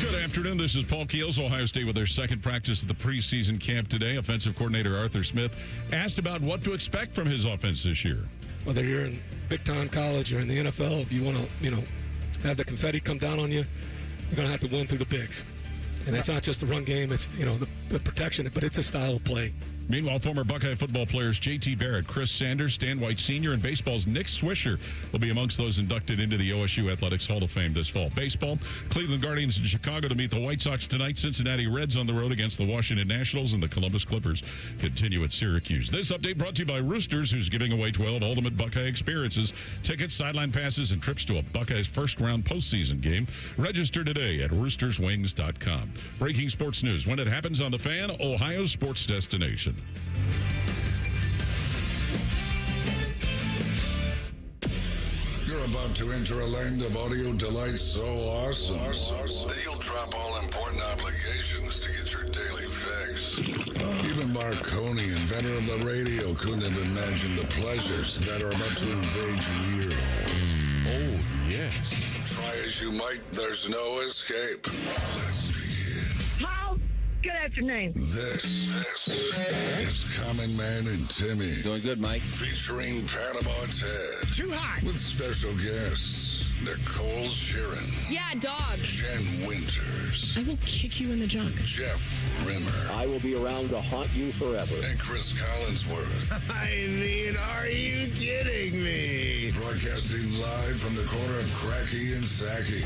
Good afternoon. This is Paul Keels, Ohio State, with their second practice of the preseason camp today. Offensive coordinator Arthur Smith asked about what to expect from his offense this year. Whether you're in big-time college or in the NFL, if you want to, have the confetti come down on you, you're going to have to win through the bigs. And it's not just the run game, it's, the protection, but it's a style of play. Meanwhile, former Buckeye football players J.T. Barrett, Chris Sanders, Stan White Sr., and baseball's Nick Swisher will be amongst those inducted into the OSU Athletics Hall of Fame this fall. Baseball, Cleveland Guardians in Chicago to meet the White Sox tonight. Cincinnati Reds on the road against the Washington Nationals, and the Columbus Clippers continue at Syracuse. This update brought to you by Roosters, who's giving away 12 ultimate Buckeye experiences, tickets, sideline passes, and trips to a Buckeyes first-round postseason game. Register today at roosterswings.com. Breaking sports news when it happens on The Fan, Ohio's sports destination. You're about to enter a land of audio delight so awesome that you'll drop all important obligations to get your daily fix. Even Marconi, inventor of the radio, couldn't have imagined the pleasures that are about to invade your ear hole. Oh, yes. Try as you might, there's no escape. Let's begin. How? Good afternoon. This is Common Man and Timmy. Doing good, Mike. Featuring Panama Ted. Too hot. With special guests, Nicole Sheeran. Yeah, dog. Jen Winters. I will kick you in the junk. Jeff Rimmer. I will be around to haunt you forever. And Chris Collinsworth. I mean, are you kidding me? Broadcasting live from the corner of Cracky and Sacky.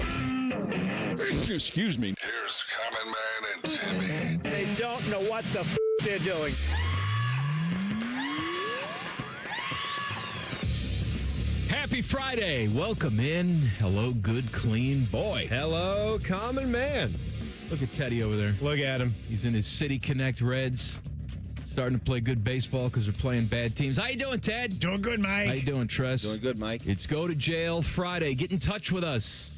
Excuse me. Here's Common Man and Timmy. They don't know what the they're doing. Happy Friday. Welcome in. Hello, good, clean boy. Hello, Common Man. Look at Teddy over there. Look at him. He's in his City Connect Reds. Starting to play good baseball because they're playing bad teams. How you doing, Ted? Doing good, Mike. How you doing, Tress? Doing good, Mike. It's Go to Jail Friday. Get in touch with us.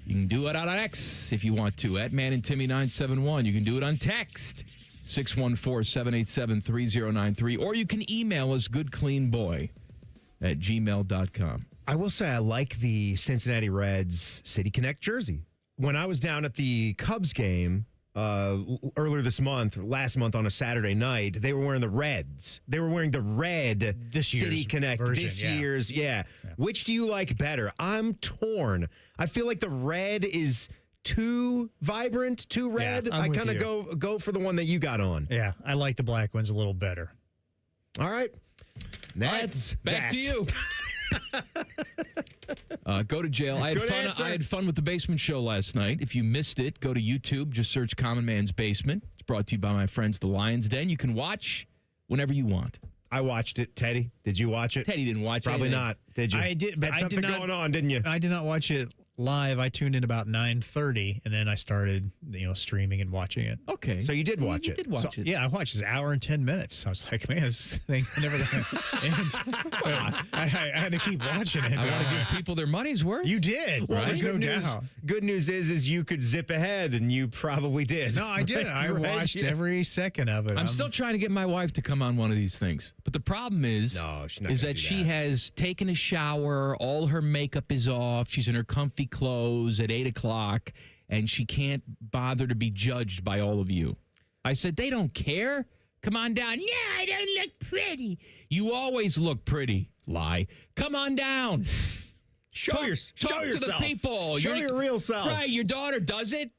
You can do it on X if you want to, at Man and Timmy 971. You can do it on text, 614-787-3093. Or you can email us, goodcleanboy@gmail.com. I will say I like the Cincinnati Reds City Connect jersey. When I was down at the Cubs game earlier this month, last month on a Saturday night, they were wearing the Reds. They were wearing the red City Connect version, this yeah. year's. Yeah. Which do you like better? I'm torn. I feel like the red is too vibrant, too red. I'm I with kind of go for the one that you got on. Yeah, I like the black ones a little better. All right. That's Back that. to you. Go to jail. I had fun with the Basement Show last night. If you missed it, go to YouTube. Just search Common Man's Basement. It's brought to you by my friends, the Lions Den. You can watch whenever you want. I watched it. Teddy, did you watch it? Teddy didn't watch it. Probably not. Did you? I did, but Had I something did not, going on, didn't you? I did not watch it live. I tuned in about 9:30, and then I started, streaming and watching it. Okay. So you did watch You it. did watch it. Yeah, I watched this hour and 10 minutes. I was like, man, this thing never gonna end. I had to keep watching it. I want to give people their money's worth. You did. Well, There's the no doubt. good news is you could zip ahead, and you probably did. No, I did. I Right? watched Yeah. every second of it. I'm still trying to get my wife to come on one of these things. But the problem is, No, she's not is gonna that do she that. has taken a shower, all her makeup is off, she's in her comfy clothes at 8 o'clock, and she can't bother to be judged by all of you. I said, they don't care. Come on down. Yeah, I don't look pretty. You always look pretty. Lie. Come on down. Talk to the people. Show your real self. Right, your daughter does it.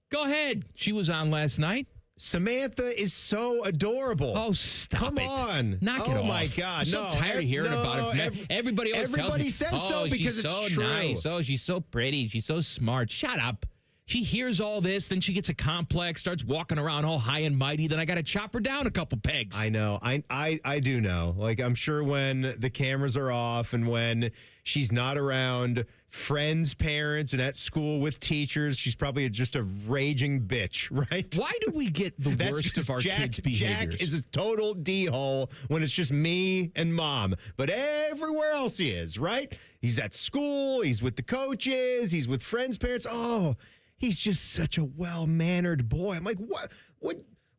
Go ahead. She was on last night. Samantha is so adorable. Oh, stop Come it. on. Knock it off. Oh, my God. I'm so No, tired of hearing no, about it. Everybody always tells everybody me, says oh, so because she's it's so true. nice. Oh, she's so pretty. She's so smart. Shut up. She hears all this, then she gets a complex, starts walking around all high and mighty, then I got to chop her down a couple pegs. I know. I do know. Like, I'm sure when the cameras are off and when she's not around friends, parents, and at school with teachers, she's probably just a raging bitch, right? Why do we get the worst of our kids' behaviors? Jack is a total D-hole when it's just me and mom. But everywhere else he is, right? He's at school. He's with the coaches. He's with friends' parents. Oh, he's just such a well-mannered boy. I'm like, what?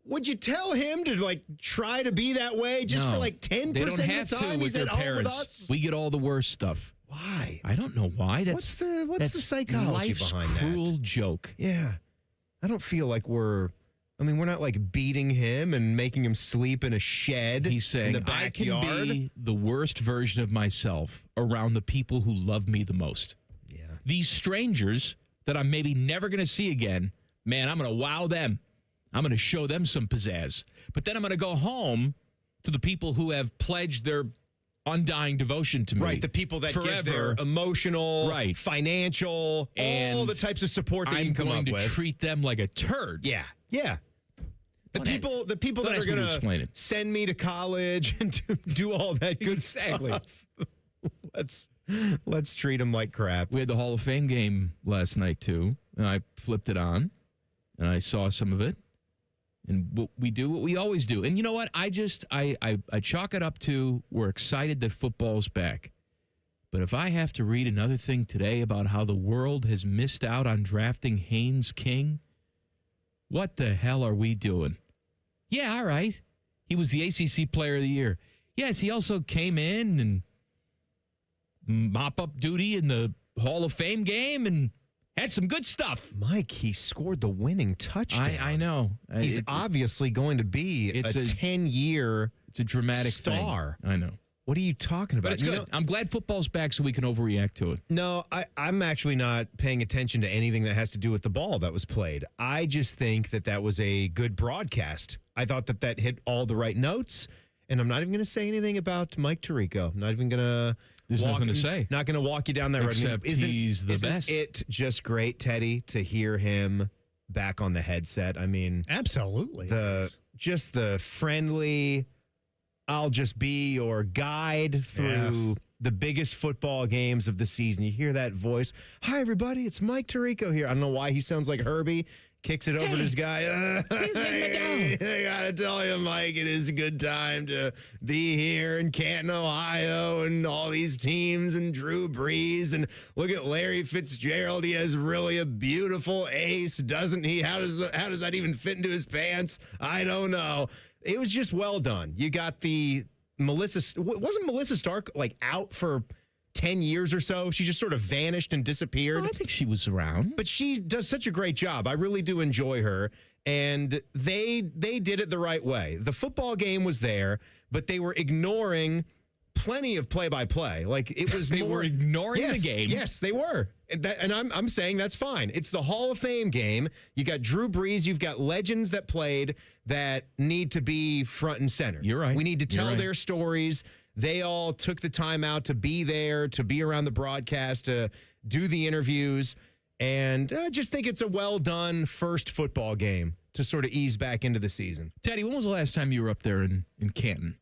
Would you tell him to, like, try to be that way just for, like, 10% they don't have of the to time with he's at their home parents. with us? We get all the worst stuff. Why? I don't know why. What's the psychology life's behind that? cruel joke. Yeah. I don't feel like we're not like beating him and making him sleep in a shed. He's saying, in the I can backyard. be the worst version of myself around the people who love me the most. Yeah. These strangers that I'm maybe never going to see again, man, I'm going to wow them. I'm going to show them some pizzazz. But then I'm going to go home to the people who have pledged their undying devotion to me. Right, the people that forever. give their emotional, Right. financial, all And the types of support that I'm you can come going up to with. treat them like a turd. Yeah. The people that don't are ask me to going explain to it. send me to college and do all that good Exactly. stuff. Let's treat them like crap. We had the Hall of Fame game last night, too, and I flipped it on, and I saw some of it. And we do what we always do. And you know what? I chalk it up to we're excited that football's back. But if I have to read another thing today about how the world has missed out on drafting Haynes King, what the hell are we doing? Yeah, all right. He was the ACC Player of the Year. Yes, he also came in and mop-up duty in the Hall of Fame game and had some good stuff. Mike, he scored the winning touchdown. I know. He's obviously going to be a 10-year It's a dramatic star. thing. I know. What are you talking about? But it's You good. know- I'm glad football's back so we can overreact to it. No, I'm actually not paying attention to anything that has to do with the ball that was played. I just think that was a good broadcast. I thought that hit all the right notes, and I'm not even going to say anything about Mike Tirico. I'm not even going to. There's nothing to say. Not going to walk you down that road. Except he's the isn't best. It just great, Teddy, to hear him back on the headset. I mean, Absolutely. just the friendly. I'll just be your guide through the biggest football games of the season. You hear that voice. Hi, everybody. It's Mike Tirico here. I don't know why he sounds like Herbie. Kicks it over to this guy. I got to tell you, Mike, it is a good time to be here in Canton, Ohio, and all these teams and Drew Brees. And look at Larry Fitzgerald. He has really a beautiful ace, doesn't he? How does that even fit into his pants? I don't know. It was just well done. You got wasn't Melissa Stark like out for 10 years or so? She just sort of vanished and disappeared. I think she was around. But she does such a great job. I really do enjoy her. And they did it the right way. The football game was there, but they were ignoring plenty of play-by-play. Like it was They more, were ignoring yes, the game. Yes, they were. And I'm saying that's fine. It's the Hall of Fame game. You got Drew Brees. You've got legends that played that need to be front and center. You're right. We need to You're tell right. their stories. They all took the time out to be there, to be around the broadcast, to do the interviews. And I just think it's a well-done first football game to sort of ease back into the season. Teddy, when was the last time you were up there in Canton?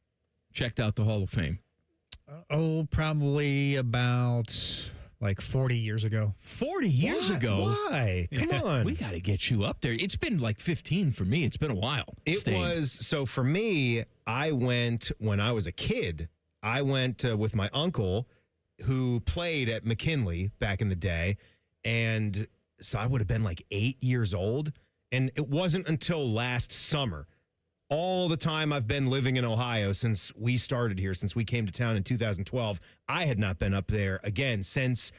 Checked out the Hall of Fame. Probably about like 40 years ago. 40 years ago? Why? Come on. We got to get you up there. It's been like 15 for me. It's been a while. It staying. was, so for me, I went when I was a kid. I went with my uncle who played at McKinley back in the day. And so I would have been like 8 years old. And it wasn't until last summer, all the time I've been living in Ohio since we started here, since we came to town in 2012, I had not been up there again since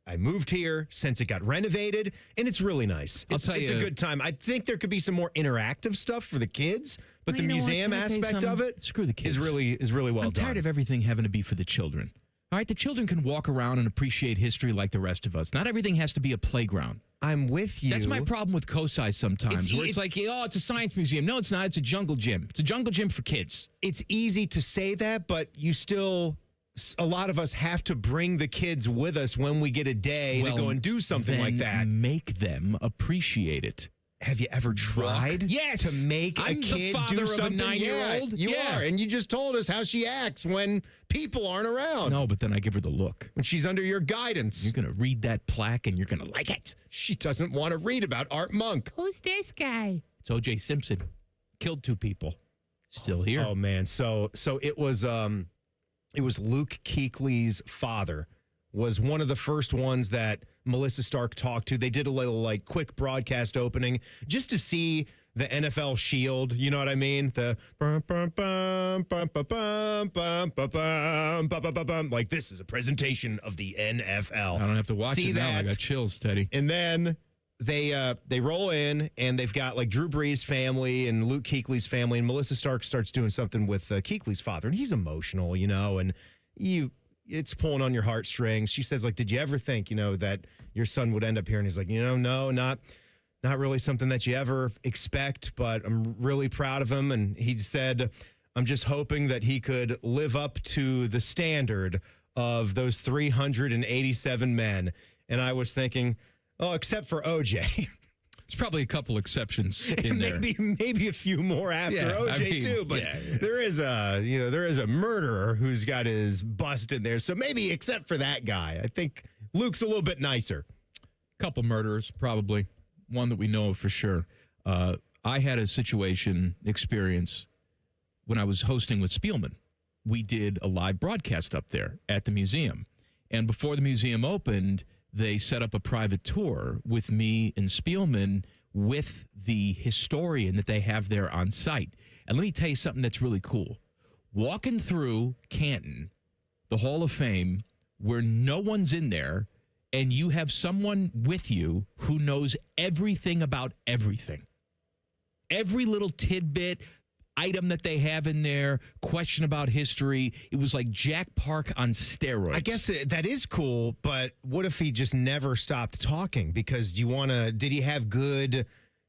I moved here, since it got renovated, and it's really nice. I'll It's tell a you- good time. I think there could be some more interactive stuff for the kids, but Well, the you know what? museum Can I tell you aspect of something? it Screw the kids. is really well I'm done. tired of everything having to be for the children. All right, the children can walk around and appreciate history like the rest of us. Not everything has to be a playground. I'm with you. That's my problem with COSI sometimes, where it's like, oh, it's a science museum. No, it's not. It's a jungle gym. It's a jungle gym for kids. It's easy to say that, but you still, a lot of us have to bring the kids with us when we get a day to go and do something like then that. Make them appreciate it. Have you ever tried Yes. to make I'm a the kid father do of a something? 9-year-old. Yeah, you Yeah. are, and you just told us how she acts when people aren't around. No, but then I give her the look. When she's under your guidance. You're going to read that plaque and you're going to like it. She doesn't want to read about Art Monk. Who's this guy? It's O.J. Simpson. Killed 2 people. Still here. Oh man, so it was Luke Kuechly's father was one of the first ones that Melissa Stark talked to. They did a little like quick broadcast opening just to see the NFL shield. You know what I mean? The bum, bum, bum, bum, bum, bum, bum, bum, bum, bum, bum, bum. Like this is a presentation of the NFL. I don't have to watch See it now. I that? got chills, Teddy. And then they roll in, and they've got like Drew Brees' family and Luke Kuechly's family, and Melissa Stark starts doing something with Kuechly's father, and he's emotional, and it's pulling on your heartstrings. She says, like, did you ever think, that your son would end up here? And he's like, no, not really something that you ever expect, but I'm really proud of him. And he said, I'm just hoping that he could live up to the standard of those 387 men. And I was thinking, except for OJ. There's probably a couple exceptions in there. Maybe a few more after OJ too, but there is a murderer who's got his bust in there. So maybe except for that guy, I think Luke's a little bit nicer. Couple murderers, probably. One that we know of for sure. I had a experience when I was hosting with Spielman. We did a live broadcast up there at the museum. And before the museum opened, they set up a private tour with me and Spielman with the historian that they have there on site. And let me tell you something that's really cool. Walking through Canton, the Hall of Fame, where no one's in there, and you have someone with you who knows everything about everything. Every little tidbit, item that they have in there, question about history. It was like Jack Park on steroids. I guess that is cool, but what if he just never stopped talking? Because did he have good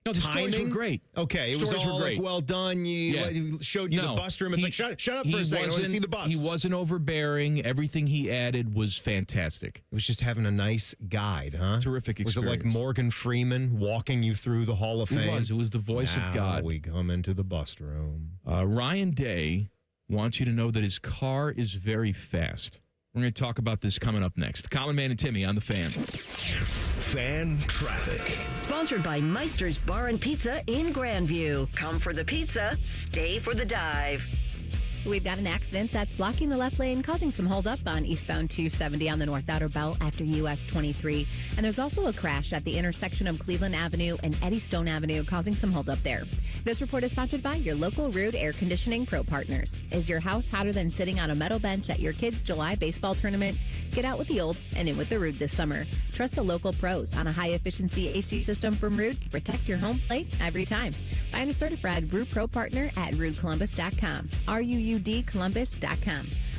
No, the timing? stories were great. Okay, it was all like, well done. You showed you the bus room. It's like, shut up for a second. I want to see the bus. He wasn't overbearing. Everything he added was fantastic. It was just having a nice guide, huh? Terrific experience. Was it like Morgan Freeman walking you through the Hall of Fame? It was the voice of God. We come into the bus room. Ryan Day wants you to know that his car is very fast. We're going to talk about this coming up next. Common Man and Timmy on The Fan. Fan Traffic. Sponsored by Meister's Bar and Pizza in Grandview. Come for the pizza, stay for the dive. We've got an accident that's blocking the left lane, causing some holdup on eastbound 270 on the North Outer Belt after US 23. And there's also a crash at the intersection of Cleveland Avenue and Eddystone Avenue, causing some holdup there. This report is sponsored by your local Rude Air Conditioning Pro Partners. Is your house hotter than sitting on a metal bench at your kids' July baseball tournament? Get out with the old and in with the Rude this summer. Trust the local pros on a high-efficiency AC system from Rude to protect your home plate every time. Find a certified Rude Pro Partner at RudeColumbus.com. RUUDColumbus.com.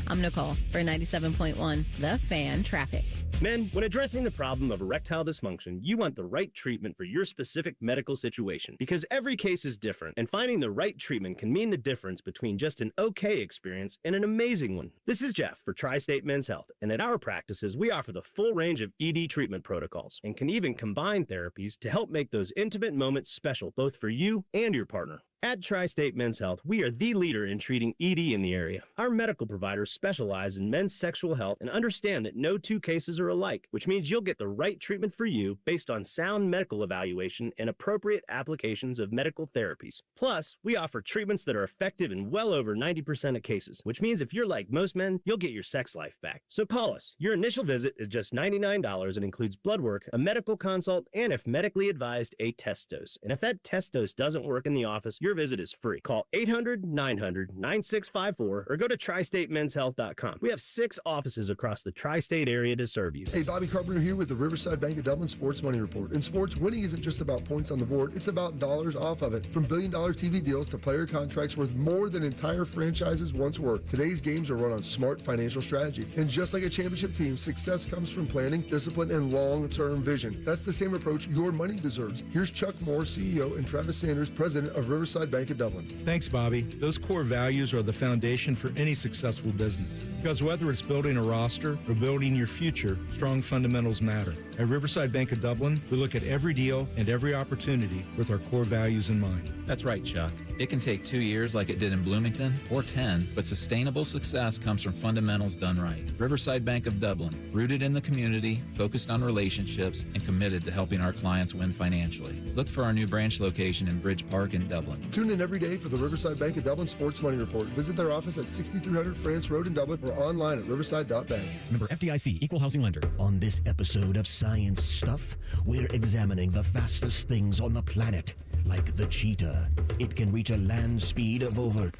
I'm Nicole for 97.1 The Fan Traffic. Men, when addressing the problem of erectile dysfunction, you want the right treatment for your specific medical situation because every case is different, and finding the right treatment can mean the difference between just an okay experience and an amazing one. This is Jeff for Tri-State Men's Health, and at our practices, we offer the full range of ED treatment protocols and can even combine therapies to help make those intimate moments special both for you and your partner. At Tri-State Men's Health, we are the leader in treating ED in the area. Our medical providers specialize in men's sexual health and understand that no two cases are alike, which means you'll get the right treatment for you based on sound medical evaluation and appropriate applications of medical therapies. Plus, we offer treatments that are effective in well over 90% of cases, which means if you're like most men, you'll get your sex life back. So call us. Your initial visit is just $99 and includes blood work, a medical consult, and if medically advised, a test dose. And if that test dose doesn't work in the office, your visit is free. Call 800-900-9654 or go to tristatemenshealth.com. We have 6 offices across the tri-state area to serve you. Hey, Bobby Carpenter here with the Riverside Bank of Dublin Sports Money Report. In sports, winning isn't just about points on the board, it's about dollars off of it. From billion-dollar TV deals to player contracts worth more than entire franchises once were. Today's games are run on smart financial strategy. And just like a championship team, success comes from planning, discipline, and long-term vision. That's the same approach your money deserves. Here's Chuck Moore, CEO, and Travis Sanders, president of Riverside Bank of Dublin. Thanks, Bobby. Those core values are the foundation for any successful business. Because whether it's building a roster or building your future, strong fundamentals matter. At Riverside Bank of Dublin, we look at every deal and every opportunity with our core values in mind. That's right, Chuck. It can take 2 years like it did in Bloomington, or 10, but sustainable success comes from fundamentals done right. Riverside Bank of Dublin, rooted in the community, focused on relationships, and committed to helping our clients win financially. Look for our new branch location in Bridge Park in Dublin. Tune in every day for the Riverside Bank of Dublin Sports Money Report. Visit their office at 6300 France Road in Dublin or online at riverside.bank. Member FDIC, Equal Housing Lender. On this episode of Science Stuff, we're examining the fastest things on the planet, like the cheetah. It can reach a land speed of over,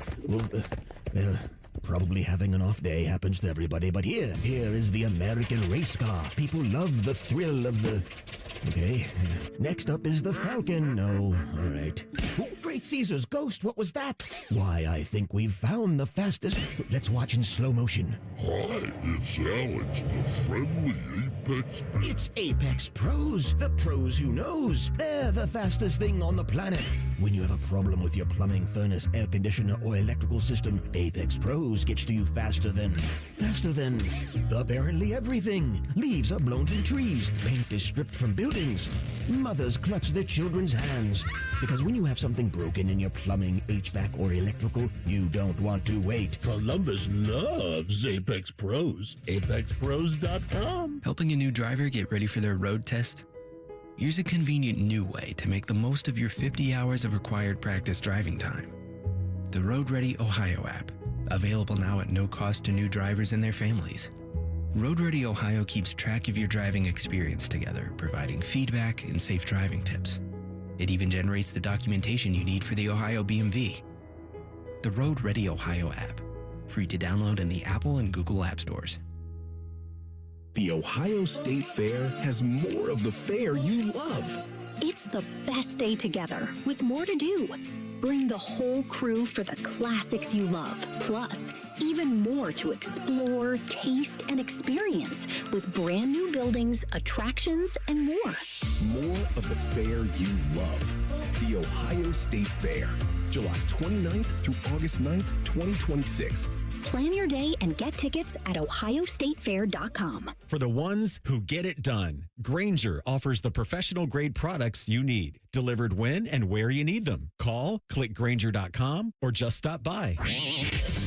probably having an off day happens to everybody, but here is the American race car. People love the thrill of the Okay. Next up is the Falcon. No, all right. Oh, Great Caesar's ghost, what was that? Why, I think we've found the fastest. Let's watch in slow motion. Hi, it's Alex, the friendly Apex. It's Apex Pros, the pros who knows. They're the fastest thing on the planet. When you have a problem with your plumbing, furnace, air conditioner, or electrical system, Apex Pros gets to you faster than apparently everything. Leaves are blown from trees. Paint is stripped from buildings. Mothers clutch their children's hands. Because when you have something broken in your plumbing, HVAC, or electrical, you don't want to wait. Columbus loves Apex Pros. ApexPros.com. Helping a new driver get ready for their road test? Here's a convenient new way to make the most of your 50 hours of required practice driving time. The Road Ready Ohio app, available now at no cost to new drivers and their families. Road Ready Ohio keeps track of your driving experience together, providing feedback and safe driving tips. It even generates the documentation you need for the Ohio BMV. The Road Ready Ohio app, free to download in the Apple and Google App Stores. The Ohio State Fair has more of the fair you love. It's the best day together, with more to do. Bring the whole crew for the classics you love, plus even more to explore, taste, and experience with brand new buildings, attractions, and more. More of the fair you love. The Ohio State Fair, July 29th through August 9th, 2026. Plan your day and get tickets at ohiostatefair.com. For the ones who get it done, Grainger offers the professional-grade products you need, delivered when and where you need them. Call, click Grainger.com, or just stop by.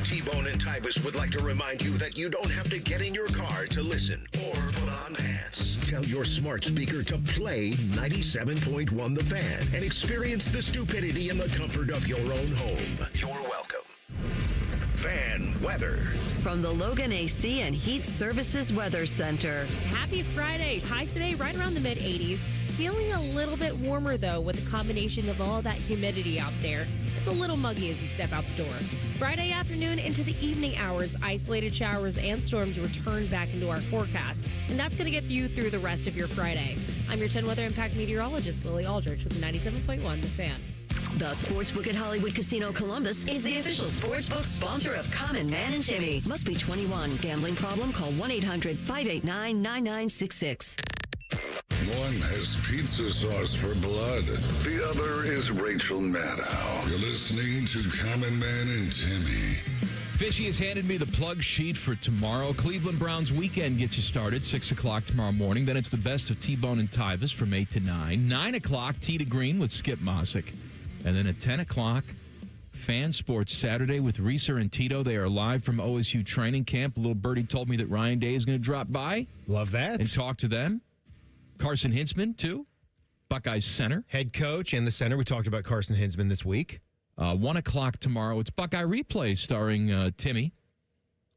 T-Bone and Tybus would like to remind you that you don't have to get in your car to listen or put on pants. Tell your smart speaker to play 97.1 The Fan and experience the stupidity in the comfort of your own home. You're welcome. Fan weather. From the Logan AC and Heat Services Weather Center. Happy Friday. Highs today right around the mid-80s. Feeling a little bit warmer, though, with the combination of all that humidity out there. It's a little muggy as you step out the door. Friday afternoon into the evening hours, isolated showers and storms return back into our forecast. And that's going to get you through the rest of your Friday. I'm your 10 Weather Impact meteorologist, Lily Aldrich, with 97.1 The Fan. The Sportsbook at Hollywood Casino Columbus is the official sportsbook sponsor of Common Man and Timmy. Must be 21. Gambling problem? Call 1-800-589-9966. One has pizza sauce for blood. The other is Rachel Maddow. You're listening to Common Man and Timmy. Fishy has handed me the plug sheet for tomorrow. Cleveland Browns weekend gets you started 6 o'clock tomorrow morning. Then it's the best of T-Bone and Tyvis from 8 to 9. 9 o'clock, Tee to Green with Skip Mossick. And then at 10 o'clock, Fan Sports Saturday with Reeser and Tito. They are live from OSU training camp. Little birdie told me that Ryan Day is going to drop by. Love that. And talk to them. Carson Hintzman, too. Buckeyes center. Head coach and the center. We talked about Carson Hintzman this week. 1 o'clock tomorrow. It's Buckeye Replay starring Timmy.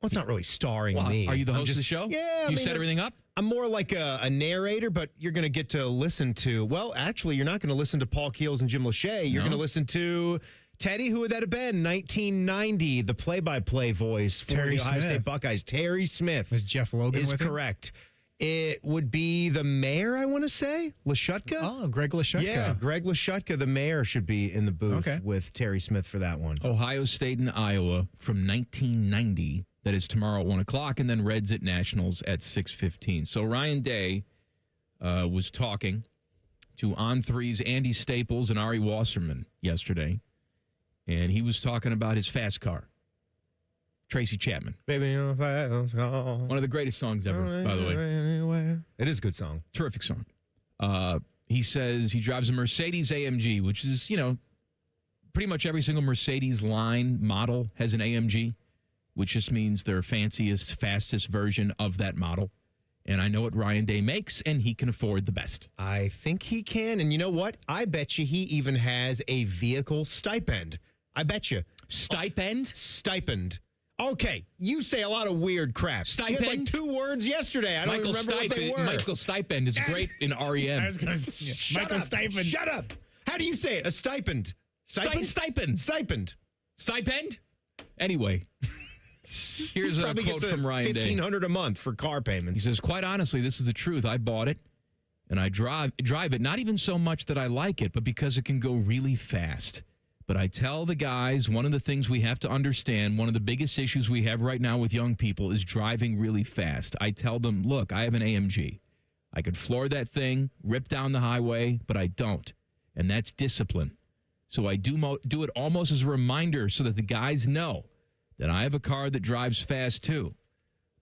Well, it's not really starring me. Are you the host of the show? Yeah. You set everything up? I'm more like a narrator, but you're going to get to listen to, well, actually, you're not going to listen to Paul Keels and Jim Lachey. You're going to listen to Teddy, who would that have been? 1990, the play-by-play voice for Terry the Ohio Smith. State Buckeyes. Terry Smith. Was Jeff Logan is with him? correct. It would be the mayor, I want to say, Lashutka. Oh, Greg Lashutka. Yeah, Greg Lashutka, the mayor, should be in the booth Okay. with Terry Smith for that one. Ohio State and Iowa from 1990. That is tomorrow at 1 o'clock, and then Reds at Nationals at 6:15. So Ryan Day was talking to On3's Andy Staples and Ari Wasserman yesterday, and he was talking about his fast car. Tracy Chapman. Baby, on a fast car. One of the greatest songs ever, by the way. It is a good song. Terrific song. He says he drives a Mercedes AMG, which is, pretty much every single Mercedes line model has an AMG, which just means their fanciest, fastest version of that model. And I know what Ryan Day makes, and he can afford the best. I think he can. And you know what? I bet you he even has a vehicle stipend. I bet you. Stipend? Stipend. Okay, you say a lot of weird crap. Stipend? You had like 2 words yesterday. I don't Michael remember what they were. Michael Stipend is great in REM. I was going to say, Michael Stipend. Shut up. How do you say it? A stipend. Stipend. Stipend? Anyway. Here's a Probably quote gets from Ryan Day. $1,500 a month for car payments. He says, quite honestly, this is the truth. I bought it, And I drive it, not even so much that I like it, but because it can go really fast. But I tell the guys, one of the things we have to understand, one of the biggest issues we have right now with young people is driving really fast. I tell them, look, I have an AMG. I could floor that thing, rip down the highway, but I don't. And that's discipline. So I do it almost as a reminder so that the guys know that I have a car that drives fast too,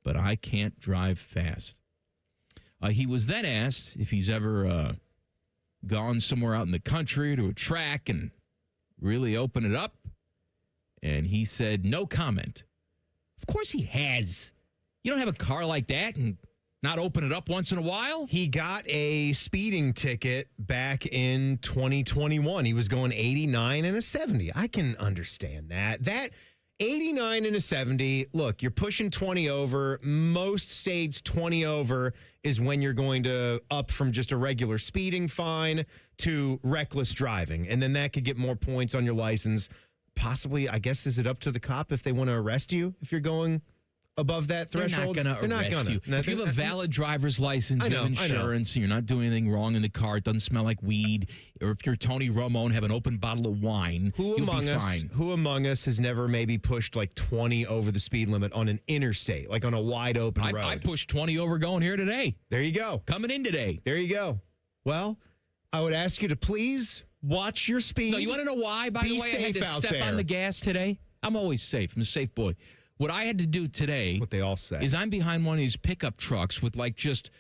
but I can't drive fast. He was then asked if he's ever gone somewhere out in the country to a track and really open it up. And he said, no comment. Of course he has. You don't have a car like that and not open it up once in a while? He got a speeding ticket back in 2021. He was going 89 and a 70. I can understand that. That 89 and a 70, look, you're pushing 20 over. Most states, 20 over is when you're going to up from just a regular speeding fine to reckless driving. And then that could get more points on your license. Possibly, I guess, is it up to the cop if they want to arrest you if you're going above that threshold? They're not going to arrest you. If you have a valid driver's license, you have insurance, and you're not doing anything wrong in the car, it doesn't smell like weed, or if you're Tony Romo and have an open bottle of wine, you'll be fine. Who among us has never maybe pushed like 20 over the speed limit on an interstate, like on a wide open road? I pushed 20 over going here today. There you go. Coming in today. There you go. Well, I would ask you to please watch your speed. No, you want to know why, by the way, I had to step on the gas today? I'm always safe. I'm a safe boy. What I had to do today, what they all say, is I'm behind one of these pickup trucks with like just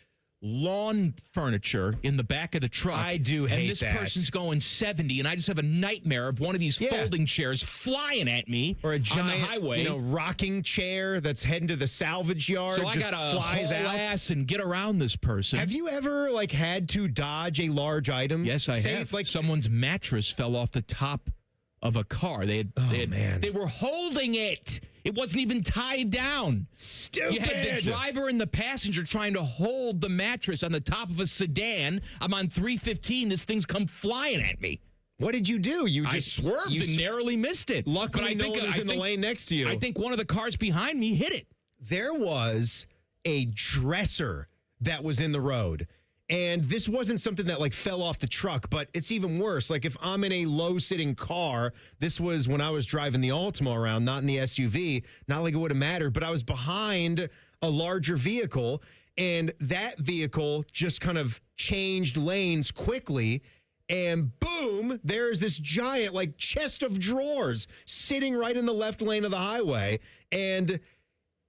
lawn furniture in the back of the truck. I do hate that. And this person's going 70, and I just have a nightmare of one of these folding chairs flying at me or a giant, on the highway. Rocking chair that's heading to the salvage yard. So I got to haul ass and get around this person. Have you ever had to dodge a large item? Yes, I have. Like someone's mattress fell off the top of a car. They were holding it. It wasn't even tied down. Stupid. You had the driver and the passenger trying to hold the mattress on the top of a sedan. I'm on 315. This thing's come flying at me. What did you do? You just swerved and narrowly missed it. Luckily, no one was in the lane next to you. I think one of the cars behind me hit it. There was a dresser that was in the road. And this wasn't something that fell off the truck, but it's even worse. Like if I'm in a low sitting car, this was when I was driving the Altima around, not in the SUV, not like it would have mattered, but I was behind a larger vehicle and that vehicle just kind of changed lanes quickly. And boom, there's this giant chest of drawers sitting right in the left lane of the highway. And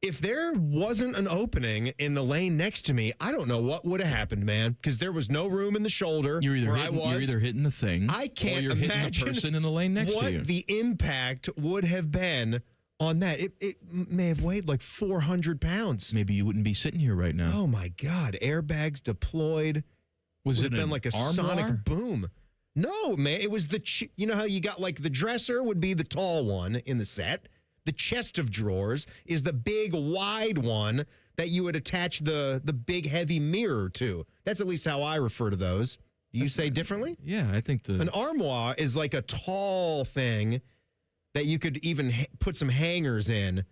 if there wasn't an opening in the lane next to me, I don't know what would have happened, man, because there was no room in the shoulder You're either hitting the thing, I can't or you're imagine hitting the person in the lane next to you. What the impact would have been on that. It may have weighed 400 pounds. Maybe you wouldn't be sitting here right now. Oh, my God. Airbags deployed. Was it been like a sonic armoire? boom? No, man. It was you know how you got the dresser would be the tall one in the set. The chest of drawers is the big, wide one that you would attach the big, heavy mirror to. That's at least how I refer to those. Do you say differently? Yeah, I think an armoire is like a tall thing that you could even put some hangers in.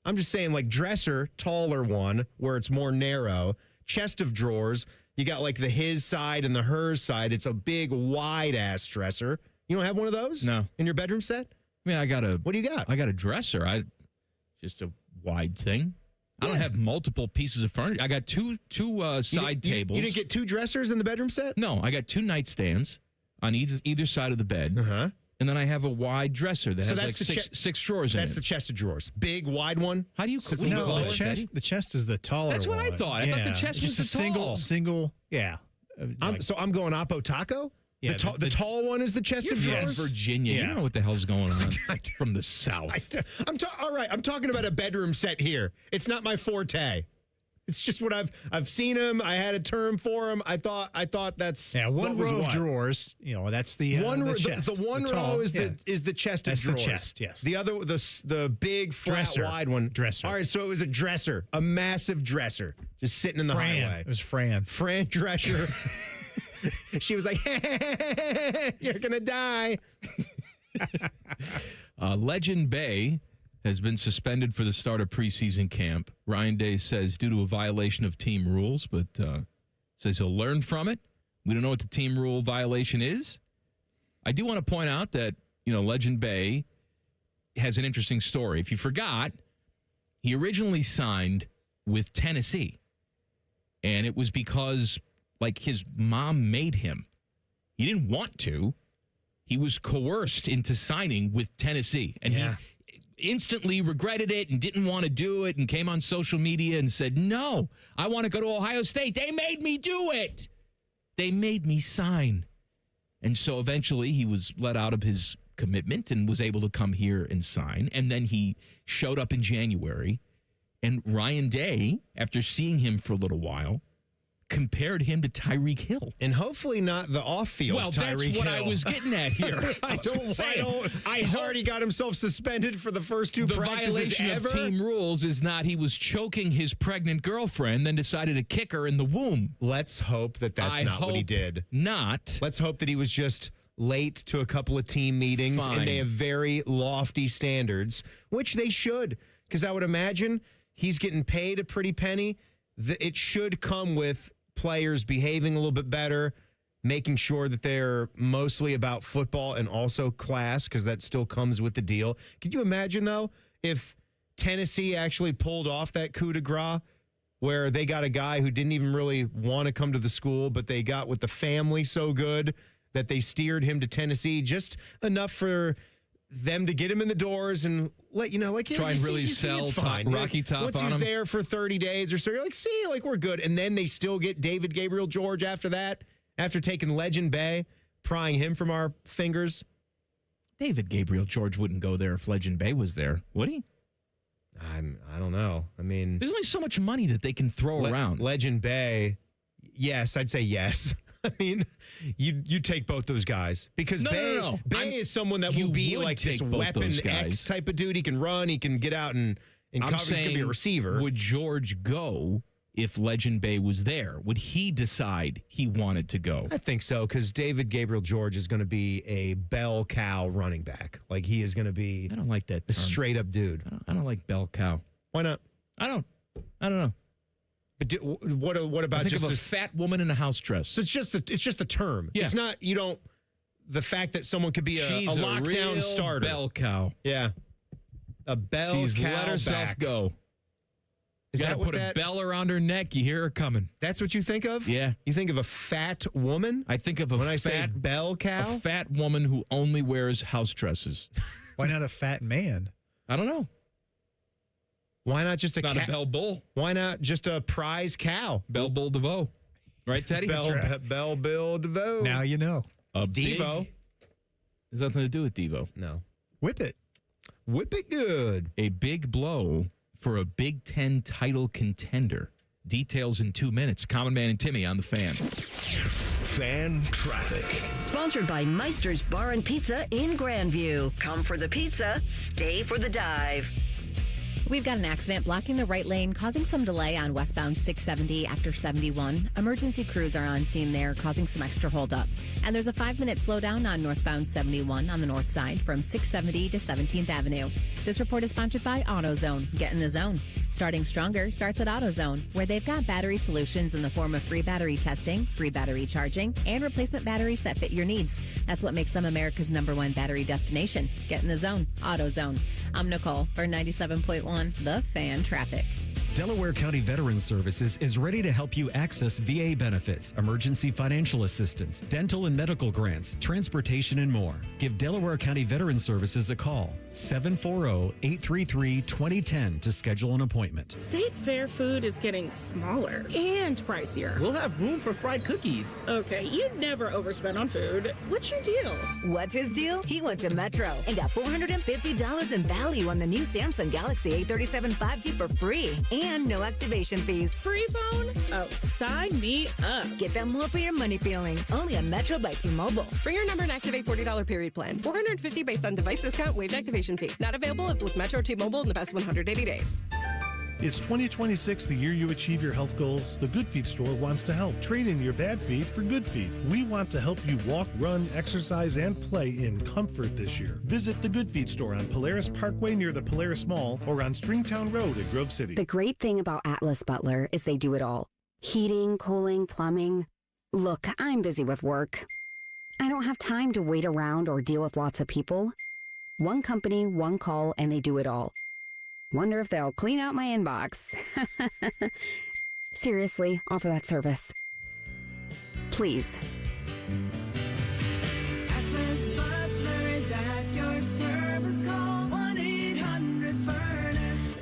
I'm just saying dresser, taller one where it's more narrow. Chest of drawers, you got the his side and the hers side. It's a big, wide-ass dresser. You don't have one of those? No. In your bedroom set? I mean, What do you got? I got a dresser. Just a wide thing. I don't have multiple pieces of furniture. I got two side tables. You didn't get two dressers in the bedroom set? No, I got two nightstands on either side of the bed. Uh-huh. And then I have a wide dresser that has six drawers in it. That's the chest of drawers. Big, wide one? How do you Sits call it? The chest is the taller one. That's what I thought. I thought the chest was just the single. Yeah. So I'm going Oppo Taco? Yeah, the tall one is the chest of You're drawers? from Virginia. You don't know what the hell's going on from the South. All right, I'm talking about a bedroom set here. It's not my forte. It's just what I've seen them. I had a term for them. I thought that's one row of drawers. That's the chest. The one row is the chest of drawers. The chest, yes. The other the big flat wide one. Dresser. All right, so it was a dresser, a massive dresser, just sitting in the highway. It was Fran. Fran Drescher. She was like, "You're gonna die." Legend Bay has been suspended for the start of preseason camp. Ryan Day says due to a violation of team rules, but Says he'll learn from it. We don't know what the team rule violation is. I do want to point out that, Legend Bay has an interesting story. If you forgot, he originally signed with Tennessee. And it was because, his mom made him. He didn't want to. He was coerced into signing with Tennessee. And he instantly regretted it and didn't want to do it and came on social media and said, no, I want to go to Ohio State. They made me do it. They made me sign. And so eventually he was let out of his commitment and was able to come here and sign. And then he showed up in January. And Ryan Day, after seeing him for a little while, compared him to Tyreek Hill. And hopefully not the off-field Tyreek Hill. Well, that's what I was getting at here. He's already got himself suspended for the first two practices violation ever. of team rules is not he was choking his pregnant girlfriend, then decided to kick her in the womb. Let's hope that that's not what he did. Not. Let's hope that he was just late to a couple of team meetings, Fine. and they have very lofty standards, which they should, because I would imagine he's getting paid a pretty penny. It should come with players behaving a little bit better, making sure that they're mostly about football and also class, because that still comes with the deal. Could you imagine, though, if Tennessee actually pulled off that coup de grace where they got a guy who didn't even really want to come to the school, but they got with the family so good that they steered him to Tennessee just enough for them to get him in the doors and let try and really sell Rocky Top once on he's him. there for 30 days or so, you're like, we're good. And then they still get David Gabriel George after that, after taking Legend Bay, prying him from our fingers. David Gabriel George wouldn't go there if Legend Bay was there, would he? I don't know. I mean, there's only so much money that they can throw around. Legend Bay, yes, I'd say yes. I mean, you take both those guys because No. Bay is someone that will be like this weapon X type of dude. He can run, he can get out and cover. He's going to be a receiver. Would George go if Legend Bay was there? Would he decide he wanted to go? I think so, because David Gabriel George is going to be a bell cow running back. Like, he is going to be. I don't like that term. A straight up dude. I don't like bell cow. Why not? I don't know. But what about I think just of a fat woman in a house dress? So it's just the term. Yeah. It's not the fact that someone could be a lockdown real starter. Bell cow. Yeah. A bell She's cow let herself back. go. Is you that gotta what put a bell around her neck. You hear her coming. That's what you think of? Yeah. You think of a fat woman? I think of when I say bell cow? A fat woman who only wears house dresses. Why not a fat man? I don't know. Why not just a bell bull? Why not just a prize cow? Bell bull DeVoe. Right, Teddy? Bell Bill DeVoe. Now you know. A Devo. There's nothing to do with Devo. No. Whip it. Whip it good. A big blow for a Big Ten title contender. Details in 2 minutes. Common Man and Timmy on the Fan. Fan traffic. Sponsored by Meister's Bar and Pizza in Grandview. Come for the pizza, stay for the dive. We've got an accident blocking the right lane, causing some delay on westbound 670 after 71. Emergency crews are on scene there, causing some extra holdup. And there's a 5-minute slowdown on northbound 71 on the north side from 670 to 17th Avenue. This report is sponsored by AutoZone. Get in the zone. Starting stronger starts at AutoZone, where they've got battery solutions in the form of free battery testing, free battery charging, and replacement batteries that fit your needs. That's what makes them America's #1 battery destination. Get in the zone. AutoZone. I'm Nicole for 97.1 The Fan Traffic. Delaware County Veterans Services is ready to help you access VA benefits, emergency financial assistance, dental and medical grants, transportation, and more. Give Delaware County Veterans Services a call, 740-833-2010 to schedule an appointment. State Fair food is getting smaller and pricier. We'll have room for fried cookies. Okay, you never overspend on food. What's your deal? What's his deal? He went to Metro and got $450 in value on the new Samsung Galaxy A37 5G for free and no activation fees. Free phone? Oh, sign me up. Get that more for your money feeling. Only on Metro by T-Mobile. For your number and activate $40 period plan. $450 based on device discount, waived activation fee. Not available if with Metro T-Mobile in the past 180 days. Is 2026 the year you achieve your health goals? The Good Feet store wants to help. Trade in your bad feet for good feet. We want to help you walk, run, exercise, and play in comfort this year. Visit the Good Feet store on Polaris Parkway near the Polaris Mall or on Stringtown Road at Grove City. The great thing about Atlas Butler is they do it all. Heating, cooling, plumbing. Look, I'm busy with work. I don't have time to wait around or deal with lots of people. One company, one call, and they do it all. Wonder if they'll clean out my inbox. Seriously, offer that service. Please. Atlas Butler is at your service. Call 1-800-FURNACE.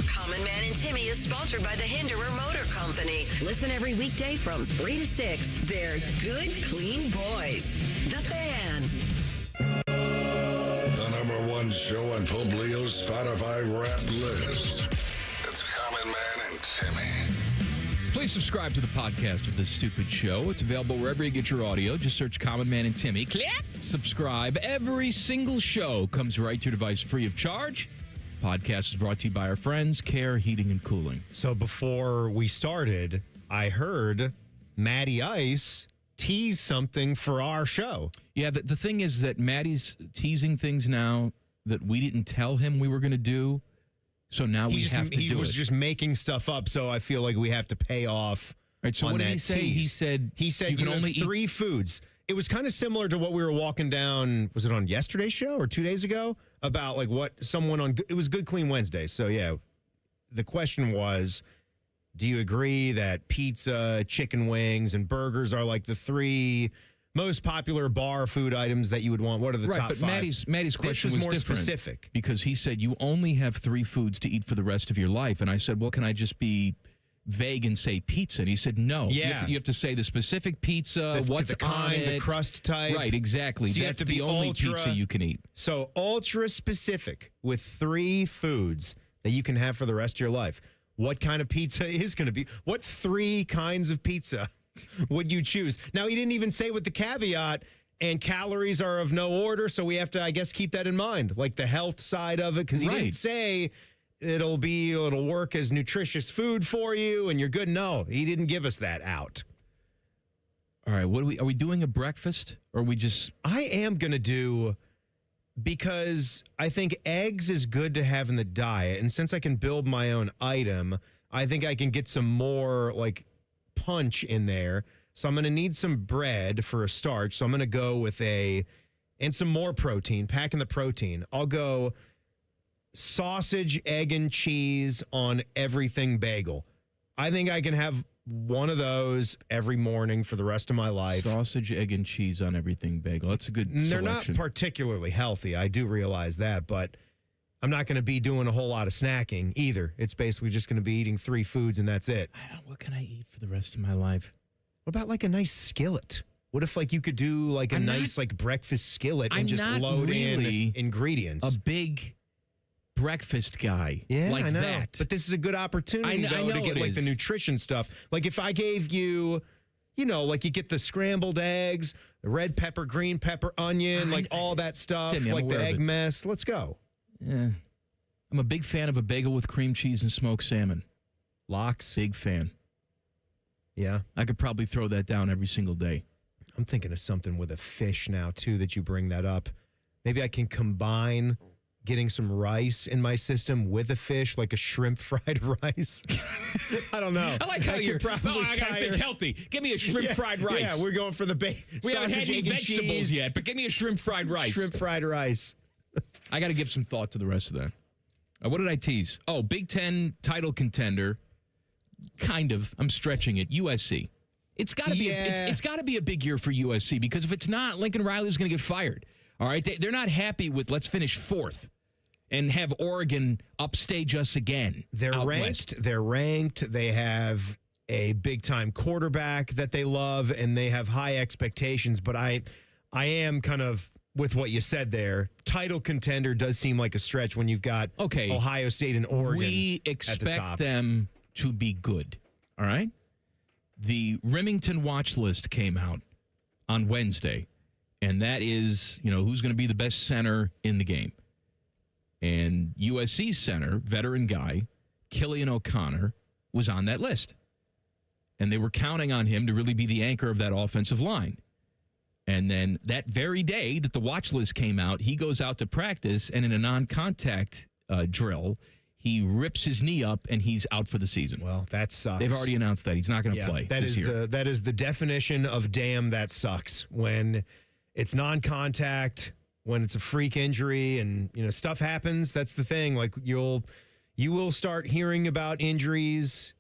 Common Man and Timmy is sponsored by the Hinderer Motor Company. Listen every weekday from 3 to 6. They're good, clean boys. The Fan. The #1 show on Publio's Spotify rap list. It's Common Man and Timmy. Please subscribe to the podcast of this stupid show. It's available wherever you get your audio. Just search Common Man and Timmy. Click. Subscribe. Every single show comes right to your device free of charge. Podcast is brought to you by our friends, Care Heating and Cooling. So before we started, I heard Matty Ice tease something for our show. Yeah, the thing is that Maddie's teasing things now that we didn't tell him we were going to do. So now we have to do it. He was just making stuff up, so I feel like we have to pay off. Right, so on what did that he say? tease. He said you can only eat 3 foods. It was kind of similar to what we were walking down. Was it on yesterday's show or 2 days ago? About like what someone on it was Good Clean Wednesday. So yeah, the question was, do you agree that pizza, chicken wings, and burgers are like the 3 most popular bar food items that you would want? What are the top 5? But Maddie's question was more different, specific because he said you only have 3 foods to eat for the rest of your life, and I said, well, can I just be vague and say pizza? And he said no. Yeah, you have to say the specific pizza, what's the kind, on it, the crust type. Right, exactly. So you That's have to be the only ultra, pizza you can eat. So ultra specific with 3 foods that you can have for the rest of your life. What kind of pizza is going to be? What 3 kinds of pizza would you choose? Now, he didn't even say with the caveat, and calories are of no order, so we have to, I guess, keep that in mind, like the health side of it, because he didn't say it'll work as nutritious food for you and you're good. No, he didn't give us that out. All right, are we doing a breakfast, or are we just? I am going to do, because I think eggs is good to have in the diet, and since I can build my own item, I think I can get some more like punch in there. So I'm going to need some bread for a starch. So I'm going to go with and some more protein, packing the protein. I'll go sausage, egg, and cheese on everything bagel. I think I can have one of those every morning for the rest of my life. Sausage, egg, and cheese on everything bagel. That's a good selection. They're not particularly healthy. I do realize that, but I'm not going to be doing a whole lot of snacking either. It's basically just going to be eating 3 foods and that's it. What can I eat for the rest of my life? What about like a nice skillet? What if like you could do like a nice like breakfast skillet and just load in ingredients? A big breakfast guy, yeah, like I know. that. But this is a good opportunity I know to get like the nutrition stuff. Like if I gave you, like you get the scrambled eggs, the red pepper, green pepper, onion, like all that stuff, Timmy, like the egg mess. Let's go. Yeah, I'm a big fan of a bagel with cream cheese and smoked salmon. Lox, big fan. Yeah, I could probably throw that down every single day. I'm thinking of something with a fish now too that you bring that up. Maybe I can combine getting some rice in my system with a fish, like a shrimp fried rice. I don't know. I like how you're probably I gotta think healthy. Give me a shrimp fried rice. Yeah, we're going for the we haven't had any vegetables yet, but give me a shrimp fried rice. Shrimp fried rice. I got to give some thought to the rest of that. What did I tease? Oh, Big Ten title contender. Kind of. I'm stretching it. USC. It's got to be. It's got to be a big year for USC, because if it's not, Lincoln Riley's going to get fired. All right, they're not happy with let's finish 4th and have Oregon upstage us again. They're ranked. West. They're ranked. They have a big time quarterback that they love, and they have high expectations. But I am kind of with what you said there. Title contender does seem like a stretch when you've got Ohio State and Oregon. We expect them to be good. All right. The Remington watch list came out on Wednesday, and that is, who's going to be the best center in the game. And USC center, veteran guy, Killian O'Connor, was on that list. And they were counting on him to really be the anchor of that offensive line. And then that very day that the watch list came out, he goes out to practice, and in a non-contact drill, he rips his knee up and he's out for the season. Well, that sucks. They've already announced that he's not going to play. That this is year. that is the definition of damn that sucks. When it's non-contact, when it's a freak injury, and stuff happens. That's the thing. Like you will start hearing about injuries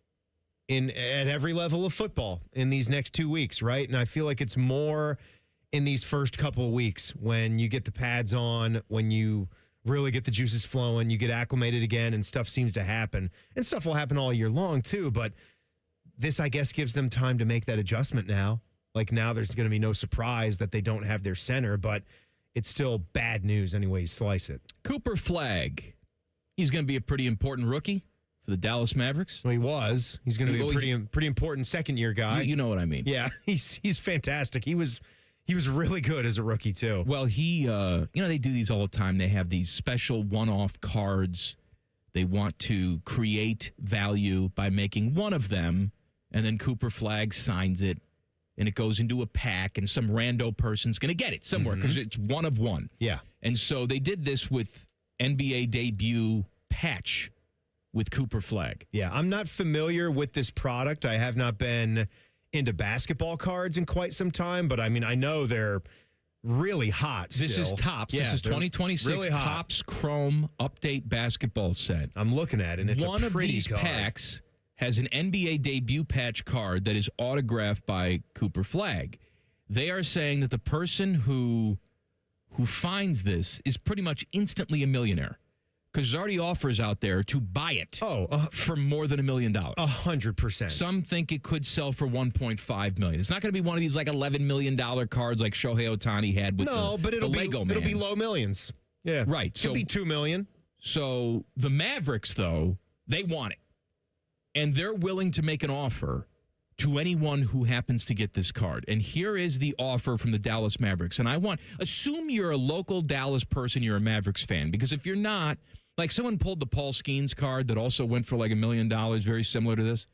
at every level of football in these next 2 weeks, right? And I feel like it's more in these first couple of weeks when you get the pads on, when you really get the juices flowing, you get acclimated again, and stuff seems to happen. And stuff will happen all year long, too, but this, I guess, gives them time to make that adjustment now. Like, now there's going to be no surprise that they don't have their center, but it's still bad news any way you slice it. Cooper Flagg. He's going to be a pretty important rookie for the Dallas Mavericks. Well, he was. He's going to be a pretty important second-year guy. You know what I mean. Yeah, he's fantastic. He was really good as a rookie, too. Well, they do these all the time. They have these special one-off cards. They want to create value by making one of them, and then Cooper Flagg signs it, and it goes into a pack, and some rando person's going to get it somewhere because it's one of one. Yeah. And so they did this with NBA debut patch with Cooper Flagg. Yeah, I'm not familiar with this product. I have not been into basketball cards in quite some time, but I mean, I know they're really hot This still. is Topps. Yeah, this is 2026 really hot. Topps Chrome Update basketball set. I'm looking at it, and it's one a pretty of these card. packs has an NBA debut patch card that is autographed by Cooper Flagg. They are saying that the person who finds this is pretty much instantly a millionaire because there's already offers out there to buy it for more than $1 million. 100%. Some think it could sell for $1.5 million. It's not going to be one of these like $11 million cards like Shohei Ohtani had with but it'll the be Lego Man. It'll be low millions. Yeah, right. Could be $2 million. So the Mavericks, though, they want it. And they're willing to make an offer to anyone who happens to get this card. And here is the offer from the Dallas Mavericks. And assume you're a local Dallas person, you're a Mavericks fan. Because if you're not, like someone pulled the Paul Skeens card that also went for like $1 million, very similar to this.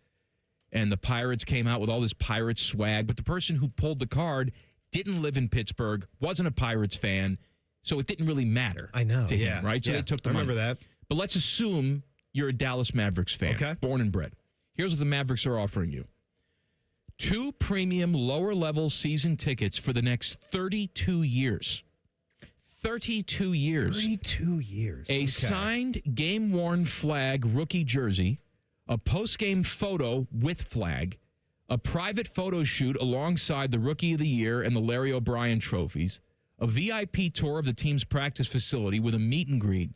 And the Pirates came out with all this Pirates swag. But the person who pulled the card didn't live in Pittsburgh, wasn't a Pirates fan. So it didn't really matter. I know. To him, right? So they took the money. I remember that. But let's assume you're a Dallas Mavericks fan, born and bred. Here's what the Mavericks are offering you. 2 premium lower-level season tickets for the next 32 years. 32 years. 32 years. A signed game-worn Flag rookie jersey, a post-game photo with Flag, a private photo shoot alongside the Rookie of the Year and the Larry O'Brien trophies, a VIP tour of the team's practice facility with a meet and greet,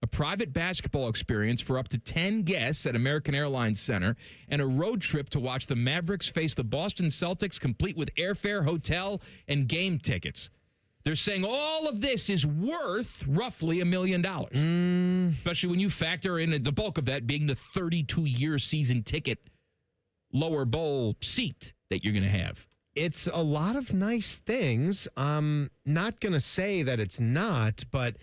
a private basketball experience for up to 10 guests at American Airlines Center, and a road trip to watch the Mavericks face the Boston Celtics, complete with airfare, hotel, and game tickets. They're saying all of this is worth roughly $1 million, especially when you factor in the bulk of that being the 32-year season ticket lower bowl seat that you're going to have. It's a lot of nice things. I'm not going to say that it's not, but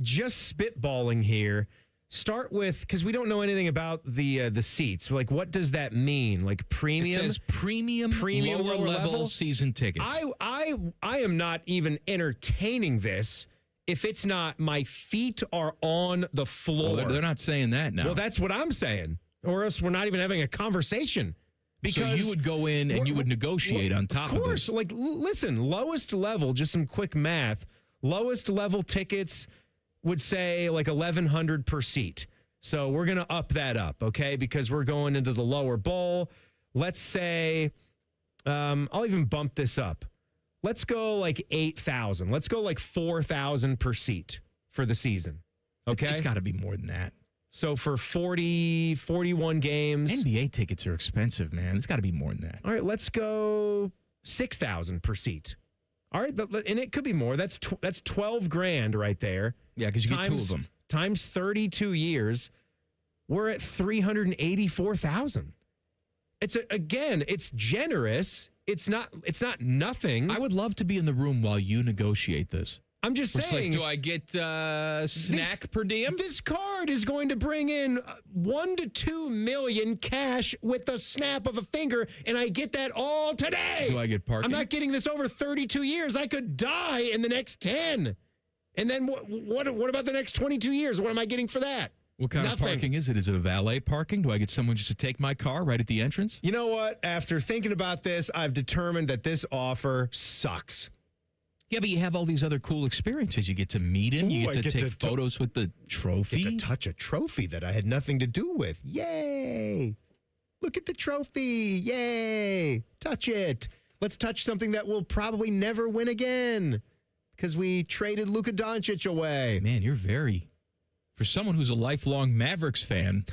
just spitballing here, start with, because we don't know anything about the seats. Like, what does that mean? Like premium? It says premium lower level season tickets. I am not even entertaining this if it's not my feet are on the floor. Well, they're not saying that now. Well, that's what I'm saying. Or else we're not even having a conversation. Because so you would go in and you would negotiate on top of it. Of course. Like, listen, lowest level, just some quick math, lowest level tickets would say like $1,100 per seat. So we're going to up that up, okay? Because we're going into the lower bowl. Let's say, I'll even bump this up. Let's go like 8,000. Let's go like 4,000 per seat for the season. Okay? It's got to be more than that. So for 41 games. NBA tickets are expensive, man. It's got to be more than that. All right, let's go 6,000 per seat. All right, and it could be more. That's $12,000 right there. Yeah, because you get 2 of them. Times 32 years, we're at $384,000. It's generous. It's not nothing. I would love to be in the room while you negotiate this. I'm just saying. Like, do I get snack per diem? This card is going to bring in $1 to $2 million cash with the snap of a finger, and I get that all today. Do I get parking? I'm not getting this over 32 years. I could die in the next 10. And then what about the next 22 years? What am I getting for that? What kind of parking is it? Is it a valet parking? Do I get someone just to take my car right at the entrance? You know what? After thinking about this, I've determined that this offer sucks. Yeah, but you have all these other cool experiences. You get to meet him. You get to take photos with the trophy. Get to touch a trophy that I had nothing to do with. Yay! Look at the trophy. Yay! Touch it. Let's touch something that we'll probably never win again because we traded Luka Doncic away. Man, you're very... For someone who's a lifelong Mavericks fan,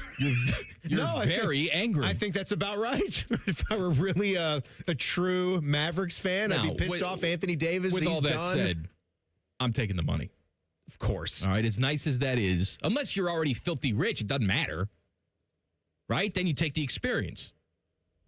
you're very angry. I think that's about right. If I were really a true Mavericks fan, I'd be pissed off Anthony Davis. With all that said, I'm taking the money. Of course. All right, as nice as that is, unless you're already filthy rich, it doesn't matter. Right? Then you take the experience.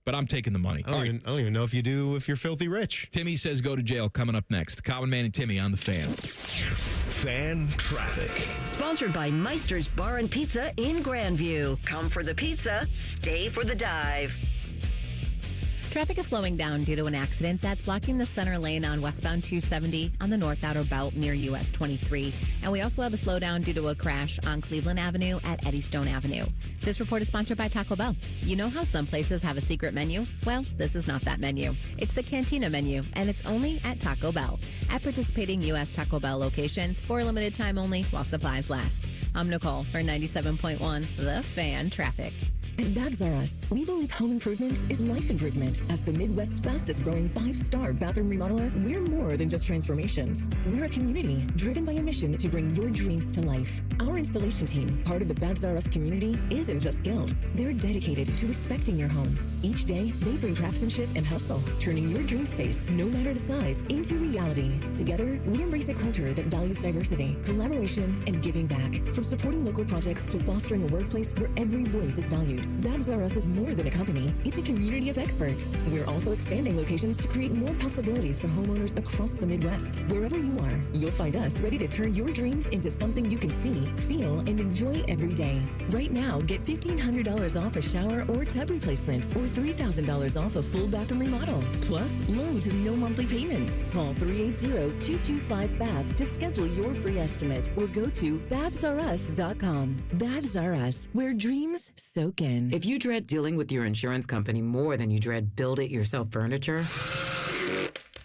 But I'm taking the money. I don't even know if you do if you're filthy rich. Timmy says go to jail coming up next. Common Man and Timmy on the Fan. Fan traffic. Sponsored by Meister's Bar and Pizza in Grandview. Come for the pizza, stay for the dive. Traffic is slowing down due to an accident that's blocking the center lane on westbound 270 on the North Outer Belt near US 23. And we also have a slowdown due to a crash on Cleveland Avenue at Eddystone Avenue. This report is sponsored by Taco Bell. You know how some places have a secret menu? Well, this is not that menu. It's the Cantina menu, and it's only at Taco Bell. At participating U.S. Taco Bell locations for a limited time only while supplies last. I'm Nicole for 97.1 The Fan Traffic. At Babs R Us, we believe home improvement is life improvement. As the Midwest's fastest growing 5-star bathroom remodeler, we're more than just transformations. We're a community driven by a mission to bring your dreams to life. Our installation team, part of the Babs R Us community, isn't just skilled. They're dedicated to respecting your home. Each day, they bring craftsmanship and hustle, turning your dream space, no matter the size, into reality. Together, we embrace a culture that values diversity, collaboration, and giving back. From supporting local projects to fostering a workplace where every voice is valued. Babs R Us is more than a company. It's a community of experts. We're also expanding locations to create more possibilities for homeowners across the Midwest. Wherever you are, you'll find us ready to turn your dreams into something you can see, feel, and enjoy every day. Right now, get $1,500 off a shower or tub replacement or $3,000 off a full bathroom remodel. Plus, low to no monthly payments. Call 380-225-BAB to schedule your free estimate or go to babsrus.com. Babs R Us, where dreams soak in. If you dread dealing with your insurance company more than you dread build-it-yourself furniture,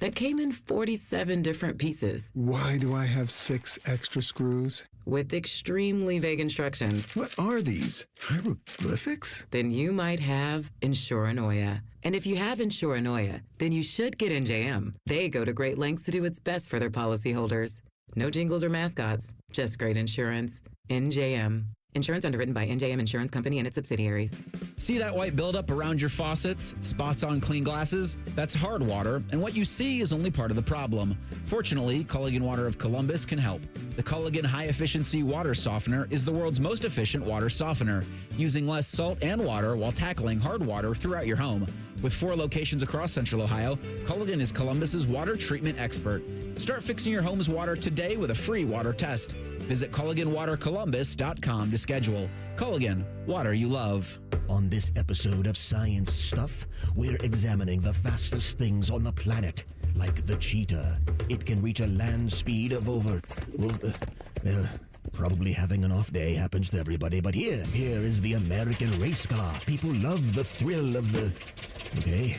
that came in 47 different pieces. Why do I have 6 extra screws? With extremely vague instructions. What are these? Hieroglyphics? Then you might have Insuranoia. And if you have Insuranoia, then you should get NJM. They go to great lengths to do what's best for their policyholders. No jingles or mascots, just great insurance. NJM. Insurance underwritten by NJM Insurance Company and its subsidiaries. See that white buildup around your faucets? Spots on clean glasses? That's hard water, and what you see is only part of the problem. Fortunately, Culligan Water of Columbus can help. The Culligan High Efficiency Water Softener is the world's most efficient water softener, using less salt and water while tackling hard water throughout your home. With 4 locations across Central Ohio, Culligan is Columbus's water treatment expert. Start fixing your home's water today with a free water test. Visit CulliganWaterColumbus.com to schedule. Culligan, water you love. On this episode of Science Stuff, we're examining the fastest things on the planet, like the cheetah. It can reach a land speed of over probably having an off day happens to everybody, but here is the American race car. People love the thrill of the... Okay.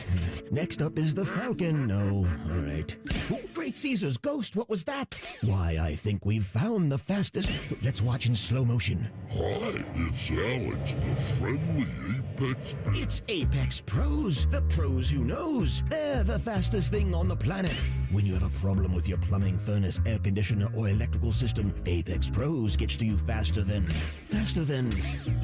Next up is the Falcon. No, all right. Oh, Great Caesar's ghost, what was that? Why, I think we've found the fastest... Let's watch in slow motion. Hi, it's Alex, the friendly Apex. It's Apex Pros, the pros who knows. They're the fastest thing on the planet. When you have a problem with your plumbing, furnace, air conditioner, or electrical system, Apex Pros gets to you faster than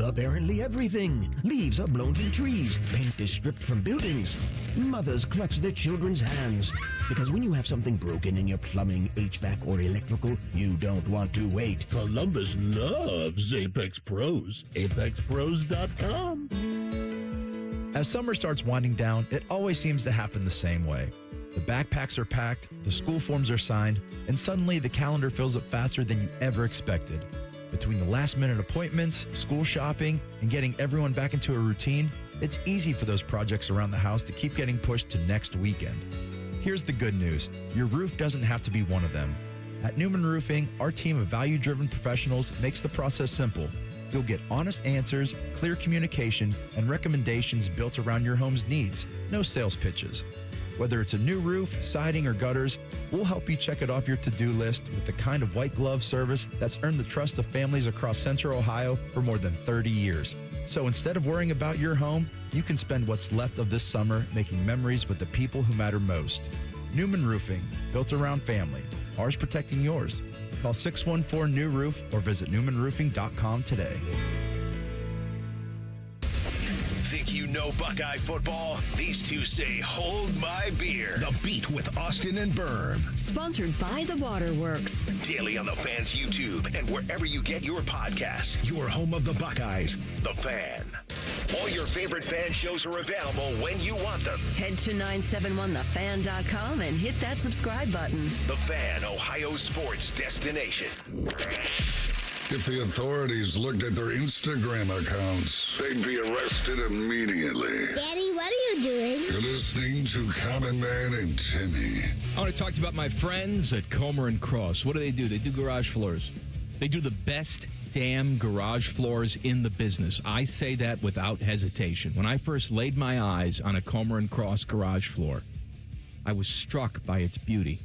apparently everything. Leaves are blown from trees. Paint is stripped from buildings. Mothers clutch their children's hands. Because when you have something broken in your plumbing, HVAC, or electrical, you don't want to wait. Columbus loves Apex Pros. ApexPros.com. As summer starts winding down, it always seems to happen the same way. The backpacks are packed, the school forms are signed, and suddenly the calendar fills up faster than you ever expected. Between the last-minute appointments, school shopping, and getting everyone back into a routine, it's easy for those projects around the house to keep getting pushed to next weekend. Here's the good news. Your roof doesn't have to be one of them. At Newman Roofing, our team of value-driven professionals makes the process simple. You'll get honest answers, clear communication, and recommendations built around your home's needs. No sales pitches. Whether it's a new roof, siding, or gutters, we'll help you check it off your to-do list with the kind of white glove service that's earned the trust of families across Central Ohio for more than 30 years. So instead of worrying about your home, you can spend what's left of this summer making memories with the people who matter most. Newman Roofing, built around family. Ours protecting yours. Call 614-NEW-ROOF or visit newmanroofing.com today. Think you know Buckeye football? These two say, hold my beer. The Beat with Austin and Berm. Sponsored by The Waterworks. Daily on the Fan's YouTube and wherever you get your podcasts. Your home of the Buckeyes, The Fan. All your favorite fan shows are available when you want them. Head to 971thefan.com and hit that subscribe button. The Fan, Ohio sports destination. If the authorities looked at their Instagram accounts, they'd be arrested immediately. Daddy, what are you doing? You're listening to Common Man and Timmy. I want to talk to you about my friends at Comer and Cross. What do? They do garage floors. They do the best damn garage floors in the business. I say that without hesitation. When I first laid my eyes on a Comer and Cross garage floor, I was struck by its beauty.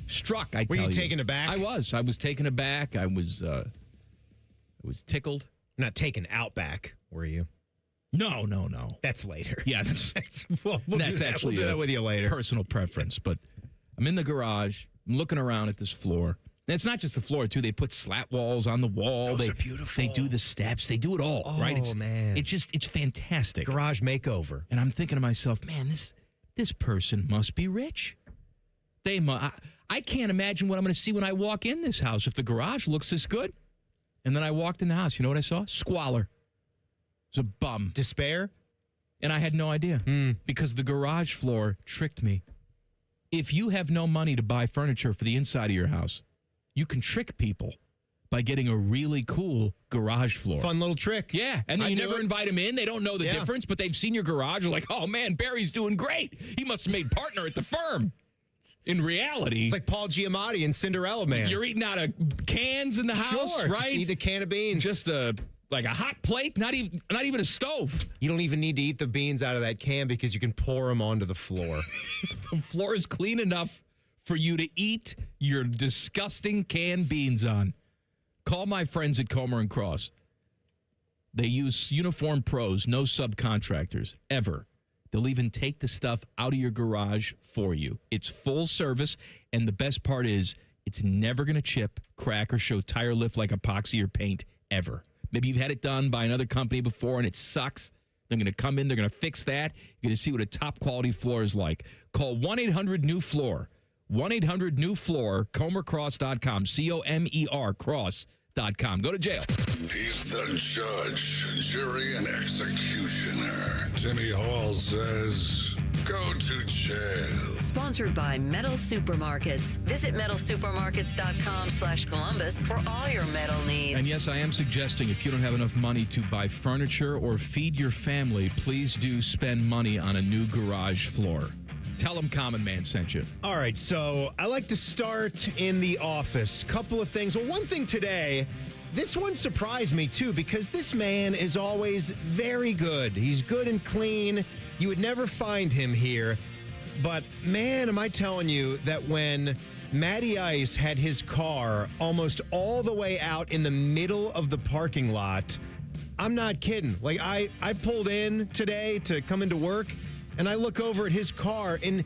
Struck, I tell you. Were you taken aback? I was taken aback. I was tickled. Not taken out back, were you? No. That's later. Yeah, that's we'll that's do that. actually We'll do that with you later. Personal preference. But I'm in the garage. I'm looking around at this floor. And it's not just the floor, too. They put slat walls on the wall. Those are beautiful. They do the steps. They do it all, right? Oh, man. It's fantastic. Garage makeover. And I'm thinking to myself, man, this person must be rich. I can't imagine what I'm going to see when I walk in this house if the garage looks this good. And then I walked in the house. You know what I saw? Squalor. It was a bum. Despair? And I had no idea because the garage floor tricked me. If you have no money to buy furniture for the inside of your house, you can trick people by getting a really cool garage floor. Fun little trick. Yeah. And then you never invite them in. They don't know the difference, but they've seen your garage. They're like, oh, man, Barry's doing great. He must have made partner at the firm. In reality, it's like Paul Giamatti and Cinderella Man. You're eating out of cans in the house, Sure, right? Just eat a can of beans. Just like a hot plate, not even a stove. You don't even need to eat the beans out of that can because you can pour them onto the floor. The floor is clean enough for you to eat your disgusting canned beans on. Call my friends at Comer and Cross. They use uniform pros, no subcontractors, ever. They'll even take the stuff out of your garage for you. It's full service, and the best part is it's never going to chip, crack, or show tire lift like epoxy or paint ever. Maybe you've had it done by another company before, and it sucks. They're going to come in. They're going to fix that. You're going to see what a top-quality floor is like. Call 1-800-NEW-FLOOR. 1-800-NEW-FLOOR, ComerCross.com, C-O-M-E-R, cross.com. Go to jail. He's the judge, jury, and executioner. Timmy Hall says, go to jail. Sponsored by Metal Supermarkets. Visit metalsupermarkets.com/Columbus for all your metal needs. And yes, I am suggesting if you don't have enough money to buy furniture or feed your family, please do spend money on a new garage floor. Tell them Common Man sent you. All right, so I like to start in the office. Couple of things. Well, one thing today, this one surprised me too because this man is always very good. He's good and clean. You would never find him here. But man, am I telling you that when Matty Ice had his car almost all the way out in the middle of the parking lot, I'm not kidding. Like I pulled in today to come into work and I look over at his car and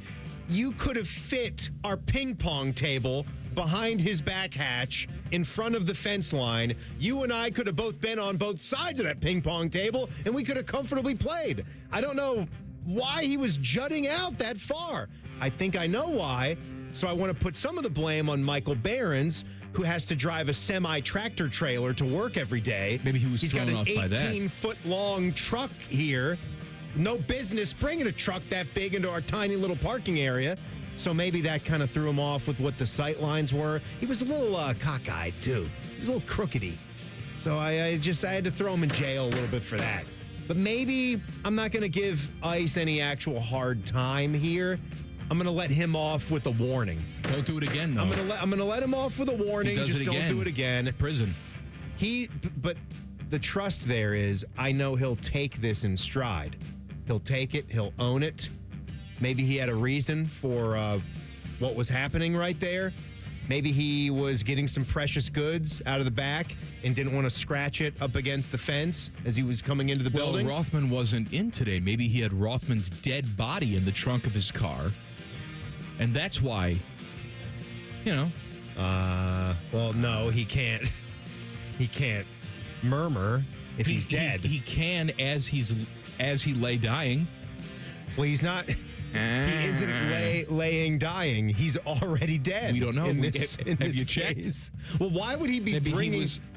you could have fit our ping pong table behind his back hatch in front of the fence line. You and I could have both been on both sides of that ping pong table and we could have comfortably played. I don't know why he was jutting out that far. I think I know why. So I want to put some of the blame on Michael Behrens, who has to drive a semi-tractor trailer to work every day. Maybe he was He's got thrown an off by that. 18-foot-long truck here. No business bringing a truck that big into our tiny little parking area. So maybe that kind of threw him off with what the sight lines were. He was a little cockeyed, too. He was a little crookedy. So I had to throw him in jail a little bit for that. But maybe I'm not going to give Ice any actual hard time here. I'm going to let him off with a warning. Don't do it again, though. I'm going to let him off with a warning. Just don't do it again. It's prison. But the trust there is, I know he'll take this in stride. He'll take it. He'll own it. Maybe he had a reason for what was happening right there. Maybe he was getting some precious goods out of the back and didn't want to scratch it up against the fence as he was coming into the building. Well, Rothman wasn't in today. Maybe he had Rothman's dead body in the trunk of his car. And that's why, well, no, he can't. He can't murmur if he's dead. He can as he lay dying. Well, he's not. He isn't laying dying. He's already dead. We don't know. In Have this you checked? case. Well, why would he be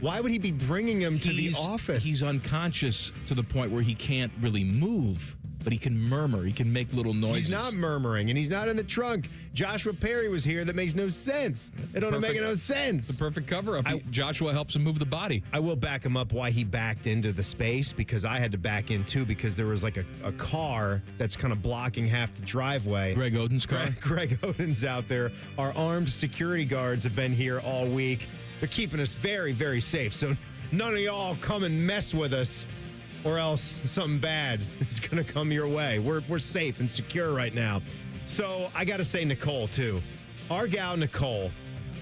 Why would he be bringing him to the office? He's unconscious to the point where he can't really move, but he can murmur. He can make little noises. He's not murmuring, and he's not in the trunk. Joshua Perry was here. That makes no sense. It don't make no sense. The perfect cover-up. Joshua helps him move the body. I will back him up why he backed into the space, because I had to back in too, because there was like a car that's kind of blocking half the driveway. Greg Oden's car? Greg Oden's out there. Our armed security guards have been here all week. They're keeping us very, very safe. So none of y'all come and mess with us, or else something bad is going to come your way. We're safe and secure right now. So I got to say Nicole, too. Our gal, Nicole,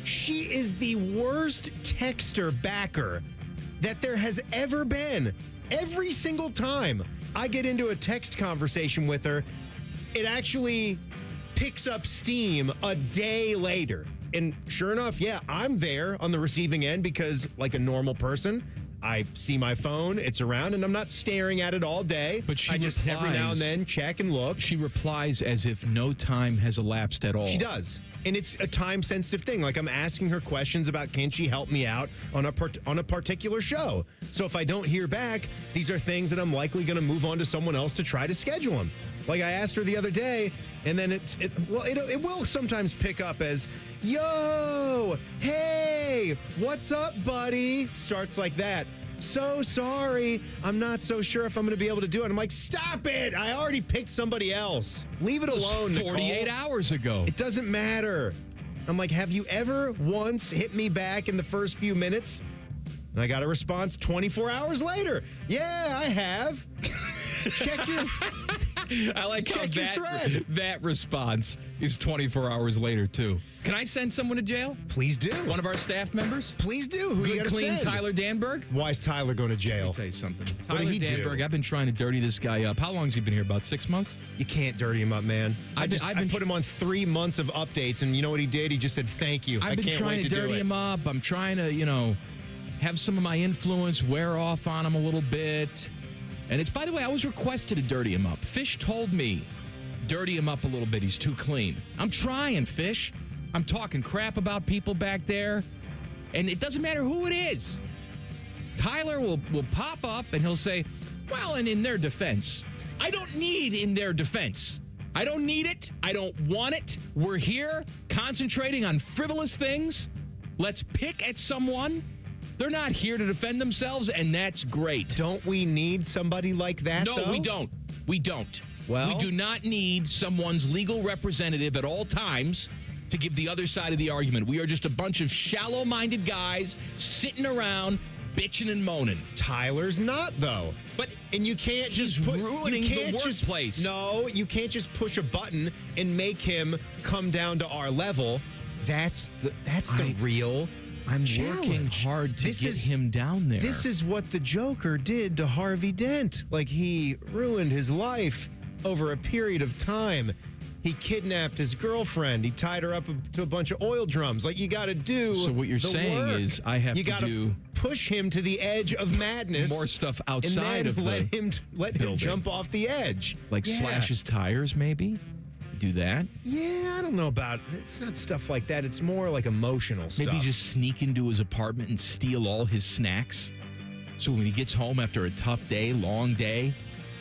she is the worst texter backer that there has ever been. Every single time I get into a text conversation with her, it actually picks up steam a day later. And sure enough, yeah, I'm there on the receiving end because, like a normal person, I see my phone, it's around, and I'm not staring at it all day. But she I just every now and then check and look. She replies as if no time has elapsed at all. She does. And it's a time-sensitive thing. Like, I'm asking her questions about, can she help me out on a particular show? So if I don't hear back, these are things that I'm likely going to move on to someone else to try to schedule them. Like I asked her the other day, and then it will sometimes pick up as, yo, hey, what's up, buddy? Starts like that. So sorry, I'm not so sure if I'm going to be able to do it. I'm like, stop it. I already picked somebody else. Leave it alone, 48 Nicole. hours ago. It doesn't matter. I'm like, have you ever once hit me back in the first few minutes? And I got a response 24 hours later. Yeah, I have. Check your... I like how Check your thread. that response is 24 hours later, too. Can I send someone to jail? Please do. One of our staff members? Please do. Who Good, you gotta clean send? Tyler Danberg? Why is Tyler going to jail? Let me tell you something. What Tyler did he Danberg, do? I've been trying to dirty this guy up. How long has he been here? About 6 months? You can't dirty him up, man. I been put him on 3 months of updates, and you know what he did? He just said, thank you. I've been can't trying wait to do dirty it. him up. I'm trying to, have some of my influence wear off on him a little bit. And it's, by the way, I was requested to dirty him up. Fish told me, dirty him up a little bit. He's too clean. I'm trying, Fish. I'm talking crap about people back there. And it doesn't matter who it is. Tyler will pop up and he'll say, well, and in their defense. I don't need in their defense. I don't need it. I don't want it. We're here concentrating on frivolous things. Let's pick at someone. They're not here to defend themselves, and that's great. Don't we need somebody like that, No, though? we don't. We don't. Well, we do not need someone's legal representative at all times to give the other side of the argument. We are just a bunch of shallow-minded guys sitting around bitching and moaning. Tyler's not, though. And you can't just ruining the workplace. No, you can't just push a button and make him come down to our level. That's the real I'm challenge. working hard to get him down there. This is what the Joker did to Harvey Dent. Like, he ruined his life over a period of time. He kidnapped his girlfriend. He tied her up to a bunch of oil drums. Like, you got to do. So what you're the saying work. is I have you to gotta do push him to the edge of madness. more stuff outside and of then the let him jump off the edge. Like slash his tires, maybe? Do that? Yeah, I don't know about it's not stuff like that. It's more like emotional stuff. Maybe just sneak into his apartment and steal all his snacks. So when he gets home after a tough day, long day,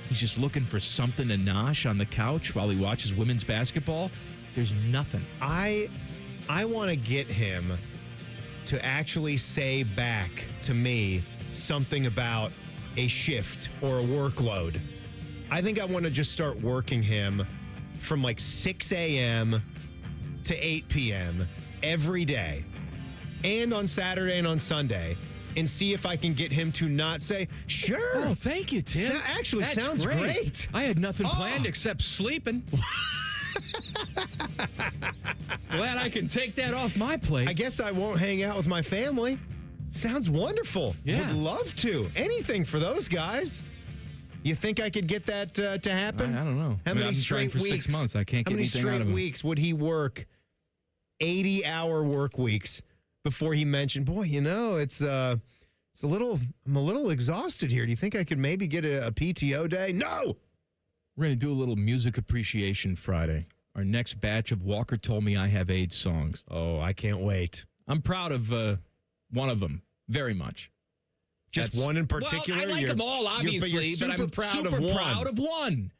he's just looking for something to nosh on the couch while he watches women's basketball. There's nothing. I want to get him to actually say back to me something about a shift or a workload. I think I want to just start working him from like 6 a.m. to 8 p.m. every day, and on Saturday and on Sunday. and see if I can get him to not say, sure. Oh, thank you, Tim. Actually, That's sounds great. I had nothing planned except sleeping. Glad I can take that off my plate. I guess I won't hang out with my family. Sounds wonderful. Yeah. Would love to. Anything for those guys. You think I could get that to happen? I don't know. How many I've been trying straight for weeks? 6 months. I can't get anything out of him. How many straight weeks would he work 80-hour work weeks before he mentioned, boy, you know, I'm a little exhausted here. Do you think I could maybe get a PTO day? No! We're going to do a little Music Appreciation Friday. Our next batch of Walker Told Me I Have AIDS songs. Oh, I can't wait. I'm proud of one of them very much. Just one in particular? Well, I like them all, obviously, but I'm super proud of one.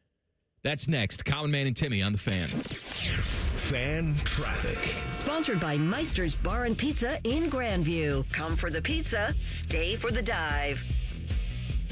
That's next. Common Man and Timmy on The Fan. Fan Traffic. Sponsored by Meister's Bar and Pizza in Grandview. Come for the pizza, stay for the dive.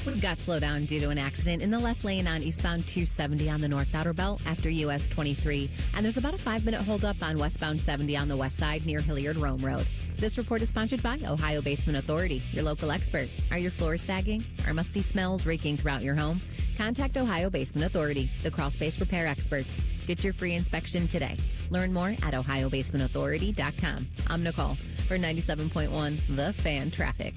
We've got slowed down due to an accident in the left lane on eastbound 270 on the North Outer Belt after US 23. And there's about a 5-minute holdup on westbound 70 on the west side near Hilliard-Rome Road. This report is sponsored by Ohio Basement Authority, your local expert. Are your floors sagging? Are musty smells raking throughout your home? Contact Ohio Basement Authority, the crawl space repair experts. Get your free inspection today. Learn more at ohiobasementauthority.com. I'm Nicole for 97.1 The Fan Traffic.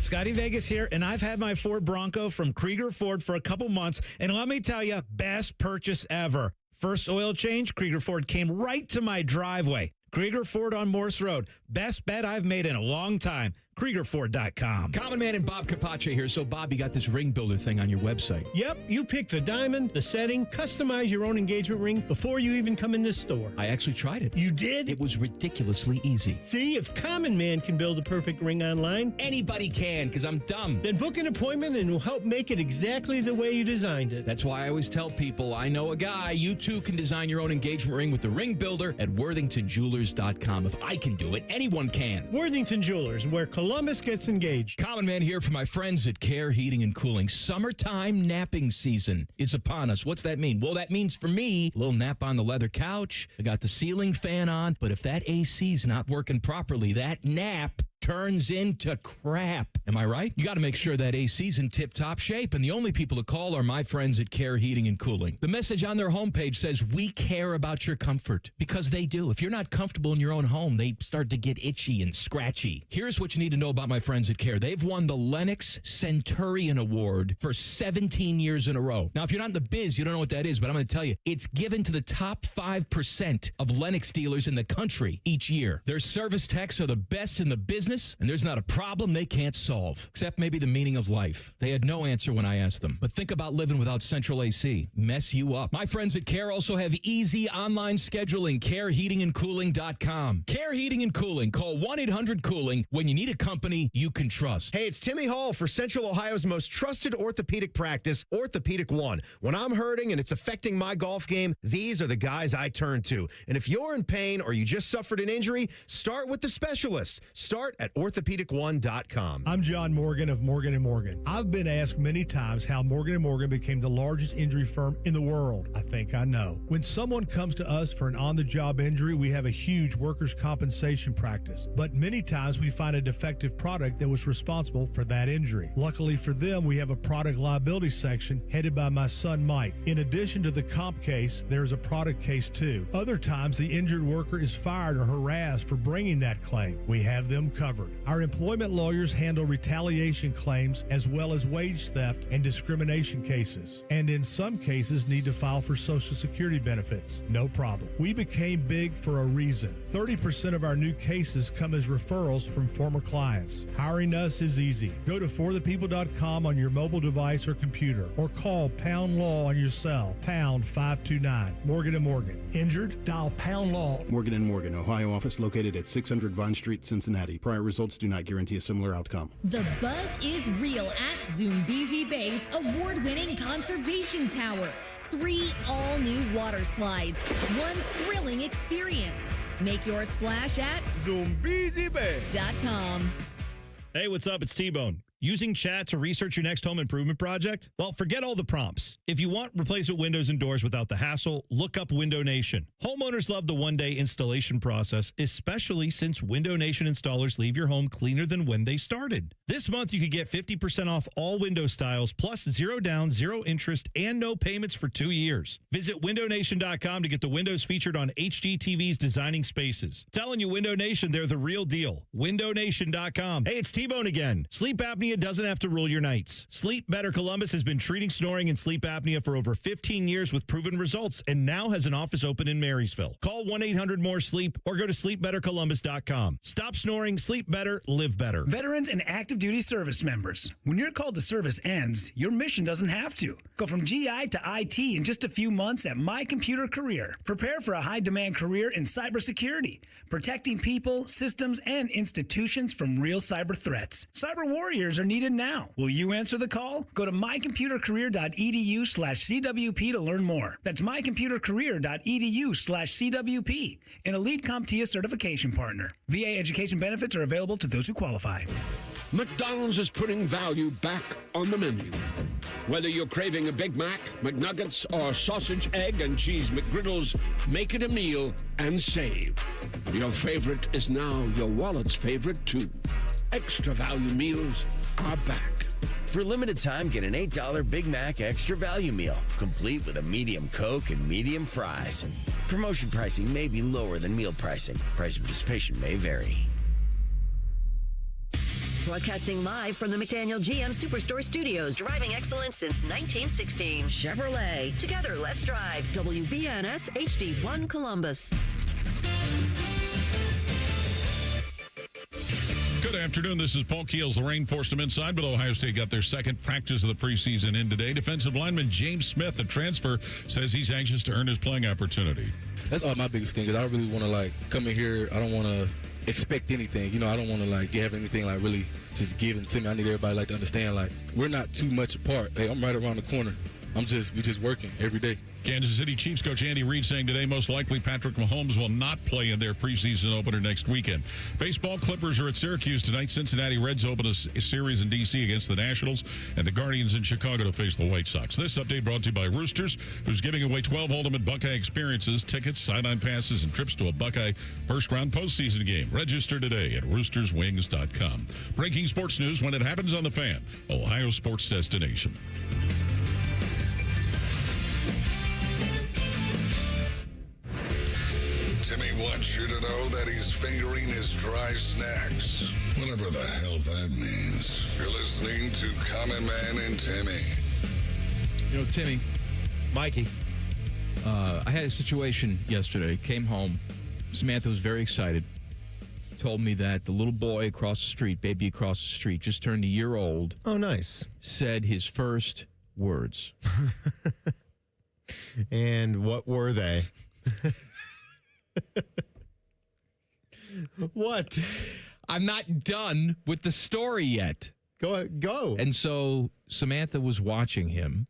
Scotty Vegas here, and I've had my Ford Bronco from Krieger Ford for a couple months, and let me tell you, best purchase ever. First oil change, Krieger Ford came right to my driveway. Krieger Ford on Morse Road. Best bet I've made in a long time. KriegerFord.com. Common Man and Bob Capace here. So, Bob, you got this ring builder thing on your website. Yep, you pick the diamond, the setting, customize your own engagement ring before you even come in this store. I actually tried it. You did? It was ridiculously easy. See, if Common Man can build a perfect ring online, anybody can, because I'm dumb. Then book an appointment and we'll help make it exactly the way you designed it. That's why I always tell people, I know a guy. You too can design your own engagement ring with the ring builder at worthingtonjewelers.com. If I can do it, anyone can. Worthington Jewelers, where Columbus gets engaged. Common Man here for my friends at Care Heating and Cooling. Summertime napping season is upon us. What's that mean? Well, that means for me, a little nap on the leather couch. I got the ceiling fan on, but if that AC's not working properly, that nap turns into crap. Am I right? You got to make sure that AC's in tip-top shape, and the only people to call are my friends at Care Heating and Cooling. The message on their homepage says, we care about your comfort, because they do. If you're not comfortable in your own home, they start to get itchy and scratchy. Here's what you need to know about my friends at Care. They've won the Lennox Centurion Award for 17 years in a row. Now, if you're not in the biz, you don't know what that is, but I'm going to tell you, it's given to the top 5% of Lennox dealers in the country each year. Their service techs are the best in the business, and there's not a problem they can't solve, except maybe the meaning of life. They had no answer when I asked them. But think about living without central AC. Mess you up. My friends at Care also have easy online scheduling. CareHeatingandCooling.com. Care Heating and Cooling. Call 1-800-COOLING when you need a company you can trust. Hey, it's Timmy Hall for Central Ohio's most trusted orthopedic practice, Orthopedic One. When I'm hurting and it's affecting my golf game, these are the guys I turn to. And if you're in pain or you just suffered an injury, start with the specialists. Start at orthopedic1.com. I'm John Morgan of Morgan & Morgan. I've been asked many times how Morgan & Morgan became the largest injury firm in the world. I think I know. When someone comes to us for an on-the-job injury, we have a huge workers' compensation practice. But many times we find a defective product that was responsible for that injury. Luckily for them, we have a product liability section headed by my son Mike. In addition to the comp case, there's a product case too. Other times the injured worker is fired or harassed for bringing that claim. We have them covered. Our employment lawyers handle retaliation claims as well as wage theft and discrimination cases, and in some cases need to file for Social Security benefits. No problem. We became big for a reason. 30% of our new cases come as referrals from former clients. Hiring us is easy. Go to forthepeople.com on your mobile device or computer, or call Pound Law on your cell, pound 529. Morgan & Morgan. Injured? Dial Pound Law. Morgan & Morgan, Ohio office located at 600 Vine Street, Cincinnati. Prior results do not guarantee a similar outcome. The buzz is real at Zoombezi Bay's award-winning conservation tower. 3 all-new water slides, 1 thrilling experience. Make your splash at ZoombeziBay.com. Hey, what's up? It's T-Bone. Using chat to research your next home improvement project? Well, forget all the prompts. If you want replacement windows and doors without the hassle, look up Window Nation. Homeowners love the one-day installation process, especially since Window Nation installers leave your home cleaner than when they started. This month, you could get 50% off all window styles, plus 0 down, 0 interest, and no payments for 2 years. Visit windownation.com to get the windows featured on HGTV's Designing Spaces. Telling you, Window Nation, they're the real deal. Windownation.com. Hey, it's T-Bone again. Sleep apnea doesn't have to rule your nights. Sleep Better Columbus has been treating snoring and sleep apnea for over 15 years with proven results and now has an office open in Marysville. Call 1-800-MORE-SLEEP or go to sleepbettercolumbus.com. Stop snoring, sleep better, live better. Veterans and active duty service members, when your call to service ends, your mission doesn't have to. Go from GI to IT in just a few months at My Computer Career. Prepare for a high-demand career in cybersecurity, protecting people, systems, and institutions from real cyber threats. Cyber warriors are needed now. Will you answer the call? Go to mycomputercareer.edu/CWP to learn more. That's mycomputercareer.edu/CWP, an elite CompTIA certification partner. VA education benefits are available to those who qualify. McDonald's is putting value back on the menu. Whether you're craving a Big Mac, McNuggets, or sausage, egg, and cheese McGriddles, make it a meal and save. Your favorite is now your wallet's favorite, too. Extra value meals are back. For a limited time, get an $8 Big Mac Extra Value Meal, complete with a medium Coke and medium fries. Promotion pricing may be lower than meal pricing. Price of participation may vary. Broadcasting live from the McDaniel GM Superstore Studios, driving excellence since 1916. Chevrolet. Together, let's drive. WBNS HD1 Columbus. Good afternoon. This is Paul Keels. The rain forced them inside, but Ohio State got their second practice of the preseason in today. Defensive lineman James Smith, a transfer, says he's anxious to earn his playing opportunity. That's my biggest thing, because I really want to, come in here. I don't want to expect anything. I don't want to, have anything, really just given to me. I need everybody, to understand, we're not too much apart. Hey, I'm right around the corner. We just working every day. Kansas City Chiefs coach Andy Reid saying today most likely Patrick Mahomes will not play in their preseason opener next weekend. Baseball, Clippers are at Syracuse tonight. Cincinnati Reds open a series in D.C. against the Nationals, and the Guardians in Chicago to face the White Sox. This update brought to you by Roosters, who's giving away 12 ultimate Buckeye experiences, tickets, sideline passes, and trips to a Buckeye first-round postseason game. Register today at roosterswings.com. Breaking sports news when it happens on The Fan, Ohio sports destination. Timmy wants you to know that he's fingering his dry snacks. Whatever the hell that means. You're listening to Common Man and Timmy. Timmy. Mikey. I had a situation yesterday. Came home. Samantha was very excited. Told me that the little boy across the street, baby across the street, just turned a year old. Oh, nice. Said his first words. And what were they? What? I'm not done with the story yet. Go. And so Samantha was watching him,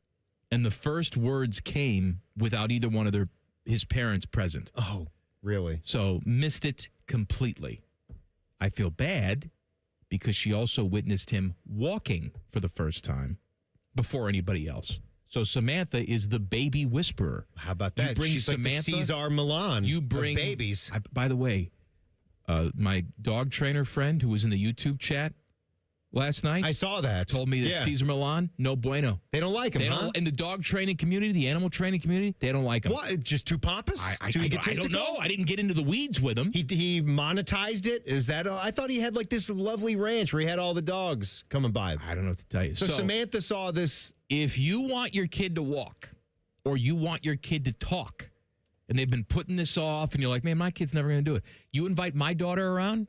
and the first words came without either one of his parents present. Oh, really? So missed it completely. I feel bad because she also witnessed him walking for the first time before anybody else. So Samantha is the baby whisperer. How about that? She's Samantha, like the Cesar Milan of babies. By the way, my dog trainer friend who was in the YouTube chat last night. I saw that. Told me that Cesar Milan, no bueno. They don't like him, In the dog training community, the animal training community, they don't like him. What? Just too pompous? Too egotistical? I don't know. I didn't get into the weeds with him. He monetized it? Is that I thought he had this lovely ranch where he had all the dogs coming by. I don't know what to tell you. So Samantha saw this. If you want your kid to walk or you want your kid to talk, and they've been putting this off, and you're like, man, my kid's never going to do it. You invite my daughter around,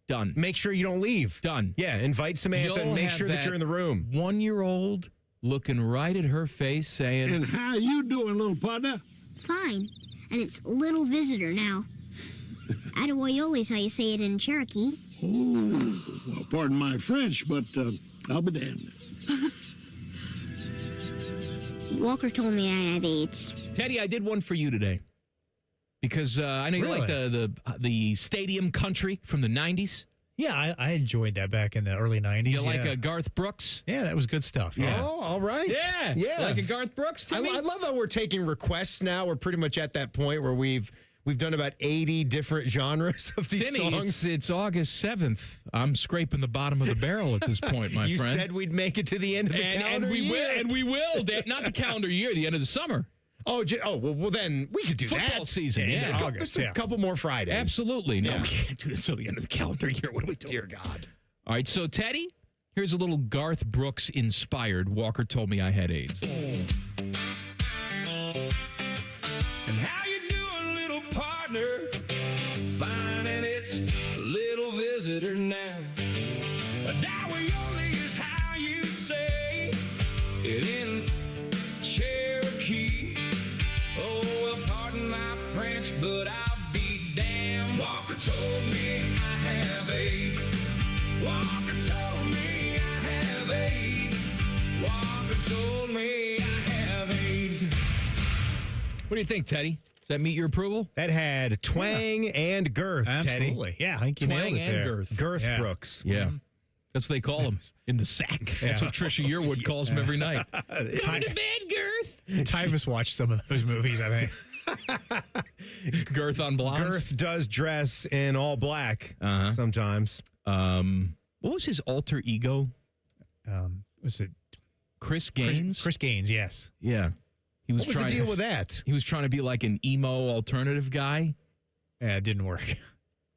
done. Make sure you don't leave. Done. Yeah, invite Samantha and make sure that you're in the room. 1-year-old looking right at her face saying, and how you doing, little partner? Fine. And it's little visitor now. Attaboyoli's how you say it in Cherokee. Oh, well, pardon my French, but I'll be damned. Walker told me I have AIDS. Teddy, I did one for you today. Because I know you like the stadium country from the 90s. Yeah, I enjoyed that back in the early 90s. You like a Garth Brooks? Yeah, that was good stuff. Oh, all right. Yeah. Yeah. Like a Garth Brooks, Timmy? I love how we're taking requests now. We're pretty much at that point where we've done about 80 different genres of these Timmy, songs. it's August 7th. I'm scraping the bottom of the barrel at this point, my you friend. You said we'd make it to the end of the calendar year. And we will. Not the calendar year, the end of the summer. Well, then we could do that. Football season. Yeah. Yeah. Just a couple more Fridays. Absolutely. No, we can't do this till the end of the calendar year. What are we doing? Dear God. All right, so Teddy, here's a little Garth Brooks inspired Walker Told Me I Had AIDS. And how you doing, little partner? Fine, and it's a little visitor now. Dawioli is how you say it in Cherokee. Oh, well, pardon my French, but I'll be damned. Walker told me I have AIDS. Walker told me I have AIDS. Walker told me I have AIDS. What do you think, Teddy? Does that meet your approval? That had twang and girth, Absolutely. Teddy. Yeah, I think you Twang nailed it and there. girth. Girth Yeah. Brooks. Yeah. That's what they call him in the sack. That's what Trisha Yearwood calls him every night. Go to bed, Girth. Tyvus watched some of those movies, I think. Girth on blondes. Girth does dress in all black sometimes. What was his alter ego? Was it Chris Gaines? Chris Gaines, yes. Yeah. He What was the deal with that? He was trying to be like an emo alternative guy. Yeah, it didn't work.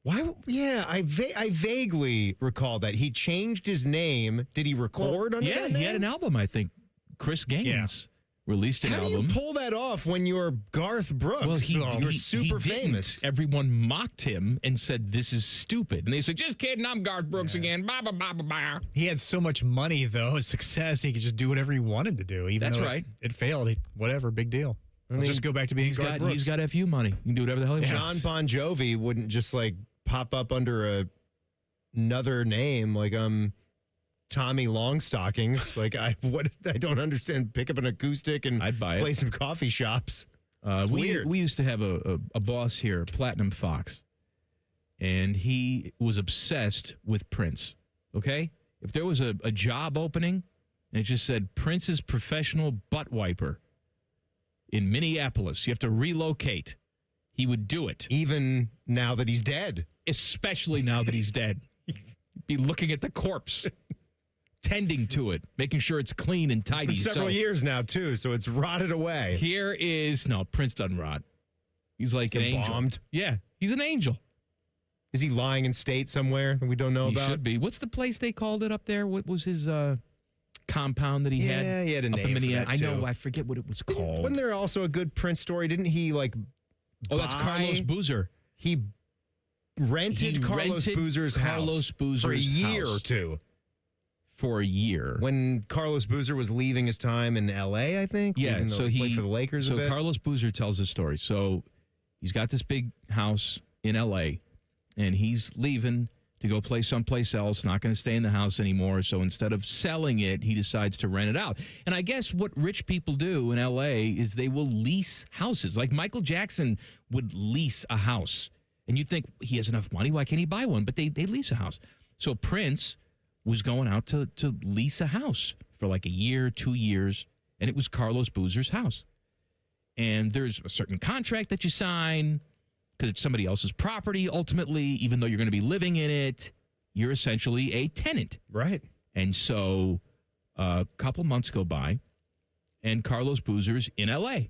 Why? Yeah, I vaguely recall that. He changed his name. Did he record under that name? He had an album, I think. Chris Gaines released an How album. do you pull that off when you're Garth Brooks? Well, you're super he didn't. famous. Everyone mocked him and said, "This is stupid." And they said, "Just kidding, I'm Garth Brooks again." Blah, blah, blah, blah, blah. He had so much money, though, success, he could just do whatever he wanted to do. Even That's though right. It failed. Whatever, big deal. I'll just go back to being Garth Brooks. He's got FU money. He can do whatever the hell he wants. John Bon Jovi wouldn't just like pop up under another name like Tommy Longstockings. Like I don't understand. Pick up an acoustic and I'd buy play it. some coffee shops. It's weird. We used to have a boss here, Platinum Fox, and he was obsessed with Prince. Okay? If there was a job opening and it just said Prince's professional butt wiper in Minneapolis, you have to relocate, he would do it. Even now that he's dead. Especially now that he's dead. Be looking at the corpse, tending to it, making sure it's clean and tidy. It's been several years now, too, so it's rotted away. No, Prince doesn't rot. He's like an angel. Embalmed? Yeah, he's an angel. Is he lying in state somewhere that we don't know He about? should be. What's the place they called it up there? What was his compound that he had? Yeah, he had a up name in for Minneapolis. that, I know. too. I forget what it was called. Wasn't there also a good Prince story? Didn't he that's Carlos Boozer. He rented Carlos Boozer's house for a year or two. For a year. When Carlos Boozer was leaving his time in L.A., I think? Yeah, Leaving so to play for the Lakers a bit. Carlos Boozer tells his story. So he's got this big house in L.A., and he's leaving to go play someplace else, not going to stay in the house anymore. So instead of selling it, he decides to rent it out. And I guess what rich people do in L.A. is they will lease houses. Like Michael Jackson would lease a house. And you'd think, he has enough money, why can't he buy one? But they lease a house. So Prince was going out to lease a house for like a year, 2 years, and it was Carlos Boozer's house. And there's a certain contract that you sign because it's somebody else's property. Ultimately, even though you're going to be living in it, you're essentially a tenant. Right. And so a couple months go by, and Carlos Boozer's in L.A.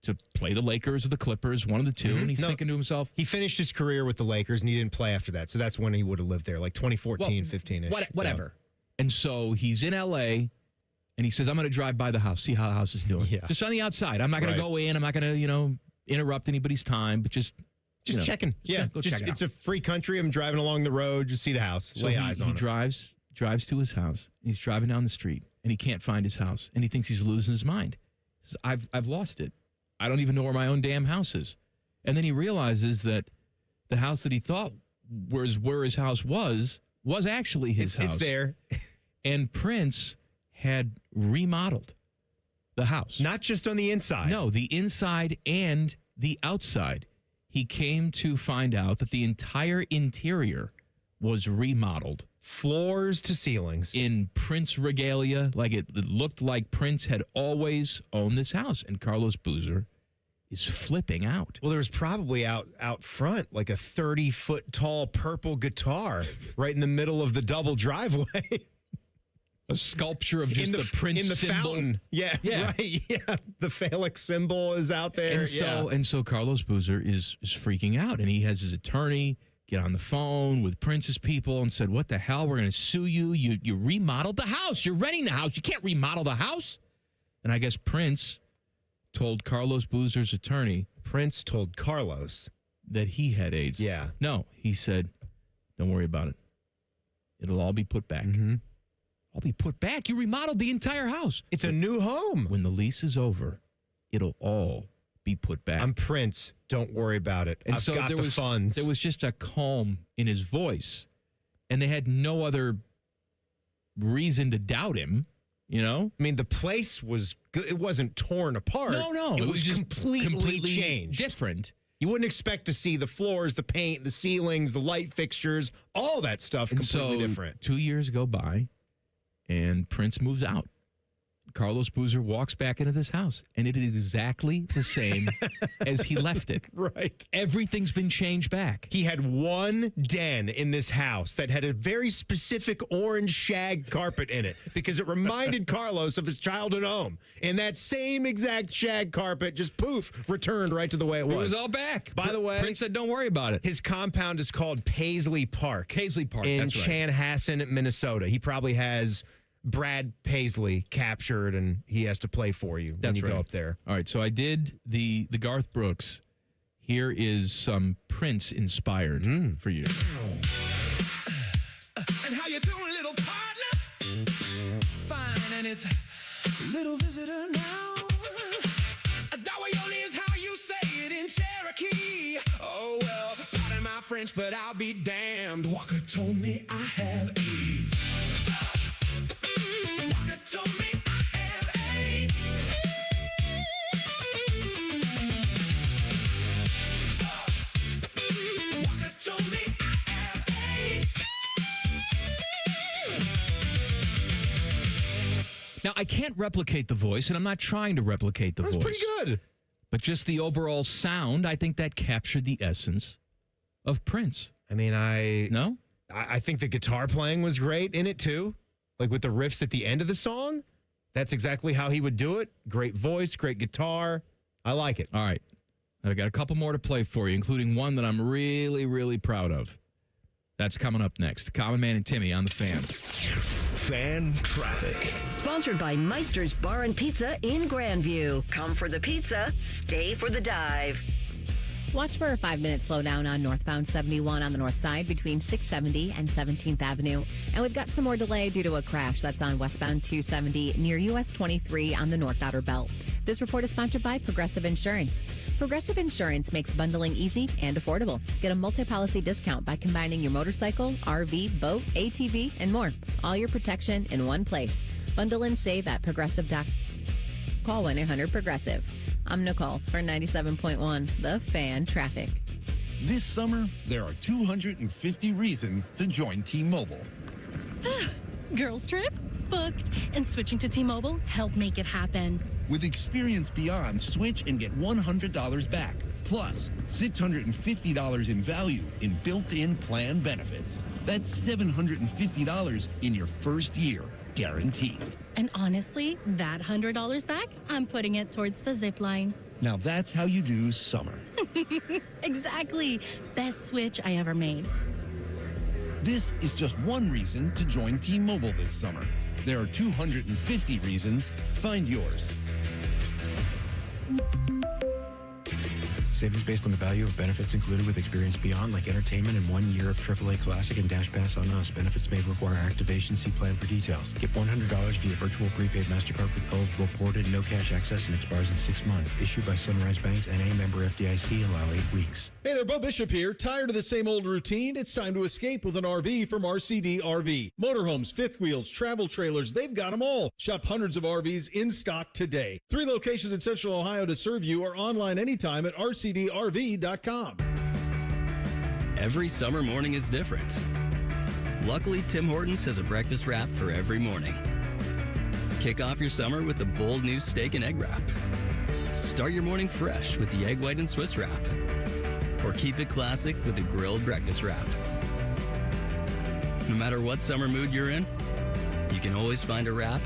to play the Lakers or the Clippers, one of the two, and he's thinking to himself. He finished his career with the Lakers, and he didn't play after that. So that's when he would have lived there, like 2014, 15-ish. Whatever. And so he's in L.A., and he says, I'm going to drive by the house, see how the house is doing. Yeah. Just on the outside. I'm not going to go in. I'm not going to, interrupt anybody's time, but just checking. Go check it It's out. a free country. I'm driving along the road, just see the house, So lay eyes on he it. drives to his house. He's driving down the street, and he can't find his house, and he thinks he's losing his mind. He says, I've lost it. I don't even know where my own damn house is. And then he realizes that the house that he thought was where his house was actually his house. It's there. And Prince had remodeled the house. Not just on the inside. No, the inside and the outside. He came to find out that the entire interior was remodeled. Floors to ceilings. In Prince regalia. Like it looked like Prince had always owned this house. And Carlos Boozer is flipping out. Well, there was probably out front like a 30-foot tall purple guitar right in the middle of the double driveway. A sculpture of just the Prince in the symbol. fountain. Yeah, right. Yeah, the phallic symbol is out there. And so Carlos Boozer is freaking out, and he has his attorney get on the phone with Prince's people and said, "What the hell? We're going to sue you. You remodeled the house. You're renting the house. You can't remodel the house." And I guess Prince told Carlos Boozer's attorney. Prince told Carlos that he had AIDS. Yeah. No, he said, "Don't worry about it. It'll all be put back." Mm-hmm. I'll be put back. You remodeled the entire house. It's a new home. When the lease is over, it'll all be put back. I'm Prince. Don't worry about it. And I've so got the funds. There was just a calm in his voice, and they had no other reason to doubt him. You know, I mean, the place was good. It wasn't torn apart. No, it was just completely changed, different. You wouldn't expect to see the floors, the paint, the ceilings, the light fixtures, all that stuff completely different. 2 years go by. And Prince moves out. Carlos Boozer walks back into this house, and it is exactly the same as he left it. Right. Everything's been changed back. He had one den in this house that had a very specific orange shag carpet in it because it reminded Carlos of his childhood home. And that same exact shag carpet just poof, returned right to the way it was. It was all back. By the way, Prince said, "Don't worry about it." His compound is called Paisley Park. Paisley Park, in that's right. Chanhassen, Minnesota. He probably has Brad Paisley captured, and he has to play for you when you go up there. All right, so I did the Garth Brooks. Here is some Prince inspired for you. And how you doing, little partner? Fine, and it's little visitor now. Dawayoli is how you say it in Cherokee. Oh, well, pardon my French, but I'll be damned. Walker told me I have AIDS. Walker told me I have AIDS. Walker told me I have AIDS. Now, I can't replicate the voice, and I'm not trying to replicate the voice. That's pretty good. But just the overall sound, I think that captured the essence of Prince. I mean, No? I think the guitar playing was great in it, too. Like with the riffs at the end of the song. That's exactly how he would do it. Great voice, great guitar. I like it. All right. I've got a couple more to play for you, including one that I'm really, really proud of. That's coming up next. Common Man and Timmy on the Fan. Fan traffic. Sponsored by Meister's Bar and Pizza in Grandview. Come for the pizza, stay for the dive. Watch for a 5-minute slowdown on northbound 71 on the north side between 670 and 17th Avenue. And we've got some more delay due to a crash that's on westbound 270 near US 23 on the North Outer Belt. This report is sponsored by Progressive Insurance. Progressive Insurance makes bundling easy and affordable. Get a multi-policy discount by combining your motorcycle, RV, boat, ATV, and more. All your protection in one place. Bundle and save at Progressive.com. Call 1-800-PROGRESSIVE. I'm Nicole for 97.1 The Fan Traffic. This summer, there are 250 reasons to join T-Mobile. Girls trip? Booked. And switching to T-Mobile helped make it happen. With Experience Beyond, switch and get $100 back. Plus, $650 in value in built-in plan benefits. That's $750 in your first year, guaranteed. And honestly, that $100 back, I'm putting it towards the zip line. Now that's how you do summer. Exactly. Best switch I ever made. This is just one reason to join T-Mobile this summer. There are 250 reasons. Find yours. Savings based on the value of benefits included with Experience Beyond, like entertainment and 1 year of AAA Classic and Dash Pass on us. Benefits may require activation. See plan for details. Get $100 via virtual prepaid MasterCard with eligible ported, no cash access, and expires in 6 months. Issued by Sunrise Banks, NA, member FDIC. Allow 8 weeks. Hey there, Bo Bishop here. Tired of the same old routine? It's time to escape with an RV from RCD RV. Motorhomes, fifth wheels, travel trailers, they've got them all. Shop hundreds of RVs in stock today. 3 locations in Central Ohio to serve you, or online anytime at rcdrv.com. Every summer morning is different. Luckily, Tim Hortons has a breakfast wrap for every morning. Kick off your summer with the bold new steak and egg wrap. Start your morning fresh with the egg white and Swiss wrap. Or keep it classic with the grilled breakfast wrap. No matter what summer mood you're in, you can always find a wrap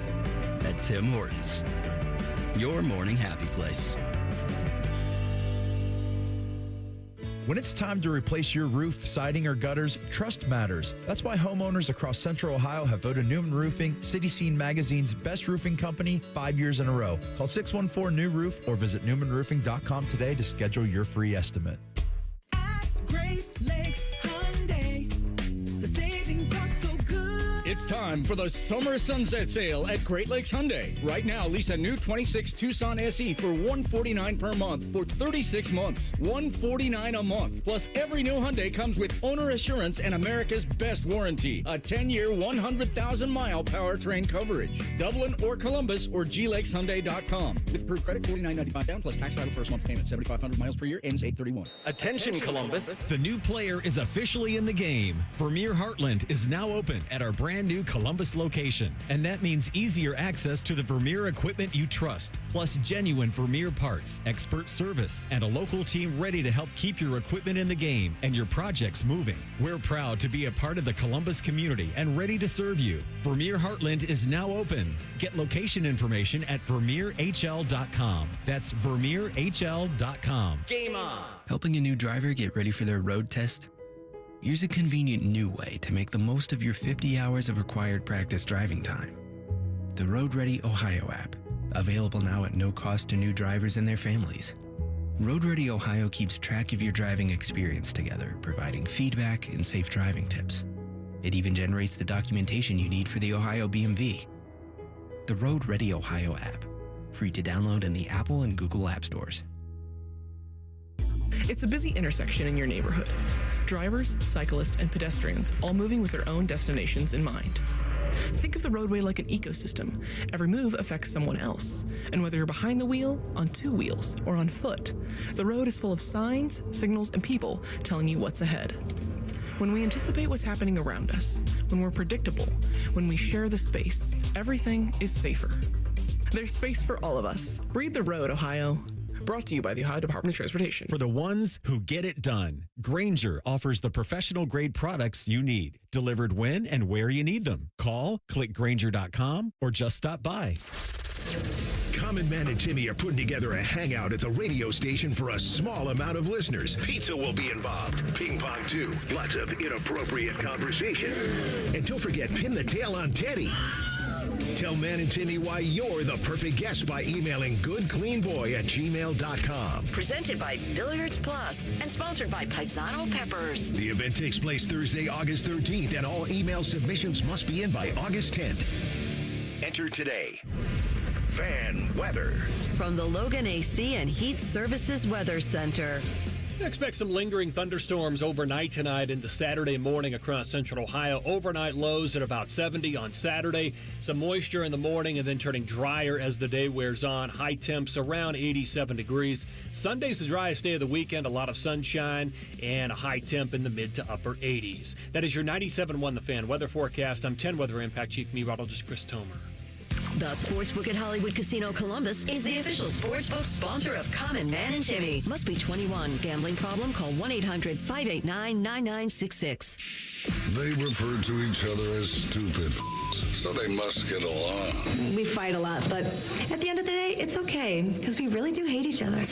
at Tim Hortons. Your morning happy place. When it's time to replace your roof, siding, or gutters, trust matters. That's why homeowners across Central Ohio have voted Newman Roofing City Scene Magazine's best roofing company 5 years in a row. Call 614-NEW-ROOF or visit newmanroofing.com today to schedule your free estimate. Great Lakes Hyundai. The savings are so good. It's time for the summer sunset sale at Great Lakes Hyundai. Right now, lease a new 26 Tucson SE for $149 per month for 36 months. $149 a month. Plus, every new Hyundai comes with owner assurance and America's best warranty. A 10-year, 100,000-mile powertrain coverage. Dublin or Columbus or glakeshyundai.com. With approved credit, $49.95 down plus tax title first month payment. 7,500 miles per year ends 8/31. Attention, Columbus. The new player is officially in the game. Vermeer Heartland is now open at our brand new Columbus location. And that means easier access to the Vermeer equipment you trust, plus genuine Vermeer parts, expert service, and a local team ready to help keep your equipment in the game and your projects moving. We're proud to be a part of the Columbus community and ready to serve you. Vermeer Heartland is now open. Get location information at vermeerhl.com. That's vermeerhl.com. Game on. Helping a new driver get ready for their road test? Here's a convenient new way to make the most of your 50 hours of required practice driving time. The Road Ready Ohio app, available now at no cost to new drivers and their families. Road Ready Ohio keeps track of your driving experience together, providing feedback and safe driving tips. It even generates the documentation you need for the Ohio BMV. The Road Ready Ohio app, free to download in the Apple and Google App Stores. It's a busy intersection in your neighborhood. Drivers, cyclists, and pedestrians all moving with their own destinations in mind. Think of the roadway like an ecosystem. Every move affects someone else. And whether you're behind the wheel, on two wheels, or on foot, the road is full of signs, signals, and people telling you what's ahead. When we anticipate what's happening around us, when we're predictable, when we share the space, everything is safer. There's space for all of us. Read the road, Ohio. Brought to you by the Ohio Department of Transportation. For the ones who get it done, Grainger offers the professional-grade products you need, delivered when and where you need them. Call, click Grainger.com, or just stop by. Common Man and Timmy are putting together a hangout at the radio station for a small amount of listeners. Pizza will be involved. Ping pong, too. Lots of inappropriate conversation. And don't forget, pin the tail on Teddy. Tell Man and Timmy why you're the perfect guest by emailing goodcleanboy@gmail.com. Presented by Billiards Plus and sponsored by Paisano Peppers. The event takes place Thursday, August 13th, and all email submissions must be in by August 10th. Enter today. Fan weather. From the Logan AC and Heat Services Weather Center. Expect some lingering thunderstorms overnight tonight into Saturday morning across central Ohio. Overnight lows at about 70 on Saturday. Some moisture in the morning and then turning drier as the day wears on. High temps around 87 degrees. Sunday's the driest day of the weekend. A lot of sunshine and a high temp in the mid to upper 80s. That is your 97.1 The Fan weather forecast. I'm 10 Weather Impact Chief Meteorologist Chris Tomer. The Sportsbook at Hollywood Casino Columbus is the official sportsbook sponsor of Common Man and Timmy. Must be 21. Gambling problem? Call 1-800-589-9966. They refer to each other as stupid, so they must get along. We fight a lot, but at the end of the day, it's okay, because we really do hate each other.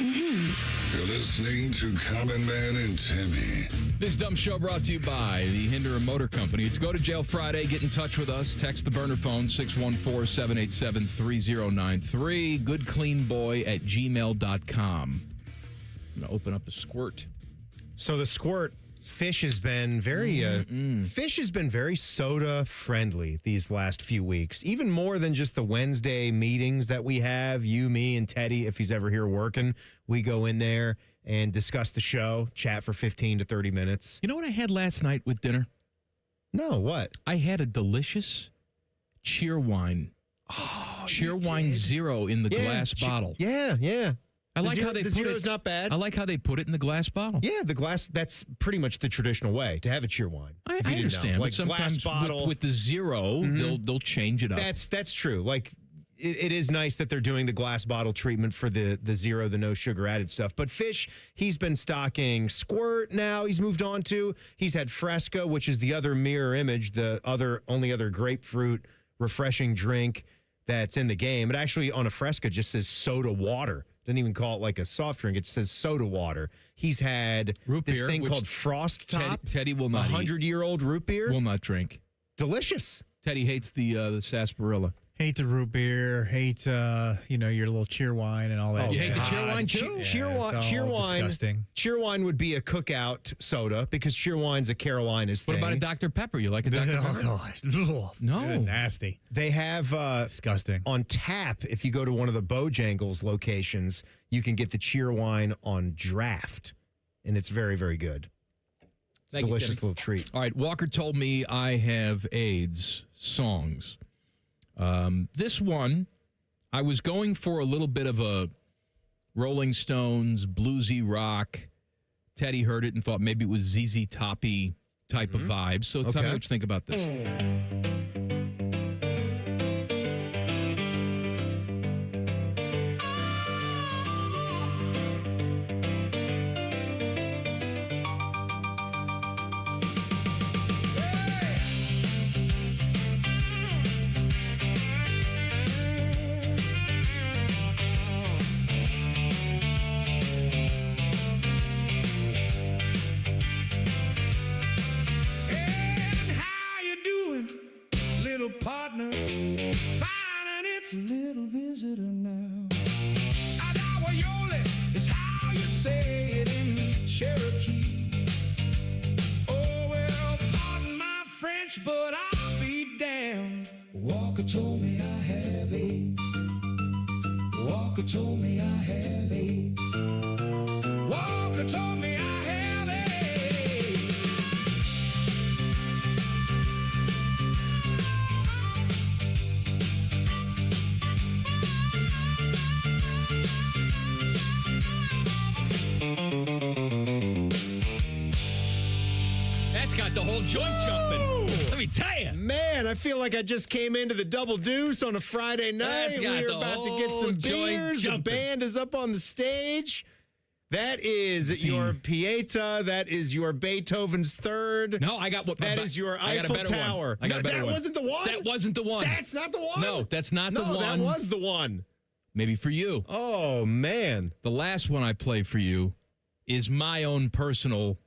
You're listening to Common Man and Timmy. This dumb show brought to you by the Hinder Motor Company. It's Go to Jail Friday. Get in touch with us. Text the burner phone, 614-787-3093. Goodcleanboy@gmail.com. I'm going to open up the squirt. So the squirt fish has been very soda friendly these last few weeks, even more than just the Wednesday meetings that we have. You, me, and Teddy, if he's ever here working, we go in there and discuss the show, chat for 15 to 30 minutes. You know what I had last night with dinner? No, what? I had a delicious cheer wine. Oh, Cheer wine Zero in the glass bottle. Yeah. I like how they the put zero it. is not bad. I like how they put it in the glass bottle. Yeah, the glass, that's pretty much the traditional way to have a cheer wine. I if you didn't understand, know. but Like sometimes glass bottle. with the zero, they'll change it up. That's true. Like, it is nice that they're doing the glass bottle treatment for the zero, the no sugar added stuff. But Fish, he's been stocking Squirt now. He's moved on to. He's had Fresca, which is the other mirror image, the only other grapefruit refreshing drink that's in the game. It actually on a Fresca just says soda water. Doesn't even call it like a soft drink. It says soda water. He's had root this beer, thing which called Frost Top. Teddy will not 100-year-old root beer. Will not drink. Delicious. Teddy hates the sarsaparilla. Hate the root beer. Hate your little cheer wine and all that. Oh, you hate the cheer wine too? Yeah, Cheer wine. Disgusting. Cheer wine would be a cookout soda because cheer wine's a Carolina's thing. What about a Dr. Pepper? You like a Dr. Pepper? Oh, God. No. Good, nasty. They have disgusting on tap. If you go to one of the Bojangles locations, you can get the cheer wine on draft, and it's very, very good. Thank you, Delicious Timmy. little treat. All right, Walker told me I have AIDS songs. This one, I was going for a little bit of a Rolling Stones, bluesy rock. Teddy heard it and thought maybe it was ZZ Toppy type of vibe. So tell me what you think about this. And how you doing, little partner? Fine, and it's a little visitor now. Adawayole is how you say it in Cherokee. Oh, well, pardon my French, but I'll be damned. Walker told me I have AIDS. Walker told me I have AIDS. Walker told me I have AIDS. That's got the whole joint jumping. Let me tell you. Man, I feel like I just came into the Double Deuce on a Friday night. That's got We're the about to get whole some joint beers. The jumping. band is up on the stage. That is your Pieta. That is your Beethoven's Third. No, I got what. That is your I got a Eiffel better Tower. One. I got No, a better that one. wasn't the one. That wasn't the one. That's not the one. No, that's not the one. No, that was the one. Maybe for you. Oh, man. The last one I play for you is my own personal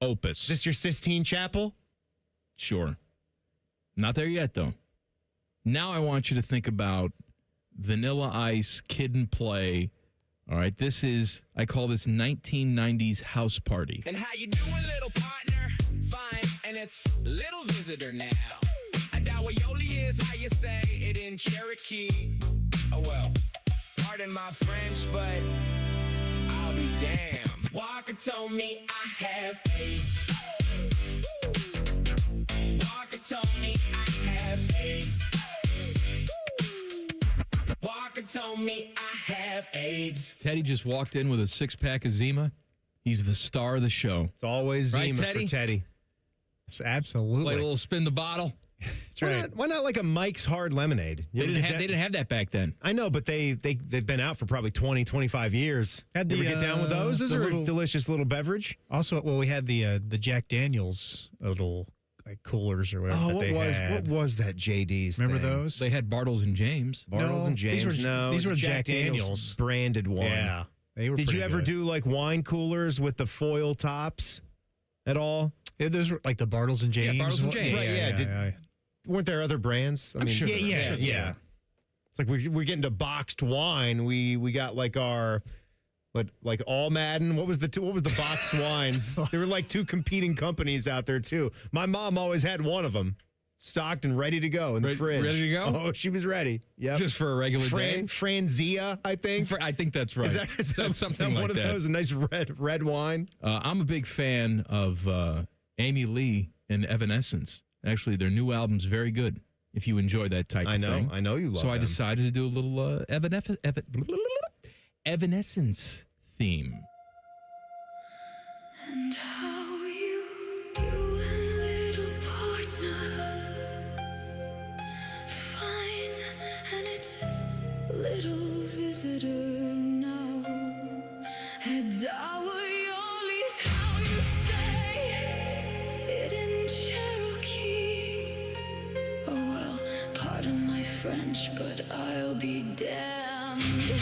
opus. Is this your Sistine Chapel? Sure. Not there yet, though. Now I want you to think about Vanilla Ice, Kid and Play. All right, this is, I call this 1990s house party. And how you doing, little partner? Fine, and it's little visitor now. Adawayole is how you say it in Cherokee. Oh well, pardon my French, but I'll be damned. Walker told me I have AIDS. Walker told me I have AIDS. Walker told me I have AIDS. Teddy just walked in with a six-pack of Zima. He's the star of the show. It's always Right, Zima Teddy? for Teddy. It's absolutely. Play a little spin the bottle. That's right. Why not like a Mike's Hard Lemonade? You They ever didn't, get have, that? they didn't have that back then. I know, but they've been out for probably 20, 25 years. Had You the, ever get down with those? Those the are little- a delicious little beverage. Also, well, we had the Jack Daniels little like coolers or whatever Oh, that they what had. was that JD's Remember thing? those? They had Bartles and James. Bartles No, and James. these were Jack Daniels. branded wine. Yeah, they were. Did you pretty ever good. do like wine coolers with the foil tops at all? Yeah, those were like the Bartles and James. Bartles and James. Right, yeah. Weren't there other brands? I'm sure. Yeah. It's like we're getting to boxed wine. We got like our like All Madden. What was the boxed wines? There were like two competing companies out there too. My mom always had one of them stocked and ready to go in the fridge. Ready to go? Oh, she was ready. Yeah, Just for a regular day? Franzia, I think. I think that's right. Is that something like one of that. those? A nice red wine. I'm a big fan of Amy Lee and Evanescence. Actually, their new album's very good. If you enjoy that type of thing. I know you love So I them. decided to do a little Evanescence theme. And how you doing, little partner? Fine, and it's little visitor now. And our Yoli's how you say it in Cherokee. Oh well, pardon my French, but I'll be damned.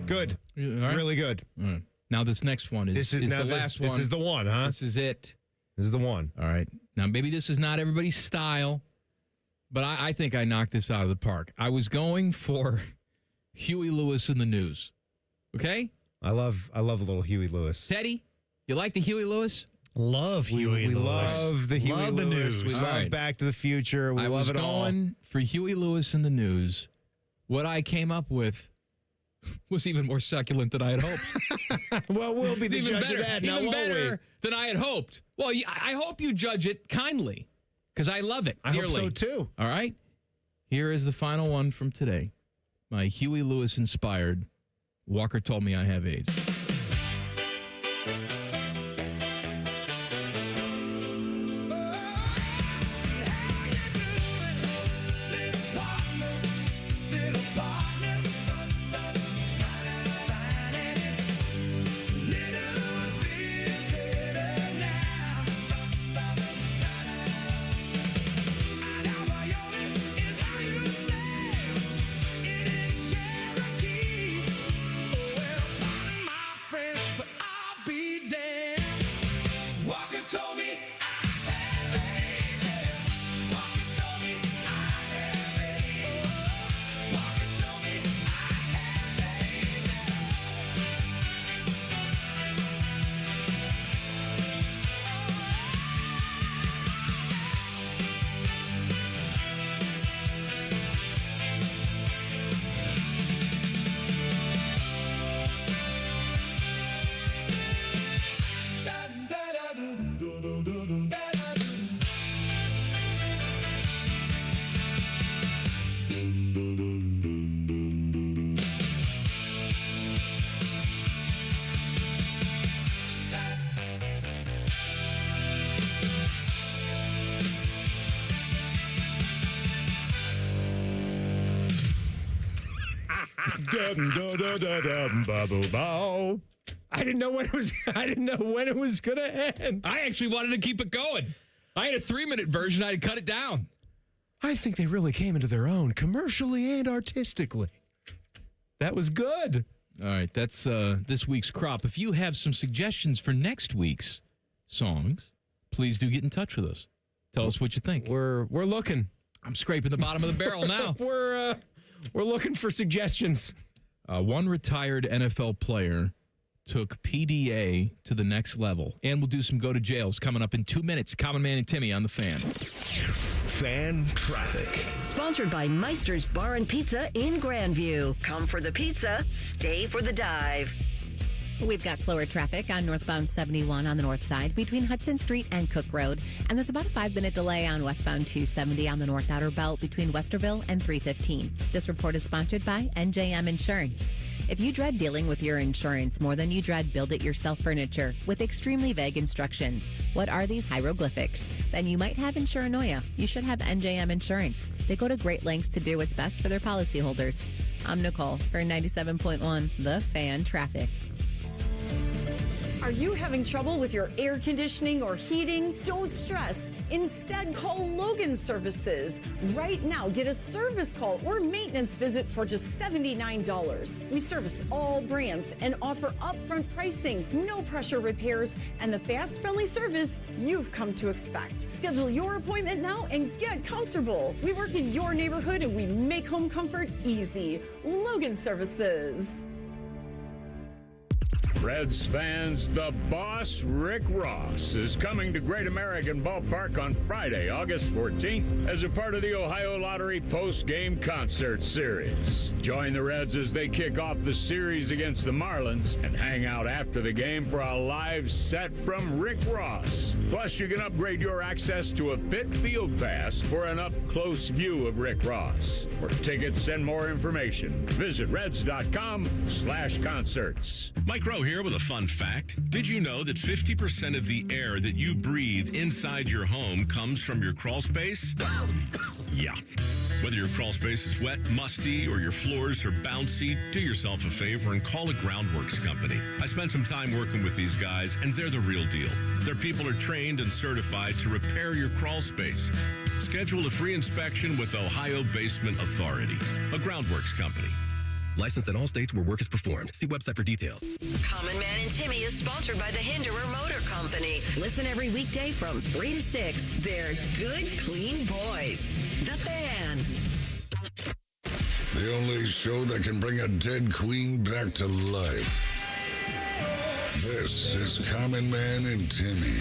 Good. All right. Really good. All right. Now this next one is the last one. This is the one, huh? This is it. This is the one. All right. Now, maybe this is not everybody's style, but I think I knocked this out of the park. I was going for Huey Lewis in the News. Okay? I love little Huey Lewis. Teddy, you like the Huey Lewis? Love Huey We Lewis. love the Huey Love the Lewis. news. We All love right. Back to the Future. We I love was it all. going for Huey Lewis in the News. What I came up with was even more succulent than I had hoped. Well, we'll be the Even judge better, of that now, even won't better we? than I had hoped. Well, I hope you judge it kindly because I love it I dearly. hope so, too. All right? Here is the final one from today. My Huey Lewis-inspired Walker Told Me I Have AIDS. I didn't know when it was. I didn't know when it was going to end. I actually wanted to keep it going. I had a 3-minute version. I had cut it down. I think they really came into their own commercially and artistically. That was good. All right, that's this week's crop. If you have some suggestions for next week's songs, please do get in touch with us. Tell us what you think. We're looking. I'm scraping the bottom of the barrel now. We're looking for suggestions. One retired NFL player took PDA to the next level, and we'll do some go to jails coming up in 2 minutes. Common Man and Timmy on the Fan. Fan traffic. Sponsored by Meister's Bar and Pizza in Grandview. Come for the pizza, stay for the dive. We've got slower traffic on northbound 71 on the north side between Hudson Street and Cook Road. And there's about a 5-minute delay on westbound 270 on the north outer belt between Westerville and 315. This report is sponsored by NJM Insurance. If you dread dealing with your insurance more than you dread build-it-yourself furniture with extremely vague instructions, what are these hieroglyphics? Then you might have insuranoia. You should have NJM Insurance. They go to great lengths to do what's best for their policyholders. I'm Nicole for 97.1 The Fan Traffic. Are you having trouble with your air conditioning or heating? Don't stress. Instead, call Logan Services. Right now, get a service call or maintenance visit for just $79. We service all brands and offer upfront pricing, no pressure repairs, and the fast, friendly service you've come to expect. Schedule your appointment now and get comfortable. We work in your neighborhood and we make home comfort easy. Logan Services. Reds fans, the boss, Rick Ross, is coming to Great American Ballpark on Friday, August 14th, as a part of the Ohio Lottery post-game concert series. Join the Reds as they kick off the series against the Marlins and hang out after the game for a live set from Rick Ross. Plus, you can upgrade your access to a Pit Field Pass for an up-close view of Rick Ross. For tickets and more information, visit reds.com/concerts. Mike Rowe here with a fun fact. Did you know that 50% of the air that you breathe inside your home comes from your crawl space? Yeah. Whether your crawl space is wet, musty, or your floors are bouncy, do yourself a favor and call a Groundworks company. I spent some time working with these guys, and they're the real deal. Their people are trained and certified to repair your crawl space. Schedule a free inspection with Ohio Basement Authority, a Groundworks company. Licensed in all states where work is performed. See website for details. Common Man and Timmy is sponsored by the Hinderer Motor Company. Listen every weekday from 3 to 6. They're good, clean boys. The Fan. The only show that can bring a dead queen back to life. This is Common Man and Timmy.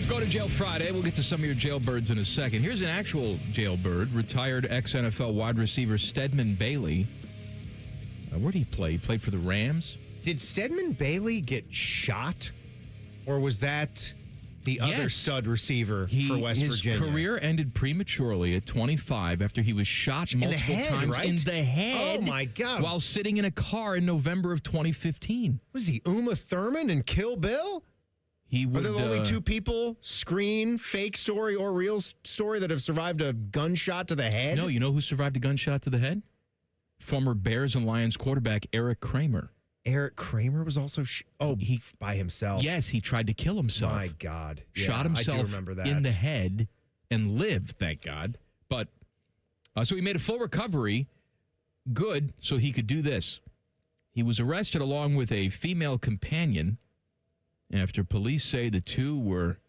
Go to jail Friday. We'll get to some of your jailbirds in a second. Here's an actual jailbird. Retired ex-NFL wide receiver Stedman Bailey. Where did he play? He played for the Rams. Did Stedman Bailey get shot? Or was that the other stud receiver for West Virginia? His career ended prematurely at 25 after he was shot multiple times in the head. Oh, my God. While sitting in a car in November of 2015. Was he Uma Thurman and Kill Bill? He would, Are there only two people, screen, fake story, or real story, that have survived a gunshot to the head? No, you know who survived a gunshot to the head? Former Bears and Lions quarterback Eric Kramer. Eric Kramer was also he by himself. Yes, he tried to kill himself. My God. Shot himself I do remember that. in the head and lived, thank God. But so he made a full recovery. Good, so he could do this. He was arrested along with a female companion after police say the two were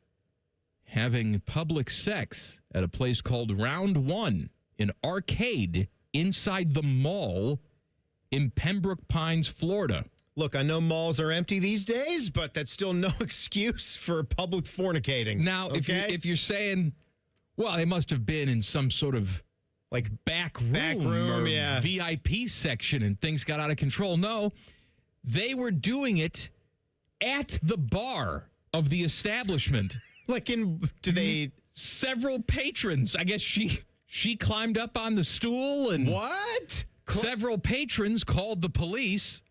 having public sex at a place called Round One, an arcade inside the mall in Pembroke Pines, Florida. Look, I know malls are empty these days, but that's still no excuse for public fornicating. Now, if you're saying, well, they must have been in some sort of like back room or VIP section and things got out of control. No, they were doing it at the bar of the establishment. Several patrons, I guess she climbed up on the stool and several patrons called the police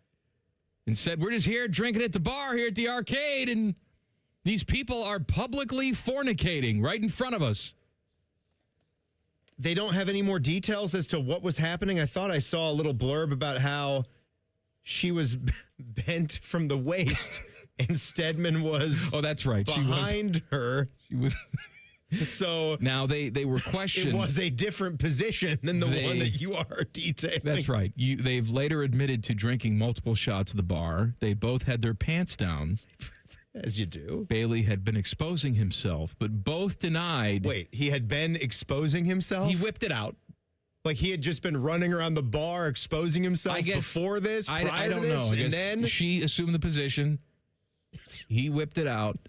and said, we're just here drinking at the bar here at the arcade, and these people are publicly fornicating right in front of us. They don't have any more details as to what was happening. I thought I saw a little blurb about how she was bent from the waist and Stedman was that's right. behind her. She was... So now they were questioned. It was a different position than the one that you are detailing. That's right. They've later admitted to drinking multiple shots at the bar. They both had their pants down. As you do. Bailey had been exposing himself, but both denied. Wait, he had been exposing himself? He whipped it out. Like he had just been running around the bar exposing himself before this, prior I don't to this, know. and then she assumed the position. He whipped it out.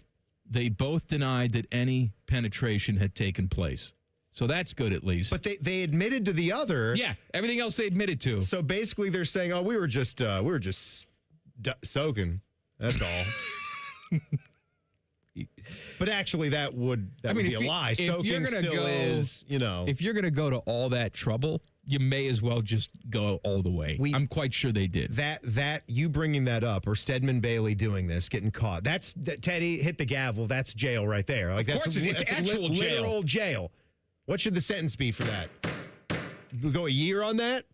They both denied that any penetration had taken place. So that's good, at least. But they admitted to the other. Yeah, everything else they admitted to. So basically they're saying, oh, we were just soaking. That's all. But actually that would be a lie. Soaking still is, If you're going to go to all that trouble, you may as well just go all the way. I'm quite sure they did. That you bringing that up, or Stedman Bailey doing this, getting caught. That's Teddy hit the gavel. That's jail right there. Like of course, it's actual jail. Literal jail. What should the sentence be for that? We go a year on that.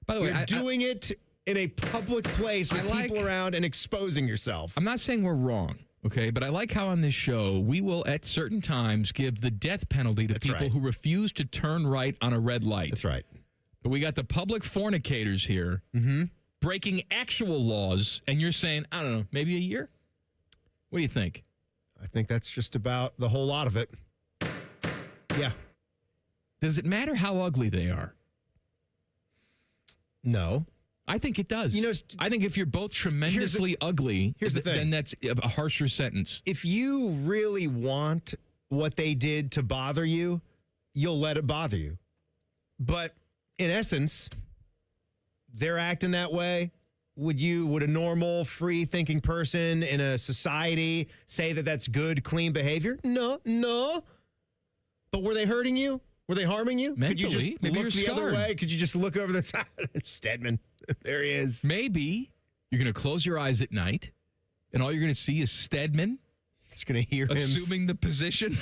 By the way, you're doing it in a public place with people around and exposing yourself. I'm not saying we're wrong. Okay, but I like how on this show we will at certain times give the death penalty to people who refuse to turn right on a red light. That's right. But we got the public fornicators here breaking actual laws, and you're saying, I don't know, maybe a year? What do you think? I think that's just about the whole lot of it. Yeah. Does it matter how ugly they are? No. I think it does. I think if you're both tremendously ugly, here's the thing. then that's a harsher sentence. If you really want what they did to bother you, you'll let it bother you. But in essence, they're acting that way. Would a normal, free-thinking person in a society say that that's good, clean behavior? No. But were they hurting you? Were they harming you? Mentally, could you just maybe look you're the other scarred. way? Could you just look over the side? Stedman, there he is. Maybe you're going to close your eyes at night, and all you're going to see is Stedman. It's going to hear him. Assuming the position.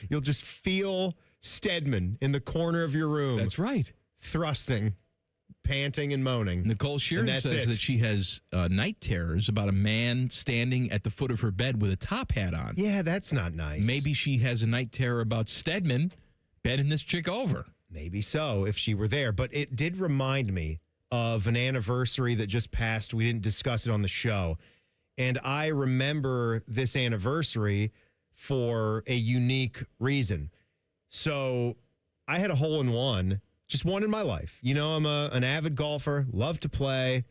You'll just feel Stedman in the corner of your room. That's right. Thrusting, panting, and moaning. Nicole Sheeran says that she has night terrors about a man standing at the foot of her bed with a top hat on. Yeah, that's not nice. Maybe she has a night terror about Stedman bending this chick over. Maybe so, if she were there. But it did remind me of an anniversary that just passed. We didn't discuss it on the show. And I remember this anniversary for a unique reason. So I had a hole-in-one, just one in my life. You know, I'm an avid golfer, love to play,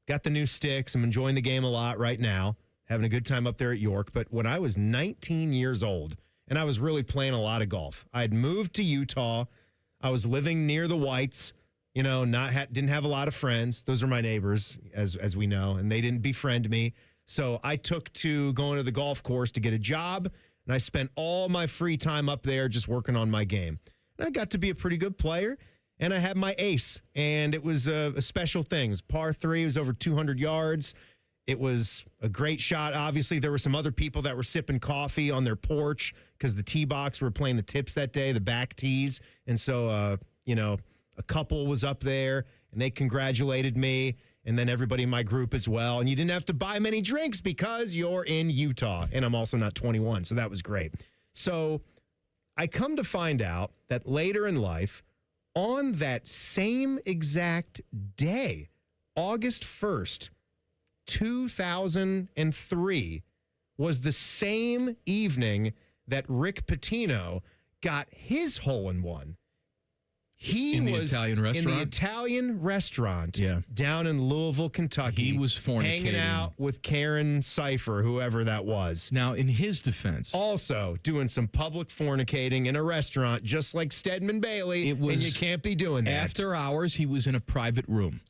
got the new sticks. I'm enjoying the game a lot right now, having a good time up there at York. But when I was 19 years old, and I was really playing a lot of golf, I had moved to Utah. I was living near the Whites, you know, didn't have a lot of friends. Those are my neighbors, as we know, and they didn't befriend me. So I took to going to the golf course to get a job, and I spent all my free time up there just working on my game. And I got to be a pretty good player, and I had my ace, and it was a special thing. It was par 3. It was over 200 yards. It was a great shot. Obviously, there were some other people that were sipping coffee on their porch because the tee box were playing the tips that day, the back tees. And so, a couple was up there, and they congratulated me, and then everybody in my group as well. And you didn't have to buy many drinks because you're in Utah, and I'm also not 21, so that was great. So I come to find out that later in life, on that same exact day, August 1st, 2003, was the same evening that Rick Pitino got his hole-in-one. He in the was Italian restaurant? in the Italian restaurant down in Louisville, Kentucky. He was fornicating. Hanging out with Karen Cipher, whoever that was. Now, in his defense, also doing some public fornicating in a restaurant, just like Stedman Bailey, and you can't be doing that. After hours, he was in a private room,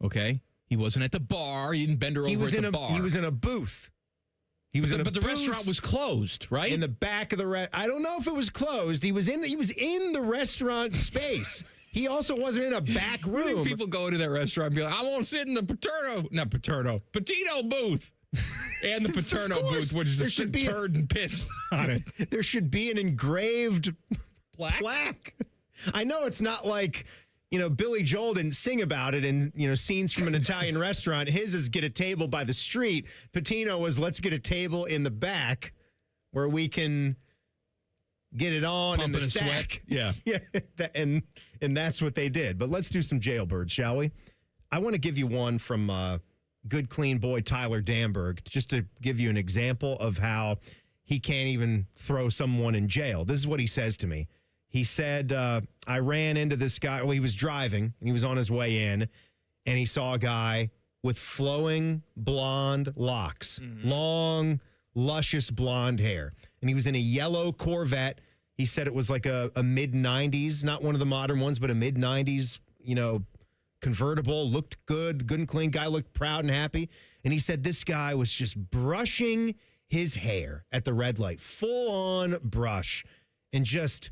okay? He wasn't at the bar. He didn't bend her over at the bar. He was in a booth. But the restaurant was closed, right? In the back of the I don't know if it was closed. He was in the restaurant space. He also wasn't in a back room. People go into that restaurant and be like, I want to sit in the Pitino booth. And the Paterno booth, which is just a turd and piss on it. There should be an engraved plaque. I know it's not like, Billy Joel didn't sing about it in, scenes from an Italian restaurant. His is get a table by the street. Pitino was let's get a table in the back where we can get it on in the sack. Yeah. Yeah. And that's what they did. But let's do some jailbirds, shall we? I want to give you one from good, clean boy Tyler Danberg, just to give you an example of how he can't even throw someone in jail. This is what he says to me. He said, I ran into this guy. Well, he was driving, and he was on his way in, and he saw a guy with flowing blonde locks, long, luscious blonde hair. And he was in a yellow Corvette. He said it was like a mid-'90s, not one of the modern ones, but a mid-'90s, convertible. Looked good and clean. Guy looked proud and happy. And he said this guy was just brushing his hair at the red light, full-on brush, and just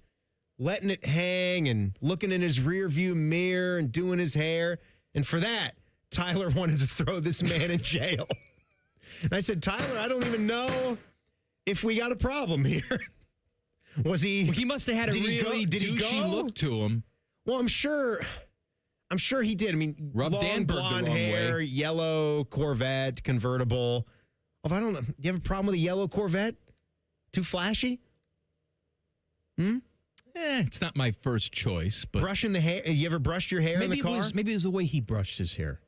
letting it hang and looking in his rearview mirror and doing his hair. And for that, Tyler wanted to throw this man in jail. And I said, Tyler, I don't even know if we got a problem here. Was he? Well, he must have had a really douchey look to him. Well, I'm sure he did. I mean, Rubbed long Danberg blonde the wrong hair, way. yellow Corvette, convertible. Although I don't know. Do you have a problem with a yellow Corvette? Too flashy? It's not my first choice, but brushing the hair. You ever brushed your hair in the car? Maybe it was the way he brushed his hair.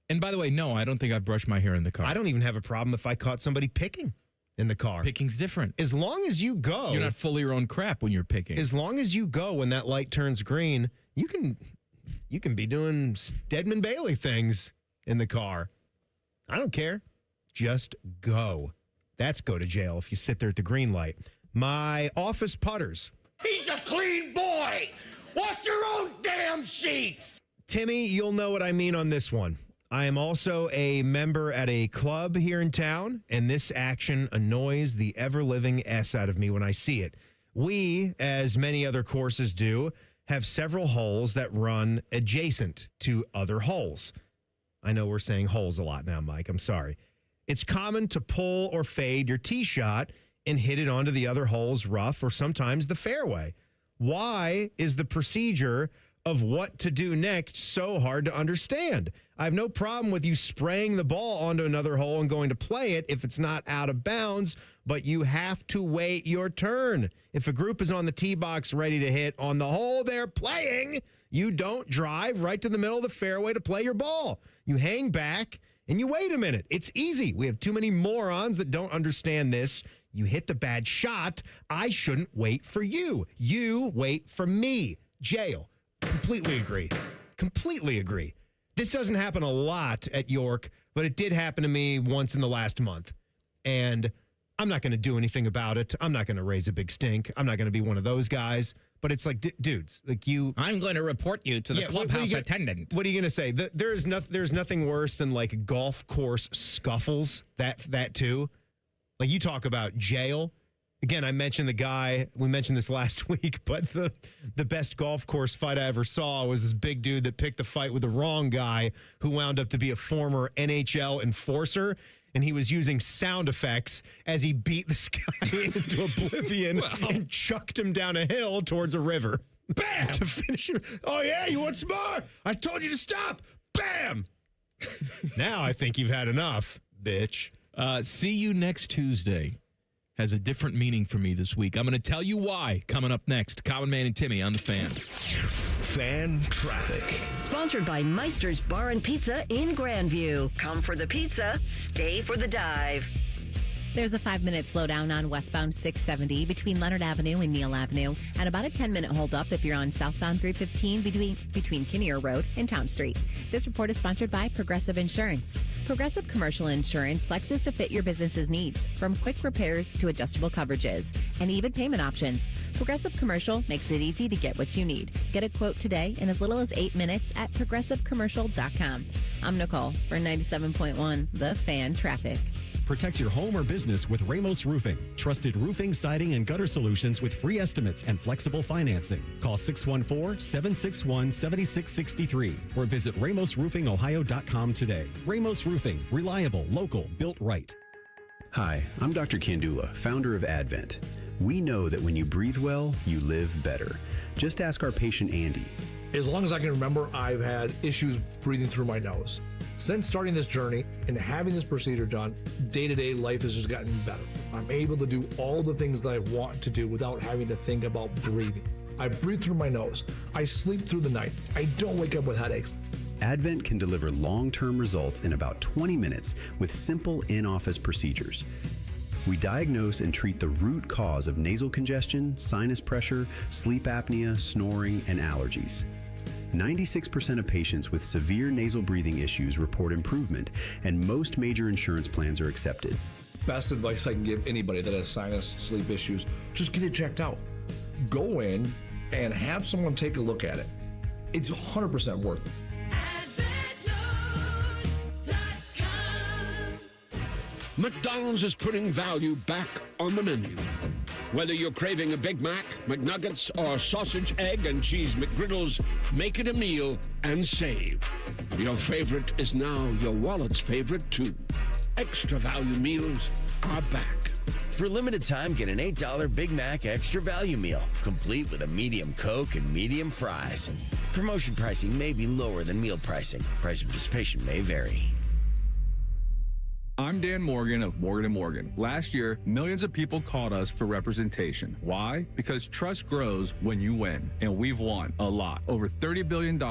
And by the way, no, I don't think I brushed my hair in the car. I don't even have a problem if I caught somebody picking in the car. Picking's different. As long as you go. You're not full of your own crap when you're picking. As long as you go when that light turns green, you can You can be doing Stedman Bailey things in the car. I don't care. Just go. That's go to jail if you sit there at the green light. My office putters. He's a clean boy. Wash your own damn sheets. Timmy, you'll know what I mean on this one. I am also a member at a club here in town, and this action annoys the ever-living S out of me when I see it. We, as many other courses do, have several holes that run adjacent to other holes. I know we're saying holes a lot now, Mike. I'm sorry. It's common to pull or fade your tee shot and hit it onto the other hole's rough or sometimes the fairway. Why is the procedure of what to do next so hard to understand? I have no problem with you spraying the ball onto another hole and going to play it if it's not out of bounds, but you have to wait your turn. If a group is on the tee box ready to hit on the hole they're playing, you don't drive right to the middle of the fairway to play your ball. You hang back and you wait a minute. It's easy. We have too many morons that don't understand this. You hit the bad shot. I shouldn't wait for you. You wait for me. Jail. Completely agree. Completely agree. This doesn't happen a lot at York, but it did happen to me once in the last month. And I'm not going to do anything about it. I'm not going to raise a big stink. I'm not going to be one of those guys. But it's like, dudes, like you. I'm going to report you to the clubhouse attendant. What are you going to say? There's nothing worse than like golf course scuffles. That too. Like you talk about jail. Again, I mentioned the guy, we mentioned this last week, but the best golf course fight I ever saw was this big dude that picked the fight with the wrong guy who wound up to be a former NHL enforcer, and he was using sound effects as he beat this guy into oblivion and chucked him down a hill towards a river. Bam! To finish him. Oh, yeah, you want some more? I told you to stop. Bam! Now I think you've had enough, bitch. See you next Tuesday. Has a different meaning for me this week. I'm going to tell you why coming up next. Common Man and Timmy on the Fan. Fan Traffic. Sponsored by Meister's Bar and Pizza in Grandview. Come for the pizza, stay for the dive. There's a 5-minute slowdown on westbound 670 between Leonard Avenue and Neal Avenue, and about a 10-minute holdup if you're on southbound 315 between Kinnear Road and Town Street. This report is sponsored by Progressive Insurance. Progressive Commercial Insurance flexes to fit your business's needs, from quick repairs to adjustable coverages and even payment options. Progressive Commercial makes it easy to get what you need. Get a quote today in as little as 8 minutes at progressivecommercial.com. I'm Nicole for 97.1 The Fan Traffic. Protect your home or business with Ramos Roofing. Trusted roofing, siding, and gutter solutions with free estimates and flexible financing. Call 614-761-7663 or visit RamosRoofingOhio.com today. Ramos Roofing. Reliable, local, built right. Hi, I'm Dr. Kandula, founder of Advent. We know that when you breathe well, you live better. Just ask our patient Andy. As long as I can remember, I've had issues breathing through my nose. Since starting this journey and having this procedure done, day-to-day life has just gotten better. I'm able to do all the things that I want to do without having to think about breathing. I breathe through my nose. I sleep through the night. I don't wake up with headaches. Advent can deliver long-term results in about 20 minutes with simple in-office procedures. We diagnose and treat the root cause of nasal congestion, sinus pressure, sleep apnea, snoring, and allergies. 96% of patients with severe nasal breathing issues report improvement, and most major insurance plans are accepted. Best advice I can give anybody that has sinus, sleep issues, just get it checked out. Go in and have someone take a look at it. It's 100% worth it. McDonald's is putting value back on the menu. Whether you're craving a Big Mac, McNuggets, or sausage, egg, and cheese McGriddles, make it a meal and save. Your favorite is now your wallet's favorite, too. Extra value meals are back. For a limited time, get an $8 Big Mac Extra Value Meal, complete with a medium Coke and medium fries. Promotion pricing may be lower than meal pricing. Price of participation may vary. I'm Dan Morgan of Morgan & Morgan. Last year, millions of people called us for representation. Why? Because trust grows when you win, and we've won a lot. Over $30 billion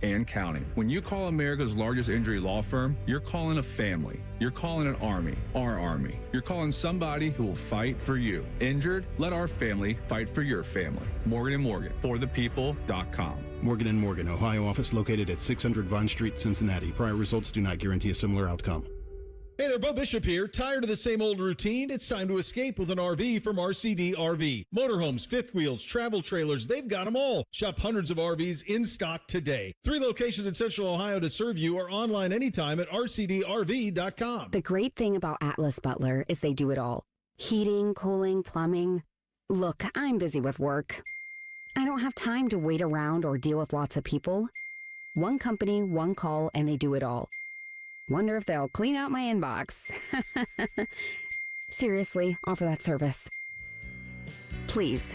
and counting. When you call America's largest injury law firm, you're calling a family. You're calling an army, our army. You're calling somebody who will fight for you. Injured? Let our family fight for your family. Morgan & Morgan, forthepeople.com. Morgan & Morgan, Ohio office located at 600 Vine Street, Cincinnati. Prior results do not guarantee a similar outcome. Hey there, Bo Bishop here. Tired of the same old routine? It's time to escape with an RV from RCD RV. Motorhomes, fifth wheels, travel trailers, they've got them all. Shop hundreds of RVs in stock today. 3 locations in Central Ohio to serve you or online anytime at rcdrv.com. The great thing about Atlas Butler is they do it all. Heating, cooling, plumbing. Look, I'm busy with work. I don't have time to wait around or deal with lots of people. One company, one call, and they do it all. Wonder if they'll clean out my inbox. Seriously, offer that service. Please.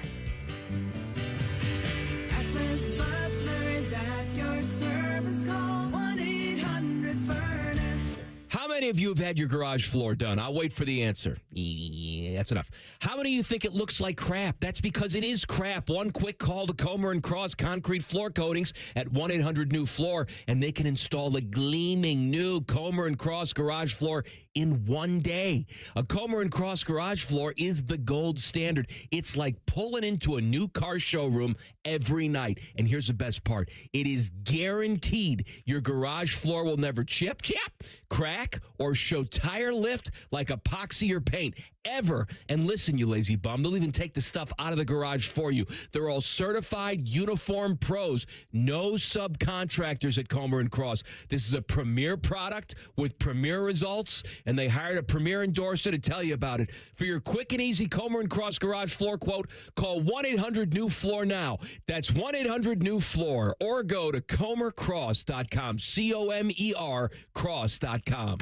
Atlas Butler is at your service. Call 1-800-FURNACE. How many of you have had your garage floor done? I'll wait for the answer. Yeah, that's enough. How many of you think it looks like crap? That's because it is crap. One quick call to Comer & Cross Concrete Floor Coatings at 1-800-NEW-FLOOR, and they can install a gleaming new Comer & Cross garage floor in one day. A Comer & Cross garage floor is the gold standard. It's like pulling into a new car showroom every night. And here's the best part. It is guaranteed your garage floor will never chip, crack, or show tire lift like epoxy or paint ever. And listen, you lazy bum, they'll even take the stuff out of the garage for you. They're all certified uniform pros. No subcontractors at Comer & Cross. This is a premier product with premier results, and they hired a premier endorser to tell you about it. For your quick and easy Comer & Cross garage floor quote, call 1-800-NEW-FLOOR now. That's 1-800-NEW-FLOOR, or go to comercross.com, C-O-M-E-R cross.com.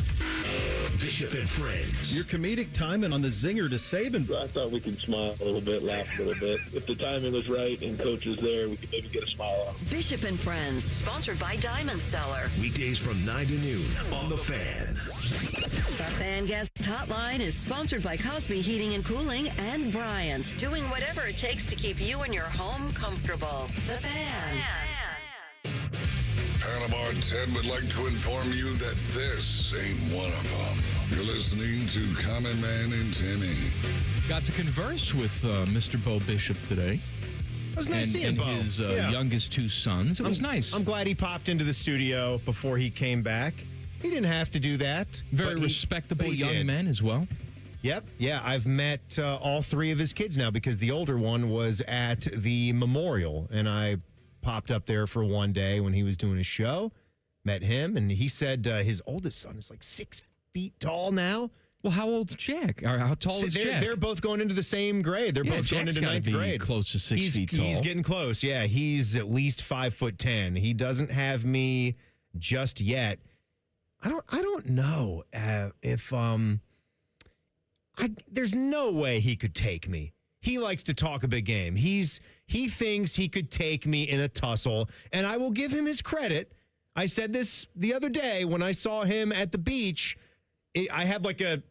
Bishop and Friends. Your comedic timing on the zinger to Saban. I thought we could smile a little bit, laugh a little bit. If the timing was right and coach was there, we could maybe get a smile on. Bishop and Friends, sponsored by Diamond Seller. Weekdays from 9 to noon on The Fan. The Fan Guest Hotline is sponsored by Cosby Heating and Cooling and Bryant, doing whatever it takes to keep you and your home comfortable. The Fan. Panama Ted would like to inform you that this ain't one of them. You're listening to Common Man and Timmy. Got to converse with Mr. Bo Bishop today. It was nice seeing and Bo. his Yeah. youngest 2 sons. It was nice. I'm glad he popped into the studio before he came back. He didn't have to do that. Very respectable young men as well. Yep. Yeah, I've met all 3 of his kids now because the older one was at the memorial, and I popped up there for one day when he was doing his show, met him, and he said his oldest son is like 6 feet tall now. Well, how old is Jack? Or how tall is Jack? They're both going into the same grade. They're both going Jack's into gotta 9th be grade. Close to 6 feet tall. He's getting close. Yeah, he's at least 5'10". He doesn't have me just yet. I don't know if there's no way he could take me. He likes to talk a big game. He thinks he could take me in a tussle, and I will give him his credit. I said this the other day when I saw him at the beach. I had to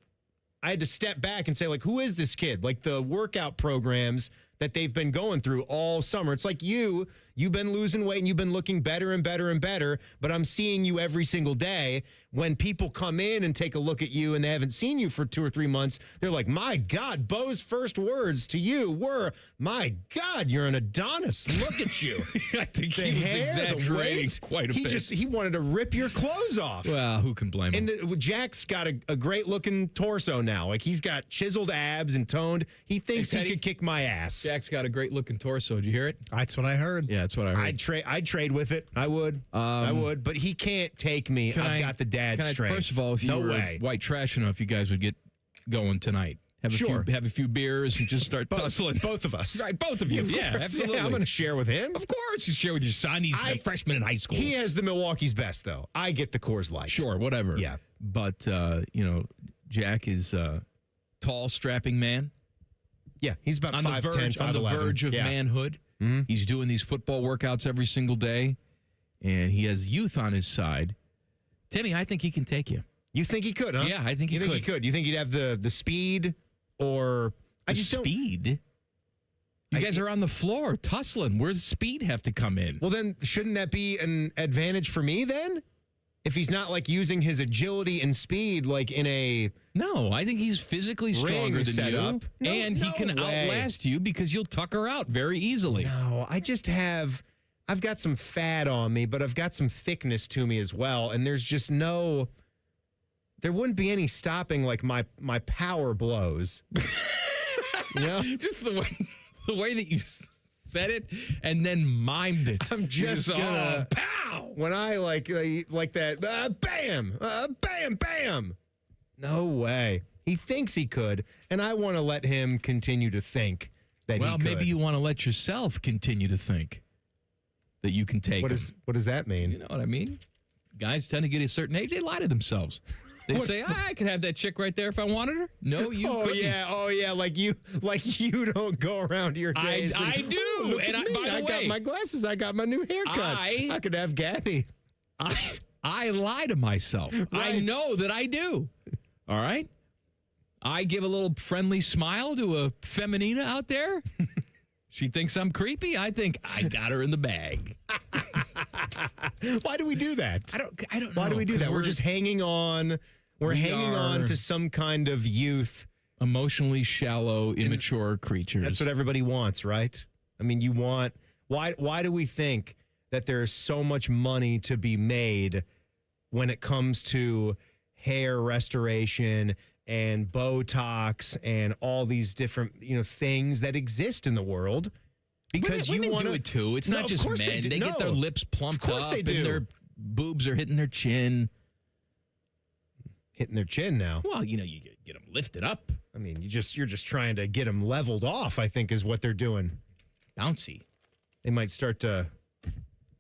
step back and say, like, who is this kid? Like the workout programs that they've been going through all summer. It's like you've been losing weight and you've been looking better and better and better, but I'm seeing you every single day. When people come in and take a look at you and they haven't seen you for 2 or 3 months, they're like, my God, Bo's first words to you were, my God, you're an Adonis. Look at you. I think he was exaggerating quite a bit. He wanted to rip your clothes off. Well, who can blame him? And Jack's got a great looking torso now. Like he's got chiseled abs and toned. He thinks he could kick my ass. Jack's got a great looking torso. Did you hear it? That's what I heard. Yeah, that's what I heard. I'd trade with it. I would. But he can't take me. I've got the dad strength. First of all, if you were white trash enough, you guys would get going tonight. Have a few beers and just start tussling. Both of us. Right, both of you. Yeah, absolutely. Yeah, I'm going to share with him. Of course, you share with your son. He's a freshman in high school. He has the Milwaukee's best, though. I get the Coors Light. Sure, whatever. Yeah. But, Jack is a tall, strapping man. Yeah, he's about 5'10", 5'11". On the verge of manhood. Mm-hmm. He's doing these football workouts every single day, and he has youth on his side. Timmy, I think he can take you. You think he could, huh? Yeah, I think he you think could. he could. You think he'd have the speed, or I just don't. Speed? You guys are on the floor tussling. Where's speed have to come in? Well, then shouldn't that be an advantage for me then? If he's not like using his agility and speed like in a No, I think he's physically stronger than you, setup. No, and he can way. outlast you because you'll tucker out very easily. No, I've got some fat on me, but I've got some thickness to me as well, and there's just there wouldn't be any stopping like my power blows. You know? Just the way that you said it and then mimed it. I'm just gonna pow when I like that. Bam, bam, bam. No way. He thinks he could, and I want to let him continue to think that he could. Well, maybe you want to let yourself continue to think that you can take him. What does that mean? You know what I mean? Guys tend to get a certain age. They lie to themselves. They say, I could have that chick right there if I wanted her. No, you couldn't. Oh yeah, like you don't go around your days. I do. Look And at me. by the I got way, my glasses. I got my new haircut. I could have Gabby. I lie to myself. Right. I know that I do. All right? I give a little friendly smile to a feminina out there. She thinks I'm creepy. I think I got her in the bag. Why do we do that? I don't know. Why do we do that? We're just hanging on. We're hanging on to some kind of youth. Emotionally shallow, immature creatures. That's what everybody wants, right? I mean, you want... Why do we think that there's so much money to be made when it comes to hair restoration and Botox and all these different, things that exist in the world? Because women you want do it too. It's not just men. They get their lips plumped Of course up they do. and their boobs are hitting their chin. Hitting their chin now. Well, you get them lifted up. I mean, you're just trying to get them leveled off, I think, is what they're doing. Bouncy. They might start to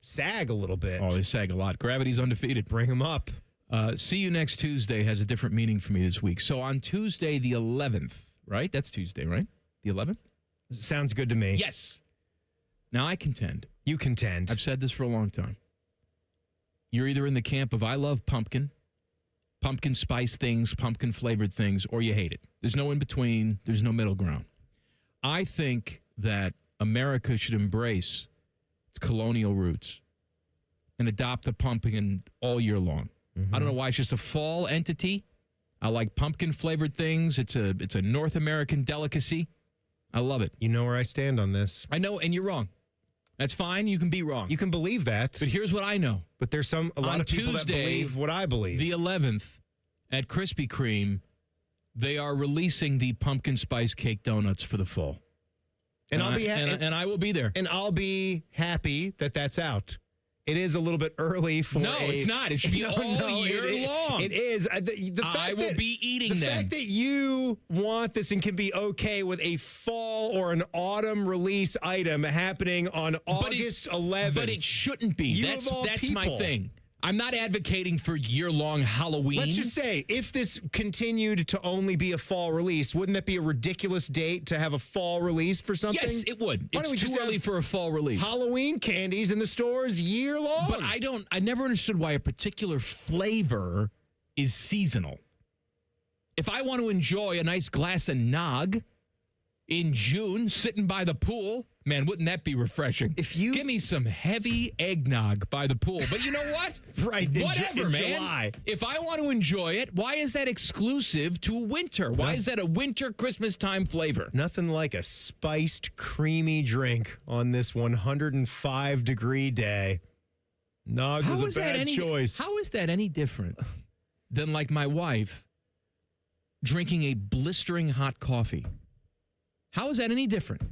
sag a little bit. Oh, they sag a lot. Gravity's undefeated. Bring them up. See you next Tuesday has a different meaning for me this week. So on Tuesday, the 11th, right? That's Tuesday, right? The 11th? Sounds good to me. Yes. Now I contend. You contend. I've said this for a long time. You're either in the camp of I love pumpkin spice things, pumpkin flavored things, or you hate it. There's no in between. There's no middle ground. I think that America should embrace its colonial roots and adopt the pumpkin all year long. I don't know why it's just a fall entity. I like pumpkin flavored things. It's a North American delicacy. I love it. You know where I stand on this. I know, and you're wrong. That's fine. You can be wrong. You can believe that. But here's what I know. But there's a lot of people that believe what I believe. The 11th at Krispy Kreme, they are releasing the pumpkin spice cake donuts for the fall. And I'll be and I will be there. And I'll be happy that that's out. It is a little bit early for it's not. It should be all year long. It is. The fact I will be eating the them. fact that you want this and can be okay with a fall or an autumn release item happening on August 11th. But it shouldn't be. You That's of all my people. thing. I'm not advocating for year-long Halloween. Let's just say, if this continued to only be a fall release, wouldn't that be a ridiculous date to have a fall release for something? Yes, it would. Why don't we It's too just early have for a fall release. Halloween candies in the stores year long. But I never understood why a particular flavor is seasonal. If I want to enjoy a nice glass of nog in June, sitting by the pool, man, wouldn't that be refreshing? Give me some heavy eggnog by the pool. But you know what? Right. Whatever, in man. July. If I want to enjoy it, why is that exclusive to winter? Why is that a winter Christmas time flavor? Nothing like a spiced, creamy drink on this 105-degree day. Nog was a bad choice. How is that any different than like my wife drinking a blistering hot coffee? How is that any different?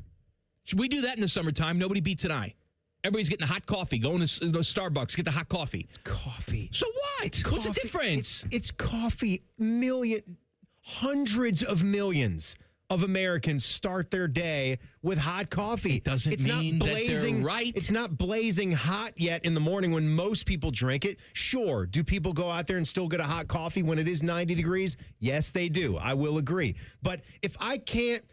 Should we do that in the summertime? Nobody beats an eye. Everybody's getting a hot coffee. Going to Starbucks, get the hot coffee. It's coffee. So what? What's the difference? It's coffee. Hundreds of millions of Americans start their day with hot coffee. It doesn't mean that they're right. It's not blazing hot yet in the morning when most people drink it. Sure, do people go out there and still get a hot coffee when it is 90 degrees? Yes, they do. I will agree. But if I can't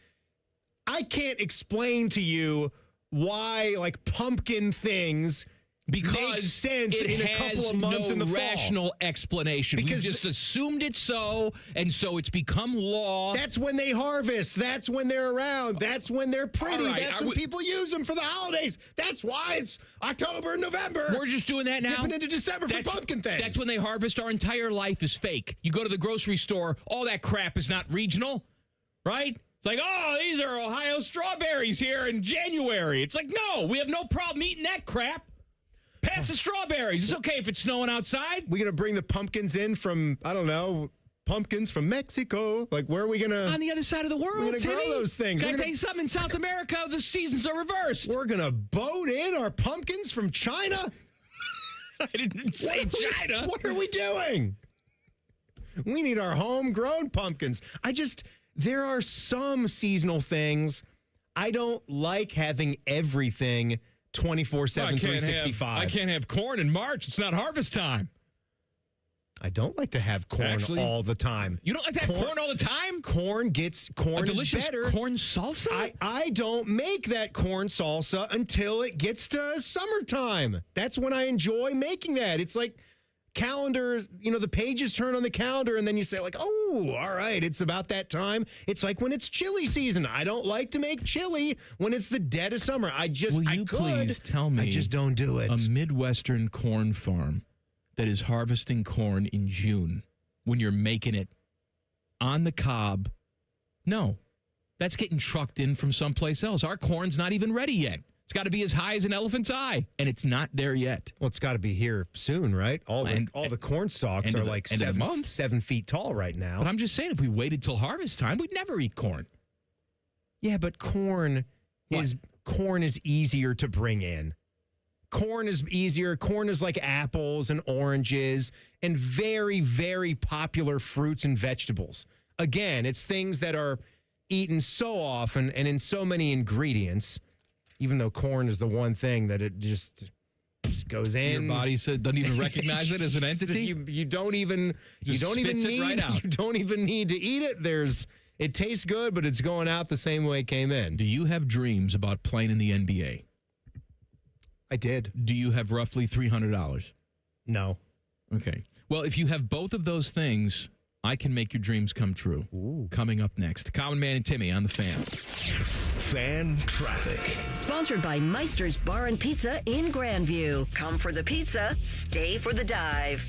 explain to you why like pumpkin things Because makes sense it in a has couple of months no in the fall. rational explanation. Because we just assumed it so, and so it's become law. That's when they harvest. That's when they're around. That's when they're pretty. All right, That's when people use them for the holidays. That's why it's October and November. We're just doing that now. Dipping into December for pumpkin things. That's when they harvest. Our entire life is fake. You go to the grocery store, all that crap is not regional, right? It's like, oh, these are Ohio strawberries here in January. It's like, no, we have no problem eating that crap. Pass the strawberries. It's okay if it's snowing outside. We're going to bring the pumpkins in from, I don't know, pumpkins from Mexico. Like, where are we going to? On the other side of the world, We're going to grow those things. Can I tell you something? In South America, the seasons are reversed. We're going to boat in our pumpkins from China? I didn't say China. What are we doing? We need our homegrown pumpkins. There are some seasonal things. I don't like having everything 24/7, 365. I can't have corn in March. It's not harvest time. I don't like to have corn all the time. You don't like to have corn all the time? Corn A delicious is better. corn salsa? I don't make that corn salsa until it gets to summertime. That's when I enjoy making that. It's like calendars, the pages turn on the calendar and then you say like, oh, all right, it's about that time. It's like when it's chili season. I don't like to make chili when it's the dead of summer. Please tell me I just don't do it. A Midwestern corn farm that is harvesting corn in June when you're making it on the cob. No, that's getting trucked in from someplace else. Our corn's not even ready yet. It's got to be as high as an elephant's eye, and it's not there yet. Well, it's got to be here soon, right? All the corn stalks are like 7 feet tall right now. But I'm just saying, if we waited till harvest time, we'd never eat corn. Yeah, but corn is easier to bring in. Corn is easier. Corn is like apples and oranges and very, very popular fruits and vegetables. Again, it's things that are eaten so often and in so many ingredients. Even though corn is the one thing that it just goes in. Your body doesn't even recognize it as an entity. You don't even need to eat it. It tastes good, but it's going out the same way it came in. Do you have dreams about playing in the NBA? I did. Do you have roughly $300? No. Okay. Well, if you have both of those things, I can make your dreams come true. Ooh. Coming up next, Common Man and Timmy on the Fan. Fan traffic. Sponsored by Meister's Bar and Pizza in Grandview. Come for the pizza, stay for the dive.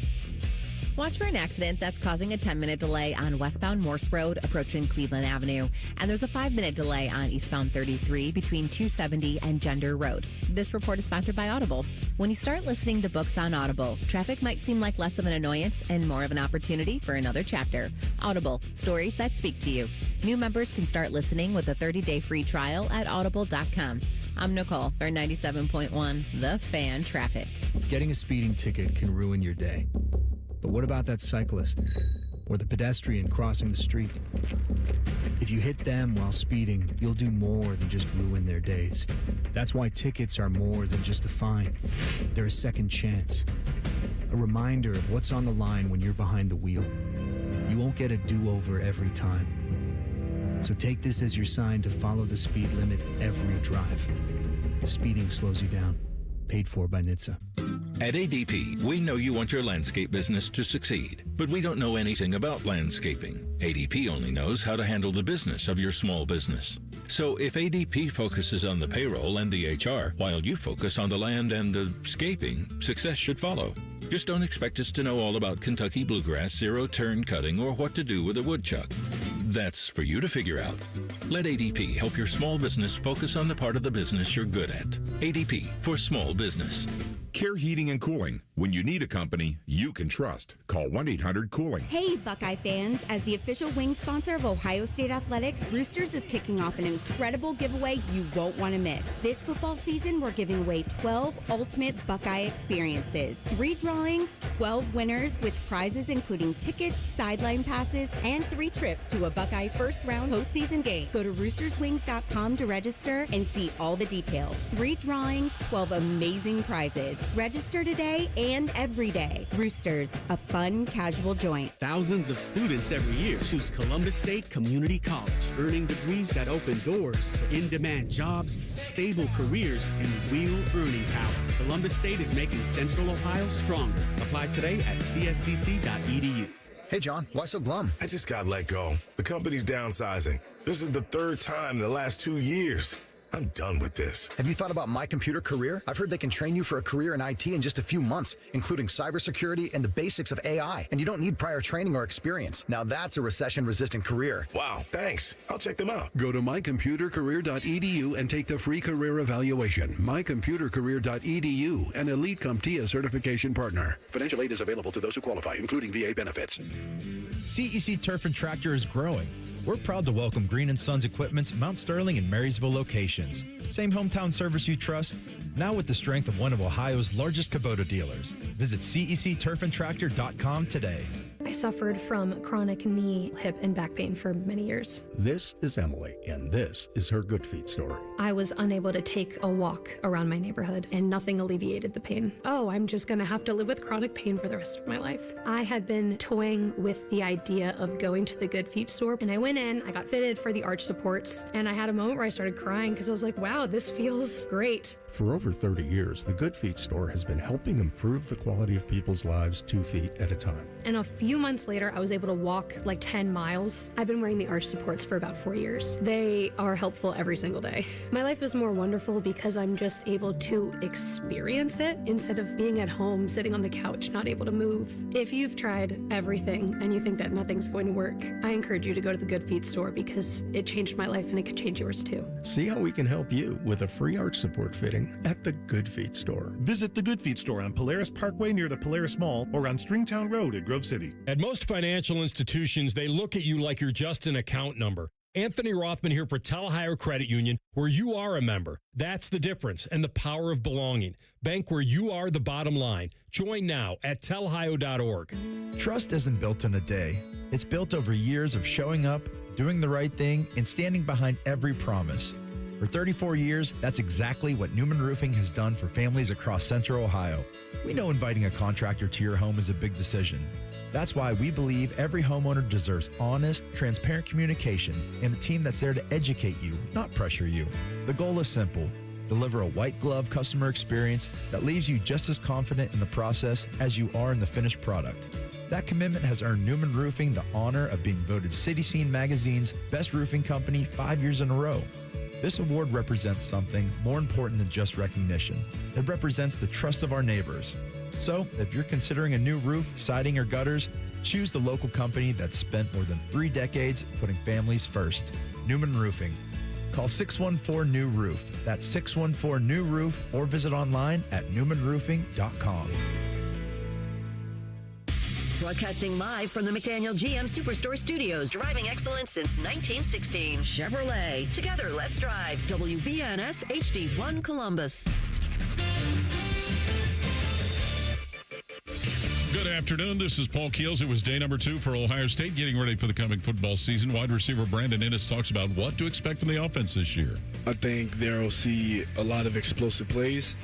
Watch for an accident that's causing a 10-minute delay on westbound Morse Road approaching Cleveland Avenue. And there's a 5-minute delay on eastbound 33 between 270 and Gender Road. This report is sponsored by Audible. When you start listening to books on Audible, traffic might seem like less of an annoyance and more of an opportunity for another chapter. Audible, stories that speak to you. New members can start listening with a 30-day free trial at audible.com. I'm Nicole for 97.1 The Fan Traffic. Getting a speeding ticket can ruin your day. But what about that cyclist or the pedestrian crossing the street? If you hit them while speeding, you'll do more than just ruin their days. That's why tickets are more than just a fine. They're a second chance. A reminder of what's on the line when you're behind the wheel. You won't get a do-over every time. So take this as your sign to follow the speed limit every drive. Speeding slows you down. Paid for by NHTSA. At ADP, we know you want your landscape business to succeed, but we don't know anything about landscaping. ADP only knows how to handle the business of your small business. So if ADP focuses on the payroll and the HR, while you focus on the land and the scaping, success should follow. Just don't expect us to know all about Kentucky bluegrass, zero-turn cutting, or what to do with a woodchuck. That's for you to figure out. Let ADP help your small business focus on the part of the business you're good at. ADP for small business. Care Heating and Cooling. When you need a company you can trust, call 1-800-COOLING. Hey, Buckeye fans. As the official wing sponsor of Ohio State Athletics, Roosters is kicking off an incredible giveaway you won't want to miss. This football season, we're giving away 12 ultimate Buckeye experiences. 3 drawings, 12 winners with prizes including tickets, sideline passes, and 3 trips to a Buckeye first-round postseason game. Go to roosterswings.com to register and see all the details. 3 drawings, 12 amazing prizes. Register today and every day. Roosters, a fun, casual joint. Thousands of students every year choose Columbus State Community College, earning degrees that open doors to in-demand jobs, stable careers, and real earning power. Columbus State is making Central Ohio stronger. Apply today at cscc.edu. Hey, John, why so glum? I just got let go. The company's downsizing. This is the third time in the last 2 years. I'm done with this. Have you thought about My Computer Career? I've heard they can train you for a career in IT in just a few months, including cybersecurity and the basics of AI. And you don't need prior training or experience. Now that's a recession-resistant career. Wow, thanks. I'll check them out. Go to mycomputercareer.edu and take the free career evaluation. Mycomputercareer.edu, an Elite CompTIA certification partner. Financial aid is available to those who qualify, including VA benefits. CEC Turf and Tractor is growing. We're proud to welcome Green & Sons Equipment's Mount Sterling and Marysville locations. Same hometown service you trust, now with the strength of one of Ohio's largest Kubota dealers. Visit cecturfandtractor.com today. I suffered from chronic knee, hip, and back pain for many years. This is Emily, and this is her Good Feet story. I was unable to take a walk around my neighborhood, and nothing alleviated the pain. Oh, I'm just going to have to live with chronic pain for the rest of my life. I had been toying with the idea of going to the Good Feet store, and I went in, I got fitted for the arch supports, and I had a moment where I started crying because I was like, wow, this feels great. For over 30 years, the Good Feet store has been helping improve the quality of people's lives 2 feet at a time. And a few months later, I was able to walk like 10 miles. I've been wearing the arch supports for about 4 years. They are helpful every single day. My life is more wonderful because I'm just able to experience it instead of being at home, sitting on the couch, not able to move. If you've tried everything and you think that nothing's going to work, I encourage you to go to the Good Feet store because it changed my life and it could change yours too. See how we can help you with a free arch support fitting at the Good Feet store. Visit the Good Feet store on Polaris Parkway near the Polaris Mall or on Stringtown Road at Grove City. At most financial institutions, they look at you like you're just an account number. Anthony Rothman here for Ohio Credit Union, where you are a member. That's the difference and the power of belonging. Bank where you are the bottom line. Join now at telhio.org. Trust isn't built in a day. It's built over years of showing up, doing the right thing, and standing behind every promise. For 34 years, that's exactly what Newman Roofing has done for families across Central Ohio. We know inviting a contractor to your home is a big decision. That's why we believe every homeowner deserves honest, transparent communication and a team that's there to educate you, not pressure you. The goal is simple: deliver a white glove customer experience that leaves you just as confident in the process as you are in the finished product. That commitment has earned Newman Roofing the honor of being voted City Scene Magazine's Best Roofing Company 5 years in a row. This award represents something more important than just recognition. It represents the trust of our neighbors. So, if you're considering a new roof, siding, or gutters, choose the local company that's spent more than 3 decades putting families first. Newman Roofing. Call 614-NEW-ROOF. That's 614-NEW-ROOF, or visit online at newmanroofing.com. Broadcasting live from the McDaniel GM Superstore Studios. Driving excellence since 1916. Chevrolet. Together, let's drive. WBNS HD1 Columbus. Good afternoon. This is Paul Keels. It was day number 2 for Ohio State, getting ready for the coming football season. Wide receiver Brandon Ennis talks about what to expect from the offense this year. I think they'll see a lot of explosive plays.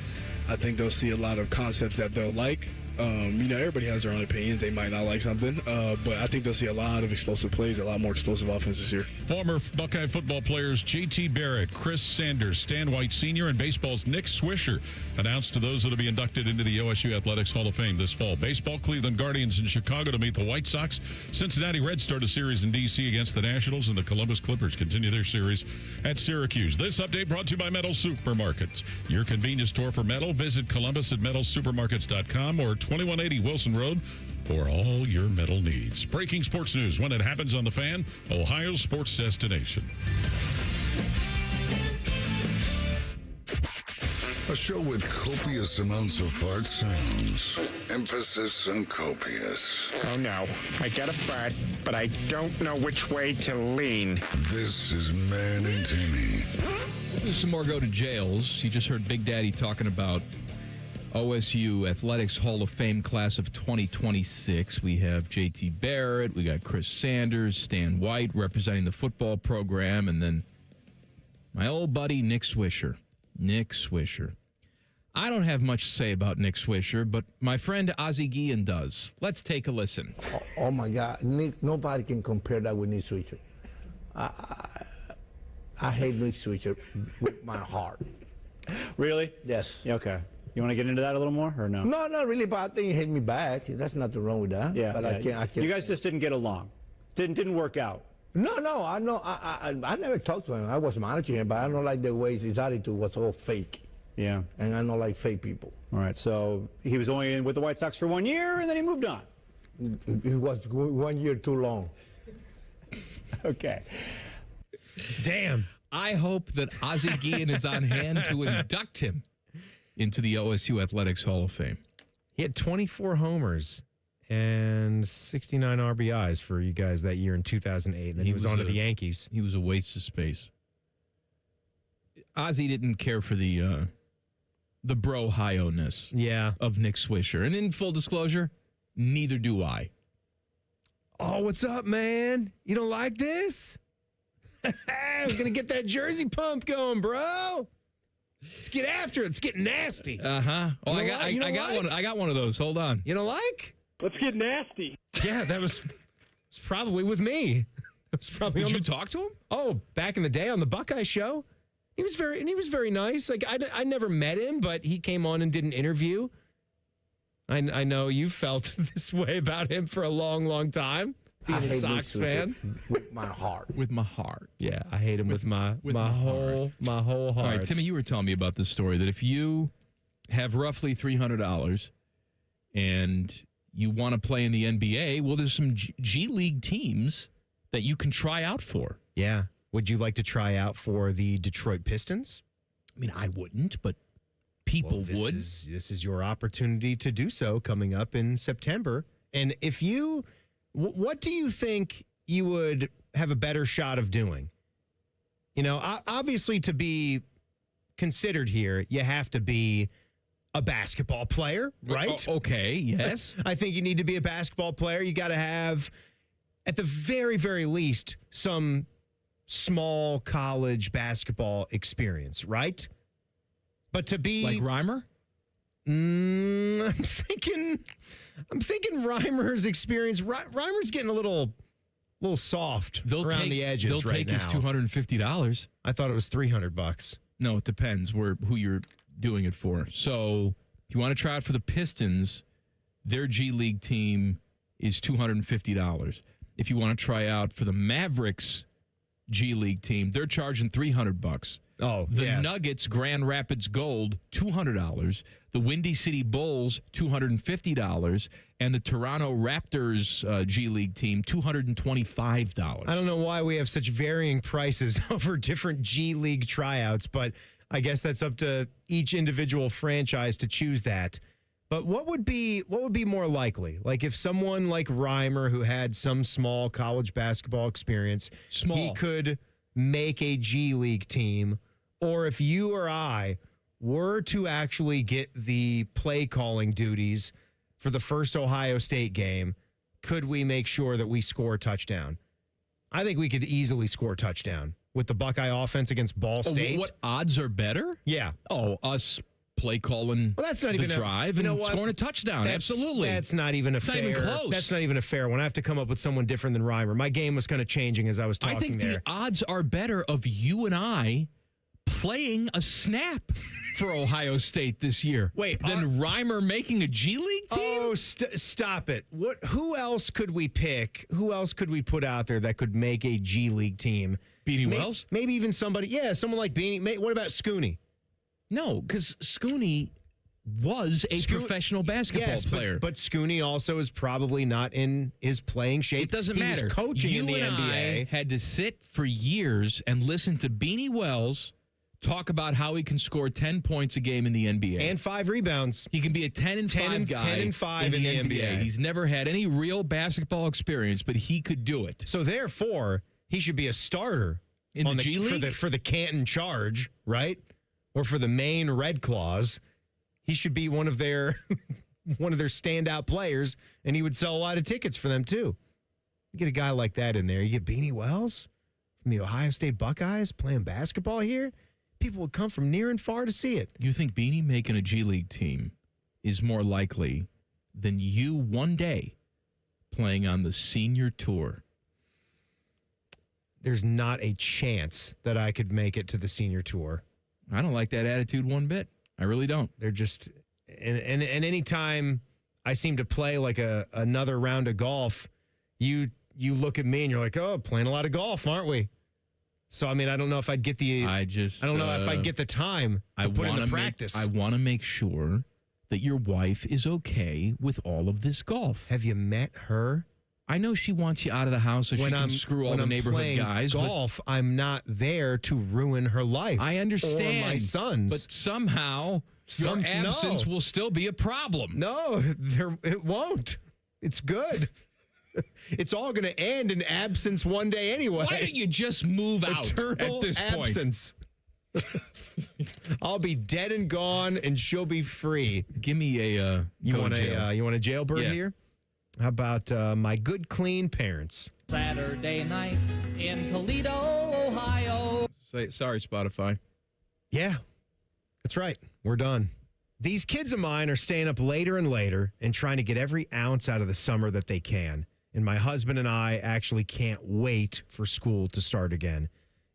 I think they'll see a lot of concepts that they'll like. Everybody has their own opinions. They might not like something, but I think they'll see a lot of explosive plays, a lot more explosive offense this year. Former Buckeye football players J.T. Barrett, Chris Sanders, Stan White Sr., and baseball's Nick Swisher announced to those that will be inducted into the OSU Athletics Hall of Fame this fall. Baseball, Cleveland Guardians in Chicago to meet the White Sox. Cincinnati Reds start a series in D.C. against the Nationals, and the Columbus Clippers continue their series at Syracuse. This update brought to you by Metal Supermarkets. Your convenience store for metal. Visit Columbus at metalsupermarkets.com or 2180 Wilson Road for all your metal needs. Breaking sports news when it happens on The Fan, Ohio's sports destination. A show with copious amounts of fart sounds. Emphasis on copious. Oh no, I got a fart, but I don't know which way to lean. This is Man and Timmy. There's some more go to jails. You just heard Big Daddy talking about OSU Athletics Hall of Fame class of 2026. We have J.T. Barrett, we got Chris Sanders, Stan White representing the football program, and then my old buddy Nick Swisher. I don't have much to say about Nick Swisher, but my friend Ozzie Guillen does. Let's take a listen. Oh my God, Nick! Nobody can compare that with Nick Swisher. I hate Nick Swisher with my heart. Really? Yes. Yeah, okay. You want to get into that a little more, or no? No, not really. But I think he hit me back. That's nothing wrong with that. Yeah. But yeah. I can't. You guys just didn't get along. Didn't work out. No. I know. I never talked to him. I was managing him, but I don't like the way his attitude was all fake. Yeah. And I don't like fake people. All right. So he was only in with the White Sox for 1 year, and then he moved on. It was 1 year too long. Okay. Damn. I hope that Ozzie Guillen is on hand to induct him into the OSU Athletics Hall of Fame. He had 24 homers and 69 RBIs for you guys that year in 2008. And then he was on to the Yankees. He was a waste of space. Ozzie didn't care for the bro-hio-ness of Nick Swisher. And in full disclosure, neither do I. Oh, what's up, man? You don't like this? I'm going to get that jersey pump going, bro. Let's get after it. Let's get nasty. Uh-huh. Oh, I got one of those. Hold on. You don't like? Let's get nasty. Yeah, that was probably with me. It was probably. Did you talk to him? Oh, back in the day on the Buckeye Show. He was very nice. Like I never met him, but he came on and did an interview. I know you felt this way about him for a long, long time. Being a Sox fan. With my heart. With my heart. Yeah, I hate him with my whole heart. All right, Timmy, you were telling me about this story that if you have roughly $300 and you want to play in the NBA, well, there's some G League teams that you can try out for. Yeah. Would you like to try out for the Detroit Pistons? I mean, I wouldn't, but people would. This is your opportunity to do so coming up in September. And if you, what do you think you would have a better shot of doing? You know, obviously to be considered here, you have to be a basketball player, right? Okay, yes. I think you need to be a basketball player. You got to have, at the very, very least, some small college basketball experience, right? But to be like Reimer? I'm thinking Reimer's experience. Reimer's getting a little soft around the edges right now. They'll take his $250. I thought it was $300. No, it depends who you're doing it for. So if you want to try out for the Pistons, their G League team is $250. If you want to try out for the Mavericks G League team, they're charging $300. Oh, the Nuggets Grand Rapids Gold, $200. The Windy City Bulls, $250. And the Toronto Raptors G League team, $225. I don't know why we have such varying prices over different G League tryouts, but I guess that's up to each individual franchise to choose that. But what would be more likely? Like if someone like Reimer, who had some small college basketball experience, he could make a G League team, or if you or I were to actually get the play calling duties for the first Ohio State game, could we make sure that we score a touchdown? I think we could easily score a touchdown with the Buckeye offense against Ball State. What odds are better? Yeah. Oh, us play calling that's not even drive and scoring a touchdown. Absolutely. That's not even Not even close. That's not even a fair one. I have to come up with someone different than Reimer. My game was kind of changing as I was talking I think the odds are better of you and I playing a snap for Ohio State this year. Than Reimer making a G League team? Oh, stop it. Who else could we pick? Who else could we put out there that could make a G League team? Beanie Wells? Maybe even somebody. Yeah, someone like Beanie. What about Scooney? No, because Scooney was a professional basketball player. But Scooney also is probably not in his playing shape. It doesn't He matter. was coaching in the and NBA. I had to sit for years and listen to Beanie Wells talk about how he can score 10 points a game in the NBA. And 5 rebounds. He can be a 10 and 5 guy 10 and 5 in the NBA. He's never had any real basketball experience, but he could do it. So therefore, he should be a starter in the G League for the Canton Charge, right? Or for the Maine Red Claws. He should be one of their standout players, and he would sell a lot of tickets for them too. You get a guy like that in there. You get Beanie Wells from the Ohio State Buckeyes playing basketball here. People would come from near and far to see it. You think Beanie making a G League team is more likely than you one day playing on the senior tour? There's not a chance that I could make it to the senior tour. I don't like that attitude one bit. I really don't. They're just, and any time I seem to play like another round of golf, you look at me and you're like, oh, playing a lot of golf, aren't we? So, I mean, I don't know if I'd get the, I don't know if I'd get the time to put in the practice. I want to make sure that your wife is okay with all of this golf. Have you met her? I know she wants you out of the house so she can screw all the neighborhood guys. Golf, I'm not there to ruin her life. I understand. Or my son's. But somehow your absence will still be a problem. No, it won't. It's good. It's all going to end in absence one day anyway. Why don't you just move out Eternal at this absence. I'll be dead and gone, and she'll be free. Give me a you want a jailbird here? How about my good, clean parents? Saturday night in Toledo, Ohio. Sorry, Spotify. Yeah, that's right. We're done. These kids of mine are staying up later and later and trying to get every ounce out of the summer that they can. And my husband and I actually can't wait for school to start again.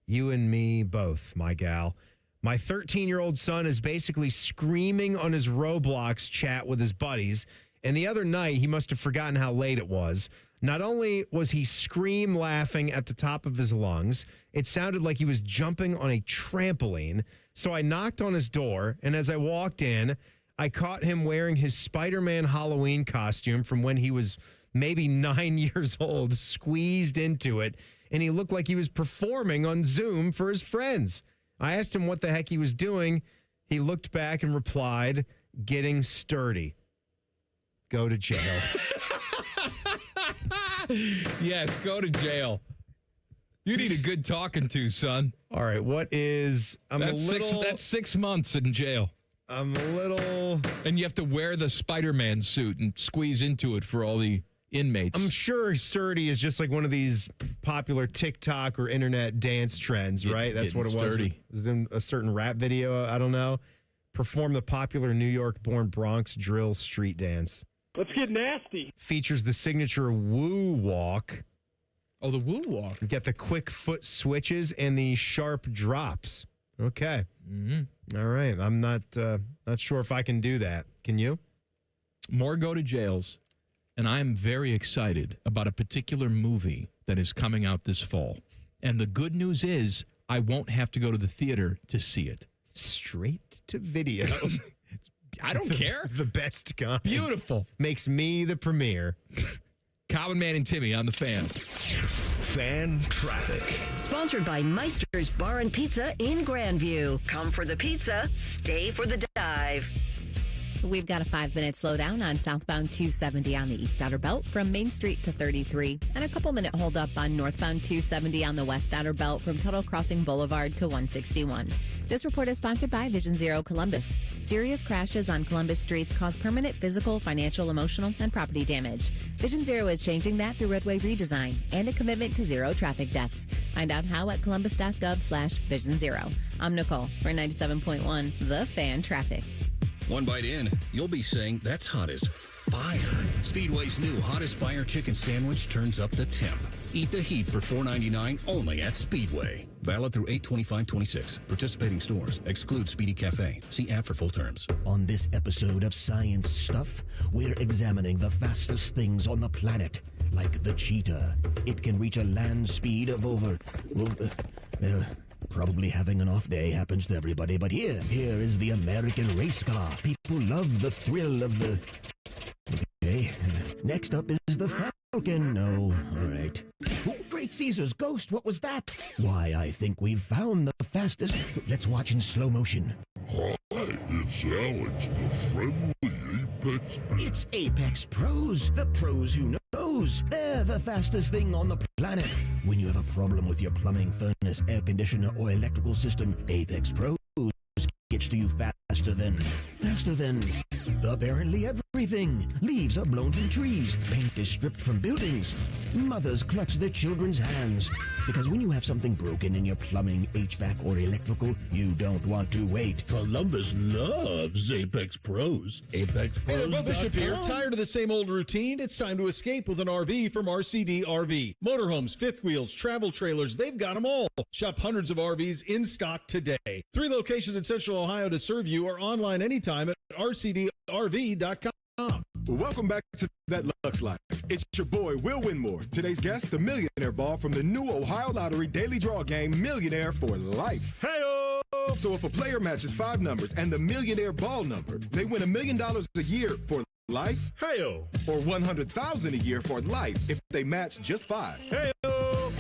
You and me both, my gal. My 13-year-old son is basically screaming on his Roblox chat with his buddies. And the other night, he must have forgotten how late it was. Not only was he scream laughing at the top of his lungs, it sounded like he was jumping on a trampoline. So I knocked on his door, and as I walked in, I caught him wearing his Spider-Man Halloween costume from when he was maybe 9 years old, squeezed into it, and he looked like he was performing on Zoom for his friends. I asked him what the heck he was doing. He looked back and replied, getting sturdy. Go to jail. Yes, go to jail. You need a good talking to, son. All right, that's 6 months in jail. I'm a little... And you have to wear the Spider-Man suit and squeeze into it for all the inmates. I'm sure sturdy is just like one of these popular TikTok or internet dance trends, right? That's what it was. Sturdy. Was it in a certain rap video? I don't know. Perform the popular New York-born Bronx drill street dance. Let's get nasty. Features the signature woo walk. Oh, the woo walk. You get the quick foot switches and the sharp drops. Okay. Mm-hmm. All right. I'm not sure if I can do that. Can you? More go to jails. And I'm very excited about a particular movie that is coming out this fall. And the good news is I won't have to go to the theater to see it. Straight to video. I don't care. The best kind. Beautiful. Makes me the premier. Common Man and Timmy on the Fan. Fan Traffic. Sponsored by Meister's Bar and Pizza in Grandview. Come for the pizza, stay for the dive. We've got a 5-minute slowdown on southbound 270 on the East Outer Belt from Main Street to 33, and a couple-minute holdup on northbound 270 on the West Outer Belt from Tuttle Crossing Boulevard to 161. This report is sponsored by Vision Zero Columbus. Serious crashes on Columbus streets cause permanent physical, financial, emotional, and property damage. Vision Zero is changing that through roadway redesign and a commitment to zero traffic deaths. Find out how at columbus.gov/Vision Zero. I'm Nicole for 97.1 The Fan Traffic. One bite in, you'll be saying, that's hot as fire. Speedway's new Hottest Fire Chicken Sandwich turns up the temp. Eat the heat for $4.99 only at Speedway. Valid through 8/25/26. Participating stores. Exclude Speedy Cafe. See app for full terms. On this episode of Science Stuff, we're examining the fastest things on the planet, like the cheetah. It can reach a land speed of probably having an off day happens to everybody, but here is the American race car. People love the thrill of the... Okay, next up is the Falcon. No, all right. Oh, Great Caesar's ghost, what was that? Why, I think we've found the fastest... Let's watch in slow motion. Hi, it's Alex, the friendly Apex. It's Apex Pros, the pros who knows. They're the fastest thing on the planet. When you have a problem with your plumbing, furnace, air conditioner, or electrical system, Apex Pros gets to you faster than apparently everything. Leaves are blown from trees. Paint is stripped from buildings. Mothers clutch their children's hands. Because when you have something broken in your plumbing, HVAC, or electrical, you don't want to wait. Columbus loves Apex Pros. Apex Pros. Hey there, Bo Bishop here. Tired of the same old routine? It's time to escape with an RV from RCD RV. Motorhomes, fifth wheels, travel trailers, they've got them all. Shop hundreds of RVs in stock today. 3 locations in Central Ohio to serve you or online anytime at rcdrv.com. Well, welcome back to That Lux Life. It's your boy, Will Winmore. Today's guest, the Millionaire Ball from the new Ohio Lottery Daily Draw Game, Millionaire for Life. Hey-o! So if a player matches 5 numbers and the Millionaire Ball number, they win $1 million a year for life. Hey-o! Or $100,000 a year for life if they match just 5. Hey-o!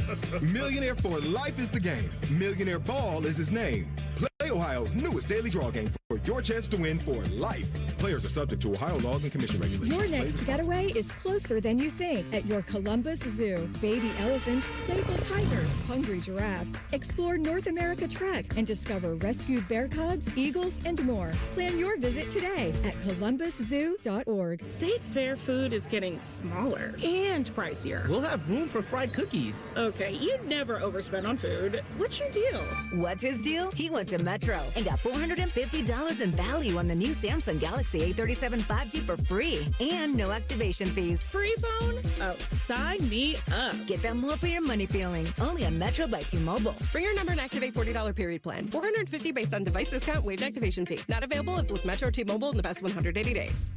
Millionaire for Life is the game. Millionaire Ball is his name. Play Ohio's newest daily draw game for your chance to win for life. Players are subject to Ohio laws and commission regulations. Your next getaway is closer than you think at your Columbus Zoo. Baby elephants, playful tigers, hungry giraffes. Explore North America Trek and discover rescued bear cubs, eagles, and more. Plan your visit today at columbuszoo.org. State Fair food is getting smaller and pricier. We'll have room for fried cookies. Okay, you never overspend on food. What's your deal? What's his deal? He went to Metro and got $450 in value on the new Samsung Galaxy A37 5G for free and no activation fees. Free phone? Oh, sign me up. Get that more for your money feeling. Only on Metro by T-Mobile. Bring your number and activate $40 period plan. $450 based on device discount, waived activation fee. Not available if with Metro T-Mobile in the past 180 days.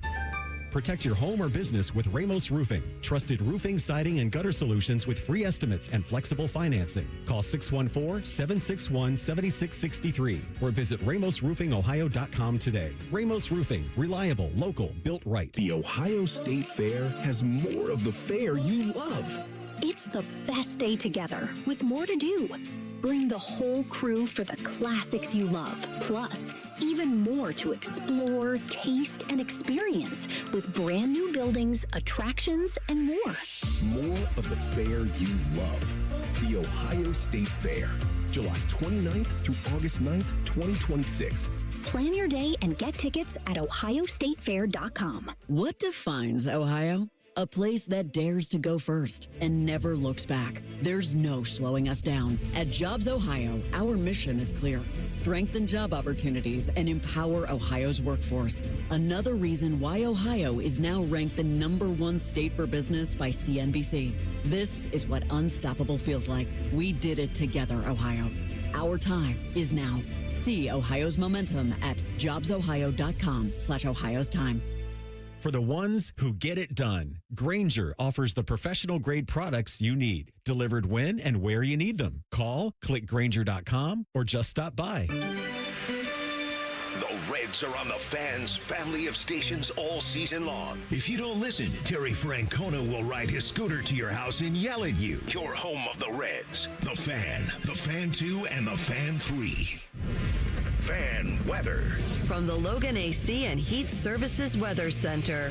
Protect your home or business with Ramos Roofing. Trusted roofing, siding, and gutter solutions with free estimates and flexible financing. Call 614-761-7663 or visit ramosroofingohio.com today. Ramos Roofing. Reliable, local, built right. The Ohio State Fair has more of the fair you love. It's the best day together with more to do. Bring the whole crew for the classics you love. Plus, even more to explore, taste, and experience with brand new buildings, attractions, and more. More of the fair you love. The Ohio State Fair, July 29th through August 9th, 2026. Plan your day and get tickets at ohiostatefair.com. What defines Ohio? A place that dares to go first and never looks back. There's no slowing us down. At Jobs Ohio, our mission is clear. Strengthen job opportunities and empower Ohio's workforce. Another reason why Ohio is now ranked the #1 state for business by CNBC. This is what unstoppable feels like. We did it together, Ohio. Our time is now. See Ohio's momentum at jobsohio.com/Ohio's time. For the ones who get it done, Grainger offers the professional grade products you need, delivered when and where you need them. Call, click Grainger.com, or just stop by. The Reds are on the Fan's family of stations all season long. If you don't listen, Terry Francona will ride his scooter to your house and yell at you. Your home of the Reds. The Fan, the Fan 2, and the Fan 3. Fan weather. From the Logan AC and Heat Services Weather Center.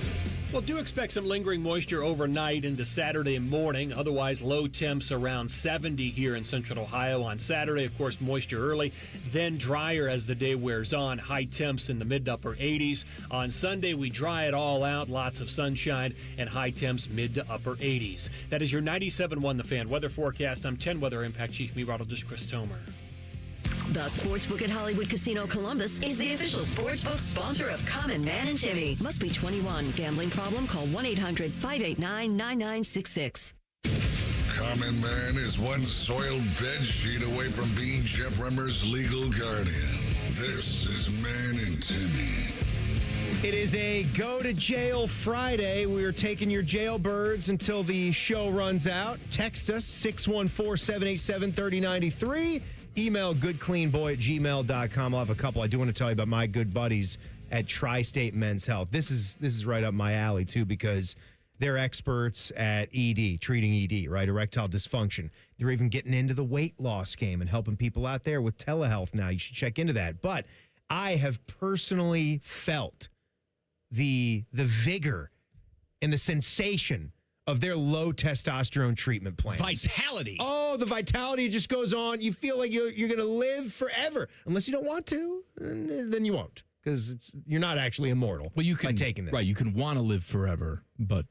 Well, do expect some lingering moisture overnight into Saturday morning. Otherwise, low temps around 70 here in central Ohio on Saturday. Of course, moisture early, then drier as the day wears on. High temps in the mid to upper 80s. On Sunday, we dry it all out. Lots of sunshine and high temps mid to upper 80s. That is your 97.1 The Fan weather forecast. I'm 10 Weather Impact Chief Meteorologist Chris Tomer. The Sportsbook at Hollywood Casino Columbus is the official sportsbook sponsor of Common Man and Timmy. Must be 21. Gambling problem? Call 1-800-589-9966. Common Man is one soiled bed sheet away from being Jeff Remmer's legal guardian. This is Man and Timmy. It is a Go to Jail Friday. We're taking your jailbirds until the show runs out. Text us 614-787-3093. Email goodcleanboy@gmail.com. I'll have a couple. I do want to tell you about my good buddies at Tri-State Men's Health. This is right up my alley, too, because they're experts at ED, treating ED, right? Erectile dysfunction. They're even getting into the weight loss game and helping people out there with telehealth now. You should check into that. But I have personally felt the vigor and the sensation of their low testosterone treatment plans. Vitality. Oh, the vitality just goes on. You feel like you're going to live forever. Unless you don't want to, then you won't. Because you're not actually immortal by taking this. Right, you can want to live forever, but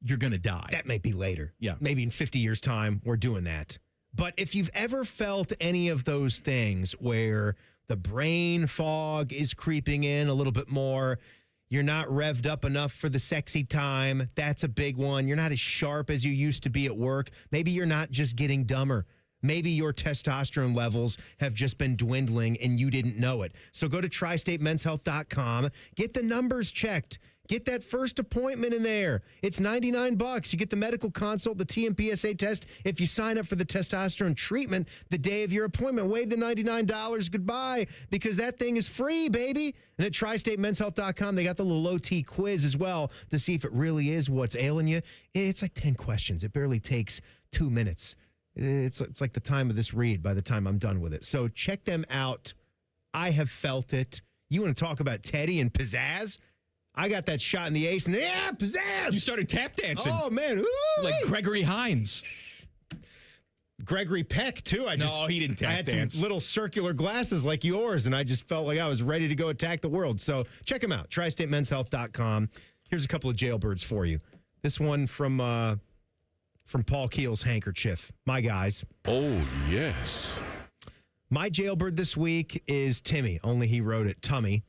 you're going to die. That might be later. Yeah. Maybe in 50 years' time, we're doing that. But if you've ever felt any of those things where the brain fog is creeping in a little bit more, you're not revved up enough for the sexy time, that's a big one. You're not as sharp as you used to be at work. Maybe you're not just getting dumber. Maybe your testosterone levels have just been dwindling and you didn't know it. So go to tristatemenshealth.com, get the numbers checked. Get that first appointment in there. It's $99. You get the medical consult, the TMPSA test. If you sign up for the testosterone treatment the day of your appointment, wave the $99 goodbye because that thing is free, baby. And at tristatemenshealth.com, they got the little OT quiz as well to see if it really is what's ailing you. It's like 10 questions. It barely takes 2 minutes. It's like the time of this read by the time I'm done with it. So check them out. I have felt it. You want to talk about Teddy and pizzazz? I got that shot in the ace, and yeah, pizzazz! You started tap dancing. Oh, man. Ooh-wee. Like Gregory Hines. Gregory Peck, too. No, he didn't tap dance. I had some little circular glasses like yours, and I just felt like I was ready to go attack the world. So check them out, tristatemenshealth.com. Here's a couple of jailbirds for you. This one from Paul Keel's handkerchief. My guys. Oh, yes. My jailbird this week is Timmy, only he wrote it Tummy.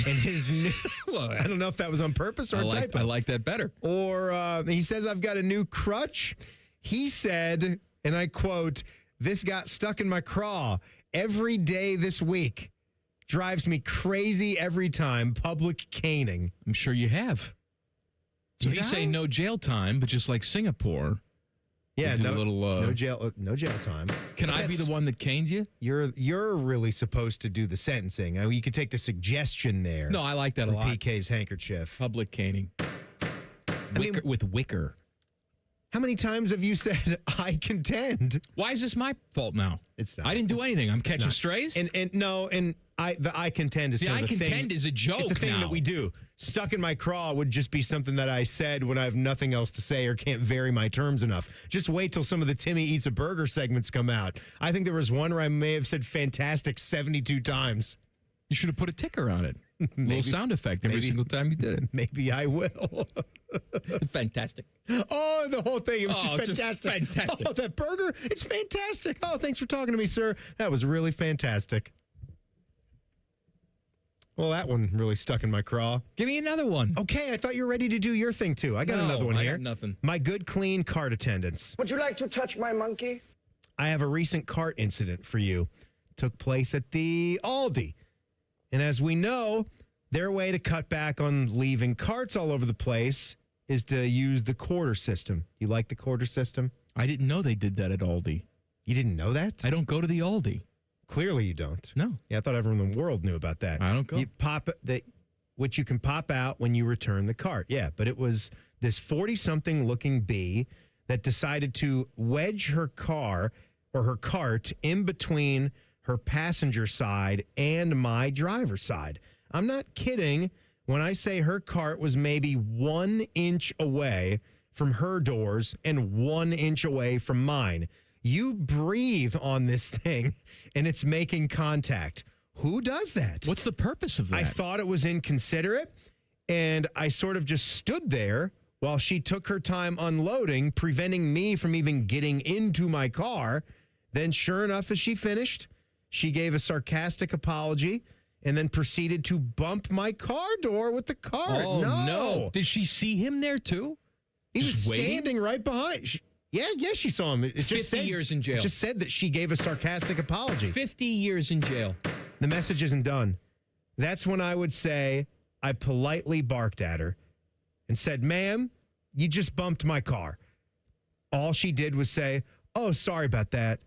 And his new, well, I don't know if that was on purpose or a typo. I like that better. Or he says, I've got a new crutch. He said, and I quote, this got stuck in my craw every day this week. Drives me crazy every time. Public caning. I'm sure you have. So he's saying no jail time, but just like Singapore. Yeah, no jail time. Can I be the one that caned you? You're really supposed to do the sentencing. I mean, you could take the suggestion there. No, I like that a lot. PK's handkerchief. Public caning. With wicker. How many times have you said I contend? Why is this my fault now? It's not. I didn't do anything. I'm catching strays. The I contend is kind of a thing. I contend is a joke. It's a thing that we do. Stuck in my craw would just be something that I said when I have nothing else to say or can't vary my terms enough. Just wait till some of the Timmy Eats a Burger segments come out. I think there was one where I may have said fantastic 72 times. You should have put a ticker on it. A little sound effect every single time you did it. Maybe I will. Fantastic. Oh, the whole thing. It was just fantastic. Fantastic. Oh, that burger. It's fantastic. Oh, thanks for talking to me, sir. That was really fantastic. Well, that one really stuck in my craw. Give me another one. Okay, I thought you were ready to do your thing, too. I got another one here. I got nothing. My good, clean cart attendants. Would you like to touch my monkey? I have a recent cart incident for you. Took place at the Aldi. And as we know, their way to cut back on leaving carts all over the place is to use the quarter system. You like the quarter system? I didn't know they did that at Aldi. You didn't know that? I don't go to the Aldi. Clearly you don't. No. Yeah, I thought everyone in the world knew about that. I don't go. You pop which you can pop out when you return the cart. Yeah, but it was this 40-something looking bee that decided to wedge her car or her cart in between her passenger side and my driver's side. I'm not kidding when I say her cart was maybe 1 inch away from her doors and 1 inch away from mine. You breathe on this thing, and it's making contact. Who does that? What's the purpose of that? I thought it was inconsiderate, and I sort of just stood there while she took her time unloading, preventing me from even getting into my car. Then, sure enough, as she finished, she gave a sarcastic apology and then proceeded to bump my car door with the cart. Oh, no. Did she see him there, too? He was standing right behind. Yeah, she saw him. It 50 years in jail. It just said that she gave a sarcastic apology. 50 years in jail. The message isn't done. That's when I would say I politely barked at her and said, ma'am, you just bumped my car. All she did was say, oh, sorry about that.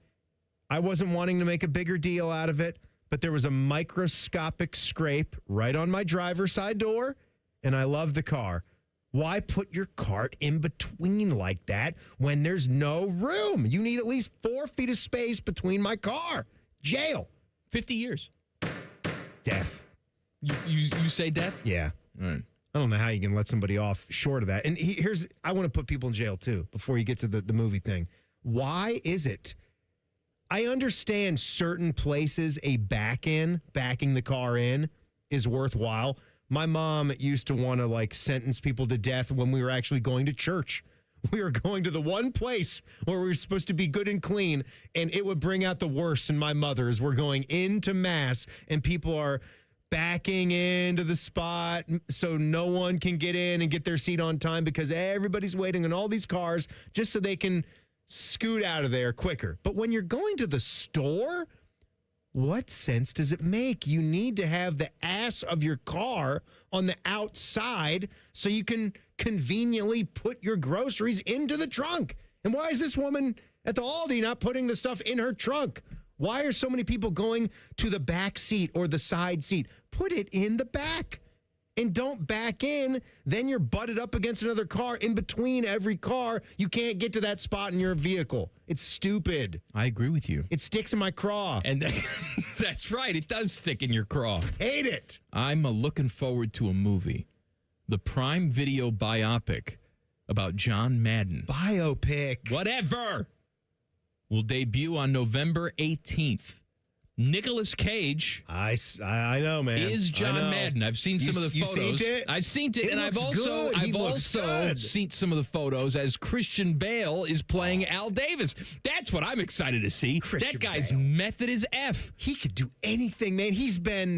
I wasn't wanting to make a bigger deal out of it, but there was a microscopic scrape right on my driver's side door, and I love the car. Why put your cart in between like that when there's no room? You need at least 4 feet of space between my car. Jail. 50 years. Death. You say death? Yeah. All right. I don't know how you can let somebody off short of that. And I want to put people in jail too before you get to the movie thing. Why is it? I understand certain places backing the car in is worthwhile, My mom used to want to like sentence people to death when we were actually going to church. We were going to the one place where we were supposed to be good and clean, and it would bring out the worst in my mother as we're going into mass and people are backing into the spot so no one can get in and get their seat on time because everybody's waiting on all these cars just so they can scoot out of there quicker. But when you're going to the store, what sense does it make? You need to have the ass of your car on the outside so you can conveniently put your groceries into the trunk. And why is this woman at the Aldi not putting the stuff in her trunk? Why are so many people going to the back seat or the side seat? Put it in the back and don't back in. Then you're butted up against another car in between every car. You can't get to that spot in your vehicle. It's stupid. I agree with you. It sticks in my craw. And that's right. It does stick in your craw. Hate it. I'm looking forward to a movie, the Prime Video biopic about John Madden. Biopic. Whatever. Will debut on November 18th. Nicolas Cage. I know, man. Is John Madden. I've seen some of the photos. You seen it? I've seen it, and I've also good. seen some of the photos as Christian Bale is playing Al Davis. That's what I'm excited to see. That guy's method is F. He could do anything, man. He's been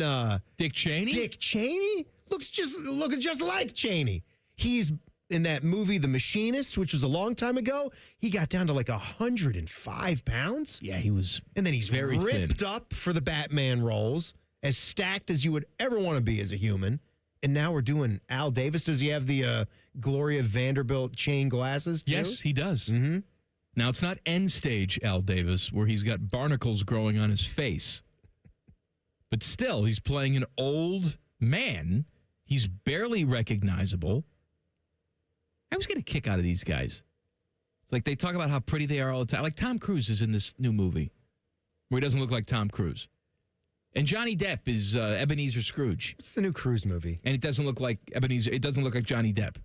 Dick Cheney. Dick Cheney looking just like Cheney. He's in that movie The Machinist, which was a long time ago. He got down to like 105 pounds. Yeah, he was. And then he's very ripped thin. up for the Batman roles, as stacked as you would ever want to be as a human. And now we're doing Al Davis. Does he have the Gloria Vanderbilt chain glasses too? Yes, he does. Mm-hmm. Now, it's not end stage Al Davis, where he's got barnacles growing on his face. But still, he's playing an old man. He's barely recognizable. I was getting a kick out of these guys. It's like they talk about how pretty they are all the time. Like Tom Cruise is in this new movie where he doesn't look like Tom Cruise. And Johnny Depp is Ebenezer Scrooge. It's the new Cruise movie. And it doesn't look like Ebenezer. It doesn't look like Johnny Depp.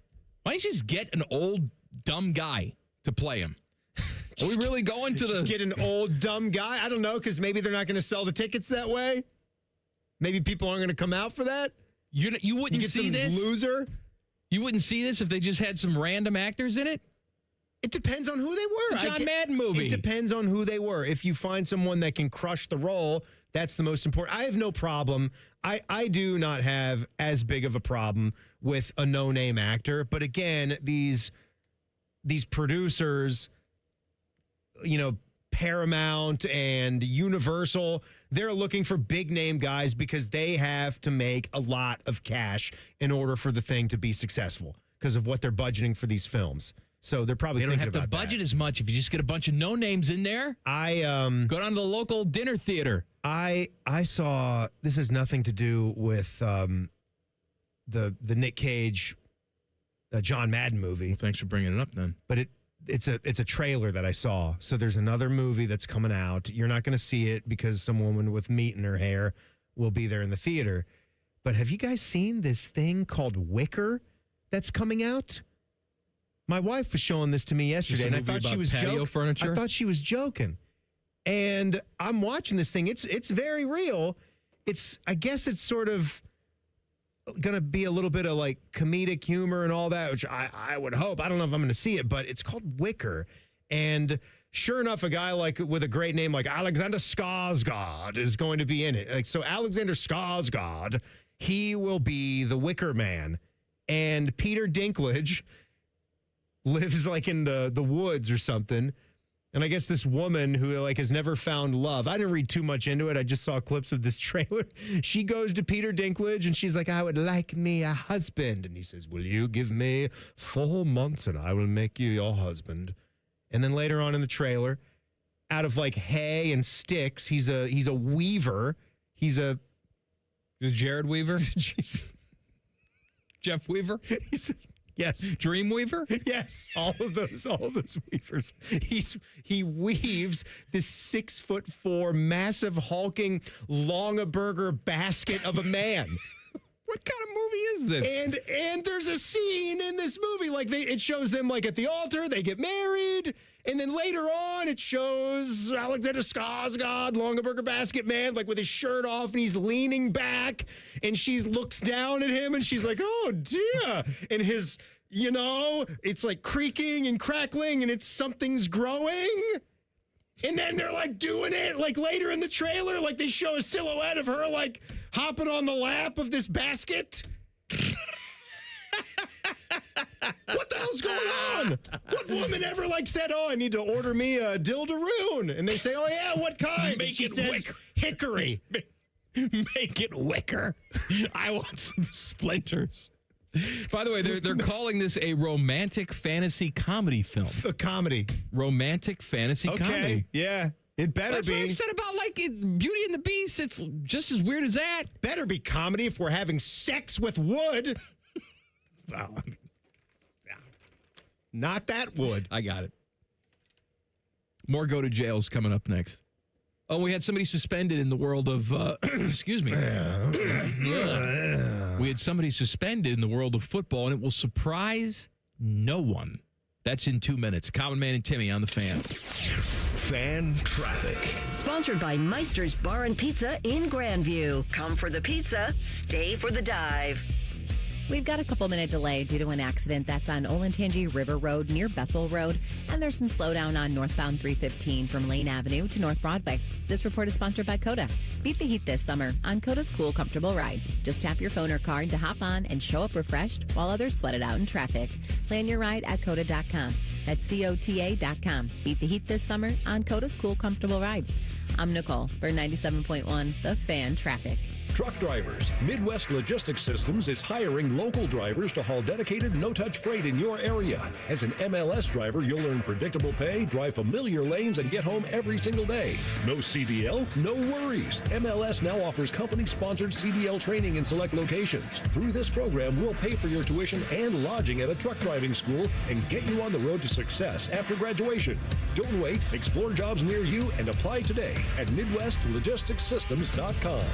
Why don't you just get an old, dumb guy to play him? Are we really going to just get an old, dumb guy? I don't know, because maybe they're not going to sell the tickets that way. Maybe people aren't going to come out for that. You wouldn't see this? Loser? You wouldn't see this if they just had some random actors in it? It depends on who they were. It's a John Madden movie. It depends on who they were. If you find someone that can crush the role, that's the most important. I have no problem. I do not have as big of a problem with a no-name actor. But again, these producers, Paramount and Universal, they're looking for big name guys because they have to make a lot of cash in order for the thing to be successful because of what they're budgeting for these films. So they're probably they don't have to budget as much if you just get a bunch of no names in there. Go down to the local dinner theater. I saw, this has nothing to do with the Nick Cage John Madden movie. Well, thanks for bringing it up then. But it's a trailer that I saw. So there's another movie that's coming out. You're not going to see it because some woman with meat in her hair will be there in the theater. But have you guys seen this thing called Wicker that's coming out? My wife was showing this to me yesterday, and I thought she was joking. I thought she was joking. And I'm watching this thing. It's very real. I guess it's sort of going to be a little bit of like comedic humor and all that, which I would hope. I don't know if I'm going to see it, but it's called Wicker. And sure enough, a guy like with a great name like Alexander Skarsgård is going to be in it. Like, so Alexander Skarsgård, he will be the Wicker Man. And Peter Dinklage lives like in the woods or something. And I guess this woman who like has never found love. I didn't read too much into it. I just saw clips of this trailer. She goes to Peter Dinklage and she's like, I would like me a husband. And he says, will you give me 4 months and I will make you your husband? And then later on in the trailer, out of like hay and sticks, he's a weaver. He's a Jared Weaver? Jeff Weaver? Yes. Dreamweaver? Yes. All of those weavers. He weaves this 6'4" massive hulking Longaberger basket of a man. What kind of movie is this? And there's a scene in this movie like it shows them like at the altar, they get married, wood. And then later on, it shows Alexander Skarsgård, Longaberger Basket Man, like with his shirt off, and he's leaning back, and she looks down at him, and she's like, oh, dear. And his, it's like creaking and crackling, and something's growing. And then they're like doing it, like later in the trailer, like they show a silhouette of her, like hopping on the lap of this basket. What the hell's going on? What woman ever said, oh, I need to order me a dildaroon? And they say, oh, yeah, what kind? Make and she it says, wicker. Hickory. Make it wicker. I want some splinters. By the way, they're calling this a romantic fantasy comedy film. A comedy. Romantic fantasy comedy. Yeah. It better That's be. what I said about Beauty and the Beast. It's just as weird as that. Better be comedy if we're having sex with wood. Not that wood. I got it. More go to jails coming up next. Oh, we had somebody suspended in the world of, excuse me. We had somebody suspended in the world of football, and it will surprise no one. That's in 2 minutes. Common Man and Timmy on the Fan. Fan traffic. Sponsored by Meister's Bar and Pizza in Grandview. Come for the pizza, stay for the dive. We've got a couple-minute delay due to an accident that's on Olentangy River Road near Bethel Road, and there's some slowdown on northbound 315 from Lane Avenue to North Broadway. This report is sponsored by Coda. Beat the heat this summer on Coda's cool, comfortable rides. Just tap your phone or card to hop on and show up refreshed while others sweat it out in traffic. Plan your ride at Coda.com. That's COTA.com. Beat the heat this summer on Coda's cool, comfortable rides. I'm Nicole for 97.1 The Fan Traffic. Truck drivers. Midwest Logistics Systems is hiring local drivers to haul dedicated no-touch freight in your area. As an MLS driver, you'll earn predictable pay, drive familiar lanes, and get home every single day. No CDL? No worries. MLS now offers company-sponsored CDL training in select locations. Through this program, we'll pay for your tuition and lodging at a truck driving school and get you on the road to success after graduation. Don't wait. Explore jobs near you and apply today at MidwestLogisticsSystems.com.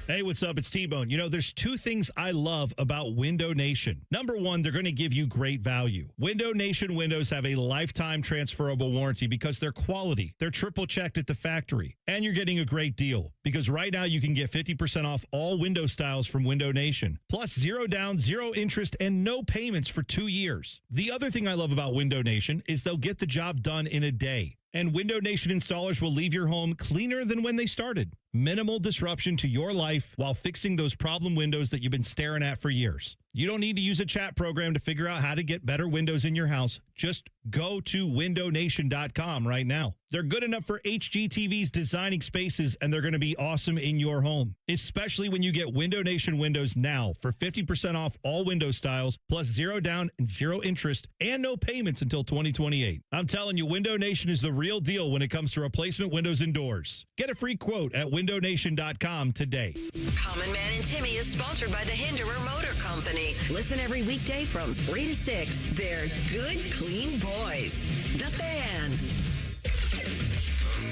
Hey, what's up? It's T-Bone. There's two things I love about Window Nation. Number one, they're going to give you great value. Window Nation windows have a lifetime transferable warranty because they're quality. They're triple checked at the factory. And you're getting a great deal because right now you can get 50% off all window styles from Window Nation. Plus 0 down, 0 interest, and no payments for 2 years. The other thing I love about Window Nation is they'll get the job done in a day. And Window Nation installers will leave your home cleaner than when they started. Minimal disruption to your life while fixing those problem windows that you've been staring at for years. You don't need to use a chat program to figure out how to get better windows in your house. Just go to windownation.com right now. They're good enough for HGTV's designing spaces, and they're going to be awesome in your home, especially when you get Window Nation windows now for 50% off all window styles, plus 0 down and 0 interest, and no payments until 2028. I'm telling you, Window Nation is the real deal when it comes to replacement windows and doors. Get a free quote at windownation.com today. Common Man and Timmy is sponsored by the Hinderer Motor Company. Listen every weekday from 3 to 6. They're good, clean boys. The Fan.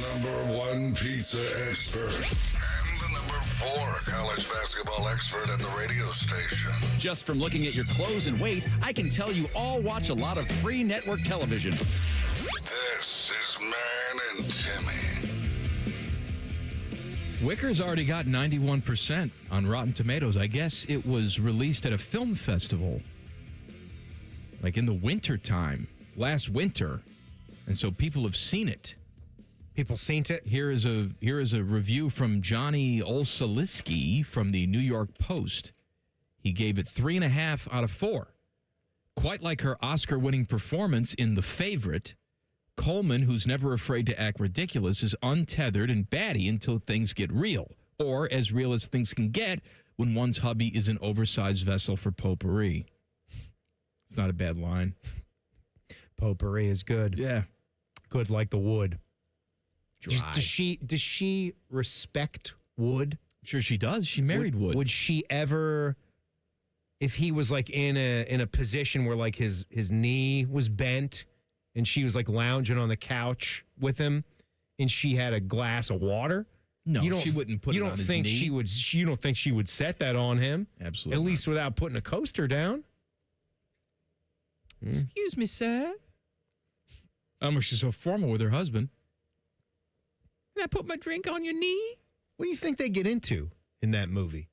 The #1 pizza expert and the #4 college basketball expert at the radio station. Just from looking at your clothes and weight, I can tell you all watch a lot of free network television. This is Man and Timmy. Wicker's already got 91% on Rotten Tomatoes. I guess it was released at a film festival, like in the winter time, last winter. And so people have seen it. People seen it? Here is a review from Johnny Olszewski from the New York Post. He gave it 3.5 out of 4. Quite like her Oscar-winning performance in The Favorite, Coleman, who's never afraid to act ridiculous, is untethered and batty until things get real, or as real as things can get when one's hubby is an oversized vessel for potpourri. It's not a bad line. Potpourri is good. Yeah. Good like the wood. Dry. Does she respect wood? Sure she does. She married wood. Would she ever, if he was like in a position where like his knee was bent and she was like lounging on the couch with him and she had a glass of water? No, she wouldn't put it on his knee. You don't think she would set that on him? Absolutely. At least without putting a coaster down? Excuse me, sir. She's so formal with her husband. Can I put my drink on your knee? What do you think they get into in that movie?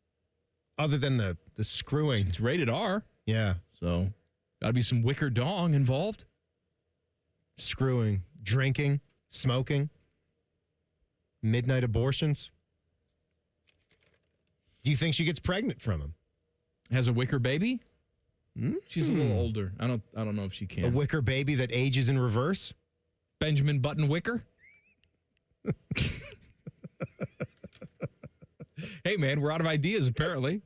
Other than the screwing. It's rated R. Yeah. So, got to be some wicker dong involved. Screwing, drinking, smoking, midnight abortions. Do you think she gets pregnant from him? Has a wicker baby? She's a little older. I don't know if she can. A wicker baby that ages in reverse? Benjamin Button Wicker? Hey, man, we're out of ideas, apparently.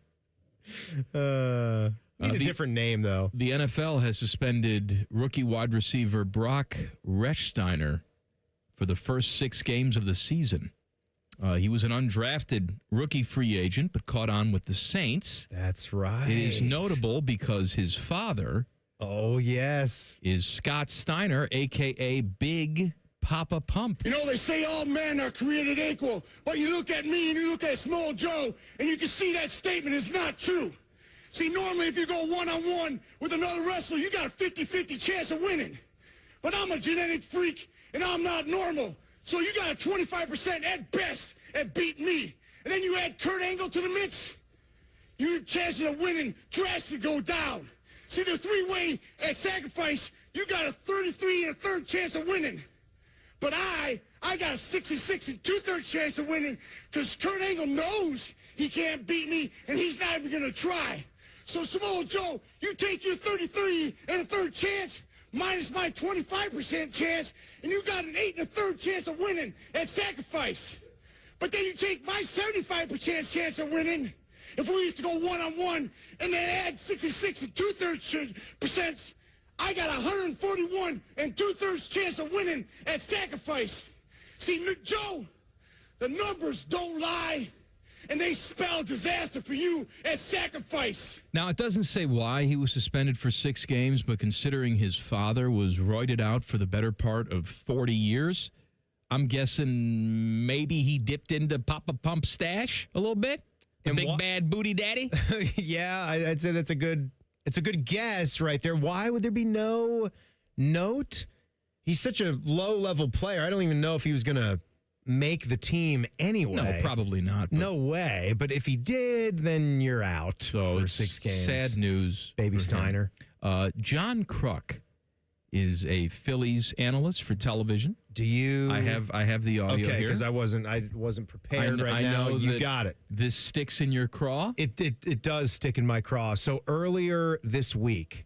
Need a different name, though. The NFL has suspended rookie wide receiver Brock Rechsteiner for the first 6 games of the season. He was an undrafted rookie free agent, but caught on with the Saints. That's right. It is notable because his father... Oh, yes. ...is Scott Steiner, a.k.a. Big Papa Pump. You know, they say all men are created equal, but you look at me and you look at Small Joe, and you can see that statement is not true. See, normally if you go one-on-one with another wrestler, you got a 50-50 chance of winning. But I'm a genetic freak, and I'm not normal. So you got a 25% at best at beating me. And then you add Kurt Angle to the mix, your chances of winning drastically go down. See, the 3-way at sacrifice, you got a 33 1/3 chance of winning. But I got a 66 2/3 chance of winning because Kurt Angle knows he can't beat me, and he's not even going to try. So, Samoa Joe, you take your 33 1/3 chance minus my 25% chance, and you got an 8 1/3 chance of winning at sacrifice. But then you take my 75% chance of winning, if we used to go one-on-one, and then add 66 2/3%, I got 141 2/3 chance of winning at sacrifice. See, Joe, the numbers don't lie, and they spell disaster for you at sacrifice. Now, it doesn't say why he was suspended for 6 games, but considering his father was roided out for the better part of 40 years, I'm guessing maybe he dipped into Papa Pump's stash a little bit. The big bad booty daddy. Yeah, I'd say it's a good guess right there. Why would there be no note? He's such a low-level player. I don't even know if he was going to make the team anyway. No, probably not. No way. But if he did, then you're out for 6 games. Sad news. Baby Steiner. John Kruk is a Phillies analyst for television. Do you? I have the audio here. Okay, because I wasn't prepared right now. You got it. This sticks in your craw? It does stick in my craw. So earlier this week,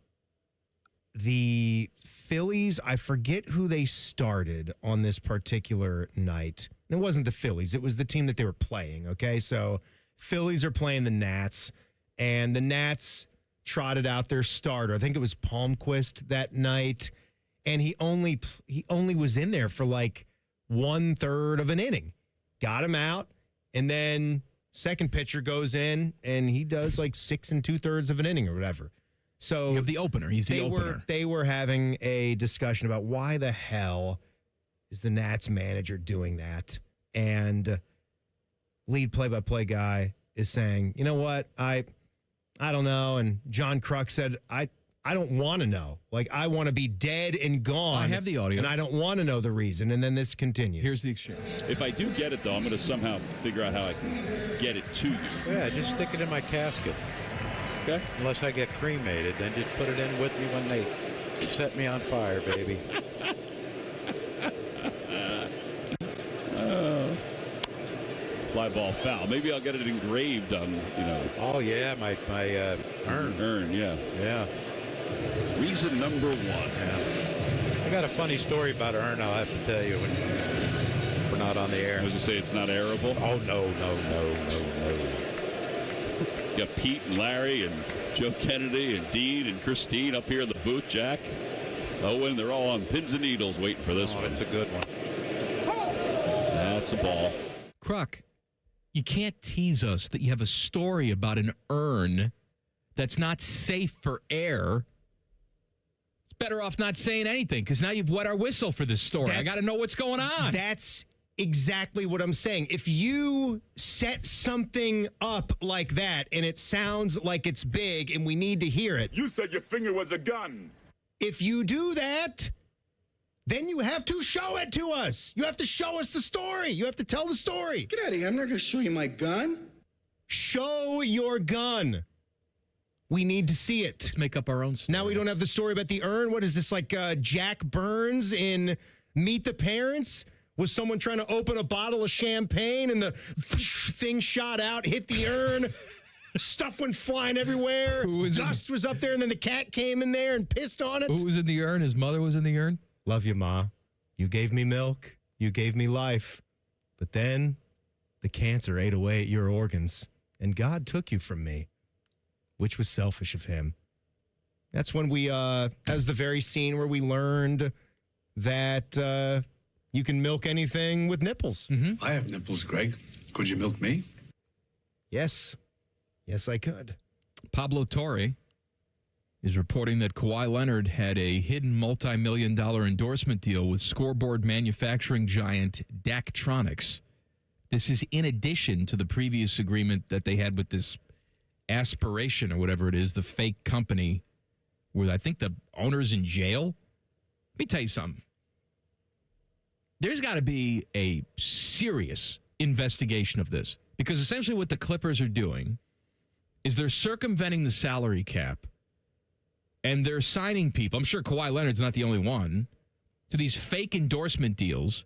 the Phillies, I forget who they started on this particular night. It wasn't the Phillies. It was the team that they were playing, okay? So Phillies are playing the Nats, and the Nats trotted out their starter. I think it was Palmquist that night, and he only was in there for like 1/3 of an inning. Got him out, and then second pitcher goes in, and he does like 6 2/3 of an inning or whatever. So you have the opener. He's the opener. They were having a discussion about why the hell is the Nats manager doing that? And lead play-by-play guy is saying, you know what? I don't know. And John Kruk said, I don't want to know. Like, I want to be dead and gone. I have the audio. And I don't want to know the reason. And then this continued. Here's the exchange. If I do get it, though, I'm going to somehow figure out how I can get it to you. Yeah, just stick it in my casket. Okay. Unless I get cremated, then just put it in with me when they set me on fire, baby. Fly ball foul. Maybe I'll get it engraved on, Oh, yeah, my urn. Urn, yeah. Yeah. Reason number 1. Yeah. I got a funny story about urn I'll have to tell you when we're not on the air. I was going to say it's not arable. Oh, no. You got Pete and Larry and Joe Kennedy and Dean and Christine up here in the booth, Jack. Owen, they're all on pins and needles waiting for this one. It's a good one. That's a ball. Kruk, you can't tease us that you have a story about an urn that's not safe for air. It's better off not saying anything because now you've wet our whistle for this story. I got to know what's going on. That's exactly what I'm saying. If you set something up like that and it sounds like it's big and we need to hear it. You said your finger was a gun. If you do that, then you have to show it to us. You have to show us the story. You have to tell the story. Get out of here. I'm not going to show you my gun. Show your gun. We need to see it. Let's make up our own story. Now we don't have the story about the urn. What is this, like Jack Burns in Meet the Parents? Was someone trying to open a bottle of champagne and the thing shot out, hit the urn? Stuff went flying everywhere. Dust was up there, and then the cat came in there and pissed on it. Who was in the urn? His mother was in the urn? Love you, Ma. You gave me milk. You gave me life. But then the cancer ate away at your organs, and God took you from me, which was selfish of him. That's when that was the very scene where we learned that you can milk anything with nipples. Mm-hmm. I have nipples, Greg. Could you milk me? Yes. Yes, I could. Pablo Torre is reporting that Kawhi Leonard had a hidden multi-million-dollar endorsement deal with scoreboard manufacturing giant Daktronics. This is in addition to the previous agreement that they had with this Aspiration or whatever it is, the fake company where I think the owner's in jail. Let me tell you something. There's got to be a serious investigation of this, because essentially what the Clippers are doing is they're circumventing the salary cap, and they're signing people. I'm sure Kawhi Leonard's not the only one, to these fake endorsement deals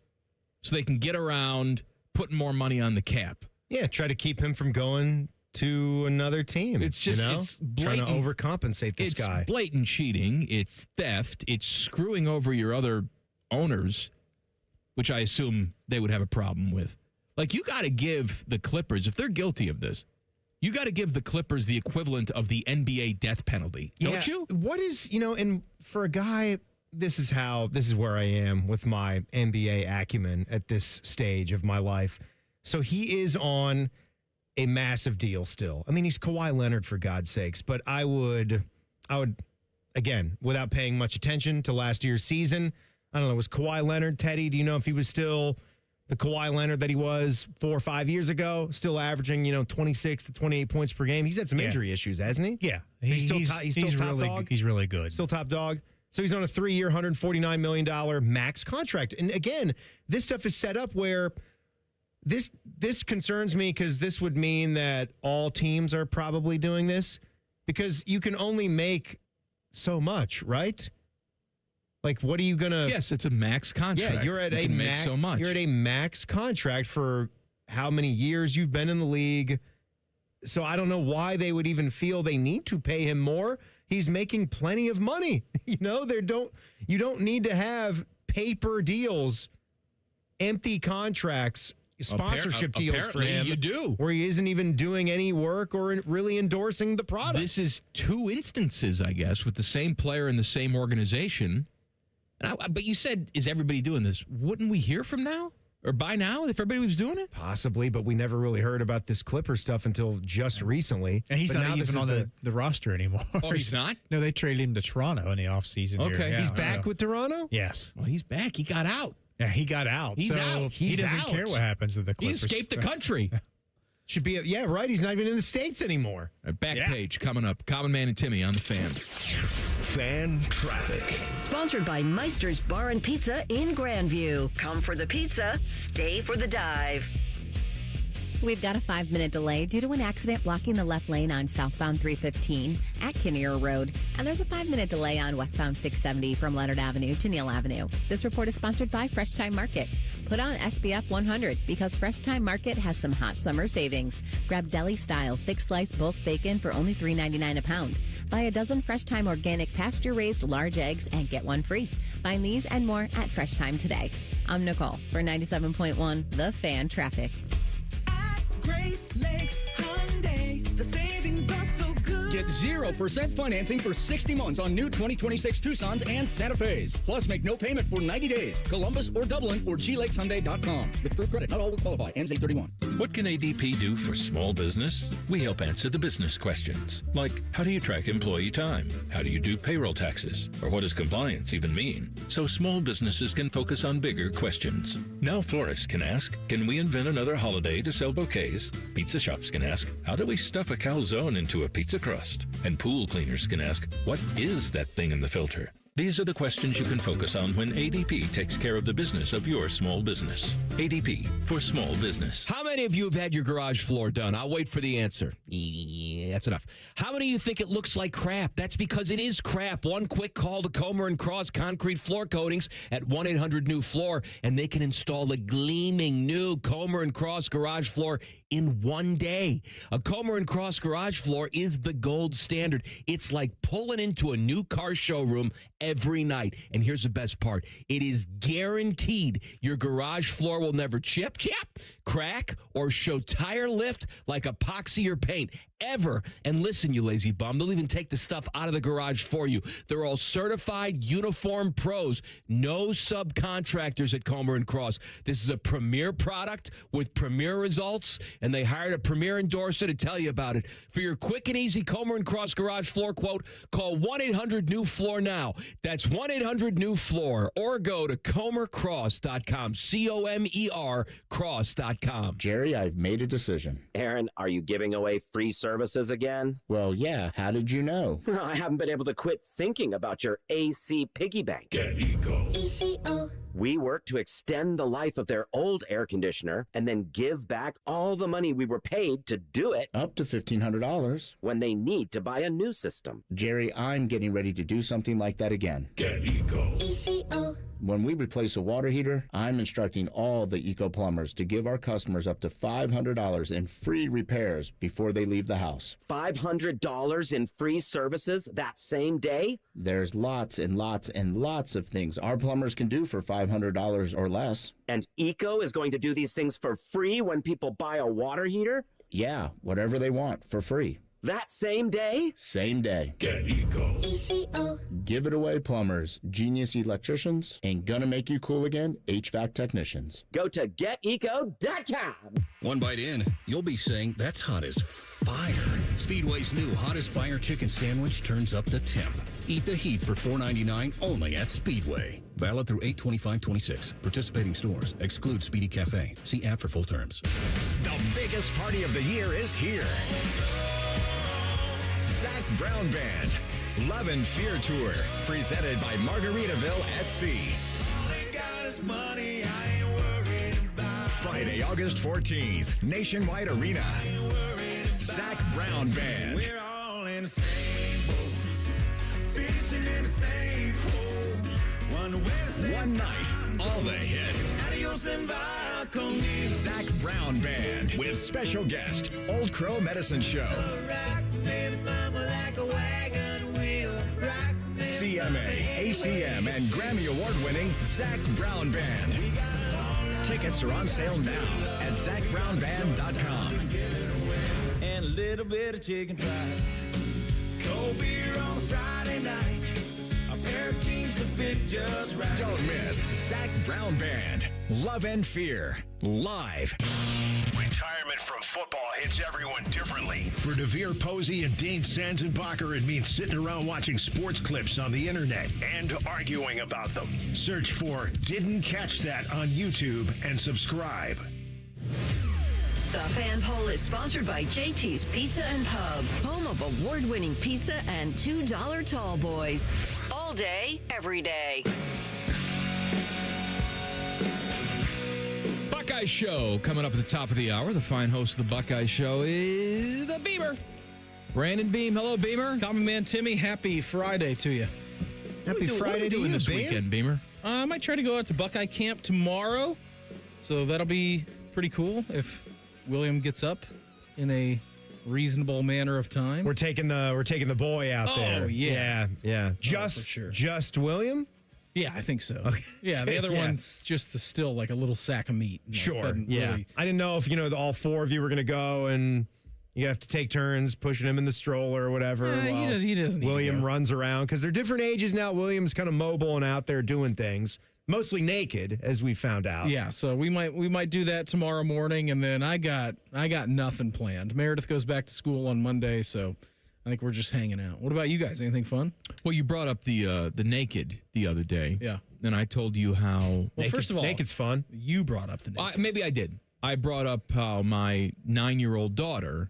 so they can get around putting more money on the cap. Yeah, try to keep him from going to another team. It's just it's blatant, trying to overcompensate this guy. It's blatant cheating. It's theft. It's screwing over your other owners, which I assume they would have a problem with. Like, you got to give the Clippers, if they're guilty of this, you got to give the Clippers the equivalent of the NBA death penalty, don't you? What is, and for a guy, this is where I am with my NBA acumen at this stage of my life. So he is on a massive deal still. I mean, he's Kawhi Leonard, for God's sakes, but I would, again, without paying much attention to last year's season, I don't know, was Kawhi Leonard, Teddy, do you know if he was still the Kawhi Leonard that he was 4 or 5 years ago, still averaging, 26 to 28 points per game? He's had some injury issues, hasn't he? Yeah. He's still top really, dog? He's really good. Still top dog? So he's on a 3-year, $149 million max contract. And again, this stuff is set up where this concerns me, because this would mean that all teams are probably doing this, because you can only make so much, right? Like, what are you going to... Yes, it's a max contract. Yeah, you're at so much. You're at a max contract for how many years you've been in the league. So I don't know why they would even feel they need to pay him more. He's making plenty of money. You don't need to have paper deals, empty contracts, sponsorship deals for him. You do. Where he isn't even doing any work or really endorsing the product. This is 2 instances, I guess, with the same player in the same organization. But you said, is everybody doing this? Wouldn't we hear from now? Or by now, if everybody was doing it? Possibly, but we never really heard about this Clipper stuff until just recently. And he's not even on the roster anymore. Oh, he's not? No, they traded him to Toronto in the offseason. Okay. Yeah, he's back with Toronto? Yes. Well, he's back. He got out. Yeah, he got out. He's out. He doesn't care what happens to the Clippers. He escaped the country. Should be, right. He's not even in the States anymore. Back page coming up. Common Man and Timmy on the Fan. Fan Traffic. Sponsored by Meister's Bar and Pizza in Grandview. Come for the pizza, stay for the dive. We've got a 5-minute delay due to an accident blocking the left lane on southbound 315 at Kinnear Road. And there's a 5-minute delay on westbound 670 from Leonard Avenue to Neal Avenue. This report is sponsored by Fresh Time Market. Put on SPF 100 because Fresh Time Market has some hot summer savings. Grab deli-style thick slice bulk bacon for only $3.99 a pound. Buy a dozen Fresh Time organic pasture-raised large eggs and get one free. Find these and more at Fresh Time today. I'm Nicole for 97.1 The Fan Traffic. Great Lakes Hyundai. The savings are so good. Get 0% financing for 60 months on new 2026 Tucsons and Santa Fe's. Plus, make no payment for 90 days. Columbus or Dublin or glakeshyundai.com. With approved credit, not all will qualify. Ends 8/31. What can ADP do for small business? We help answer the business questions, like how do you track employee time? How do you do payroll taxes? Or what does compliance even mean? So small businesses can focus on bigger questions. Now florists can ask, can we invent another holiday to sell bouquets? Pizza shops can ask, how do we stuff a calzone into a pizza crust? And pool cleaners can ask, what is that thing in the filter? These are the questions you can focus on when ADP takes care of the business of your small business. ADP for small business. How many of you have had your garage floor done? I'll wait for the answer. Yeah, that's enough. How many of you think it looks like crap? That's because it is crap. One quick call to Comer & Cross Concrete Floor Coatings at 1-800-NEW-FLOOR, and they can install a gleaming new Comer & Cross garage floor in one day. A Comer & Cross garage floor is the gold standard. It's like pulling into a new car showroom every night. And here's the best part. It is guaranteed your garage floor will never chip, crack, or show tire lift like epoxy or paint ever. And listen, you lazy bum, they'll even take the stuff out of the garage for you. They're all certified uniform pros. No subcontractors at Comer & Cross. This is a premier product with premier results, and they hired a premier endorser to tell you about it. For your quick and easy Comer & Cross garage floor quote, call 1-800-NEW-FLOOR now. That's 1-800-NEW-FLOOR, or go to comercross.com, C-O-M-E-R cross.com. Jerry, I've made a decision. Aaron, are you giving away free services again? Well, yeah. How did you know? I haven't been able to quit thinking about your AC piggy bank. Get Eco. ECO. We work to extend the life of their old air conditioner and then give back all the money we were paid to do it. Up to $1,500. When they need to buy a new system. Jerry, I'm getting ready to do something like that again. Get Eco. ECO. When we replace a water heater, I'm instructing all the Eco plumbers to give our customers up to $500 in free repairs before they leave the house. $500 in free services that same day? There's lots and lots and lots of things our plumbers can do for $500 or less. And Eco is going to do these things for free when people buy a water heater? Yeah, whatever they want for free. That same day? Same day. Get Eco. ECO. Give it away, plumbers, genius electricians, and gonna make you cool again, HVAC technicians. Go to geteco.com. One bite in, you'll be saying, that's hot as fire. Speedway's new Hottest Fire Chicken Sandwich turns up the temp. Eat the heat for $4.99 only at Speedway. Valid through 8/25/26. Participating stores. Exclude Speedy Cafe. See app for full terms. The biggest party of the year is here. Zach Brown Band, Love and Fear Tour, presented by Margaritaville at Sea. Friday, August 14th, Nationwide Arena. Zach Brown Band. We're all in the same boat, fishing in the same hole. One night, all the hits. Adios and via con me. Zach Brown Band with special guest, Old Crow Medicine Show. CMA, ACM, and Grammy Award-winning Zach Brown Band. Tickets are on sale now at ZachBrownBand.com. And a little bit of chicken fried. Cold beer on a Friday night. A pair of jeans that fit just right. Don't miss Zach Brown Band, Love and Fear, live. Retirement from football hits everyone differently. For DeVere Posey and Dean Sanzenbacher, it means sitting around watching sports clips on the internet and arguing about them. Search for Didn't Catch That on YouTube and subscribe. The Fan Poll is sponsored by JT's Pizza and Pub, home of award-winning pizza and $2 tall boys. All day, every day. Buckeye Show coming up at the top of the hour. The fine host of the Buckeye Show is the Beamer. Brandon Beam. Hello, Beamer. Common Man Timmy, happy Friday to you. Happy Friday to you this weekend, Beamer. I might try to go out to Buckeye Camp tomorrow, so that'll be pretty cool if William gets up in a reasonable manner of time. We're taking the boy out there. Oh yeah. Just William? Yeah, I think so. Okay. Yeah, the other one's just still like a little sack of meat. Sure. Yeah. Really... I didn't know if all four of you were going to go and you have to take turns pushing him in the stroller or whatever. Yeah, he doesn't. William runs around because they're different ages now. William's kind of mobile and out there doing things, mostly naked, as we found out. Yeah, so we might do that tomorrow morning, and then I got nothing planned. Meredith goes back to school on Monday, so I think we're just hanging out. What about you guys? Anything fun? Well, you brought up the naked the other day. Yeah. And I told you how... Well, first of all... Naked's fun. You brought up the naked. Maybe I did. I brought up how my 9-year-old daughter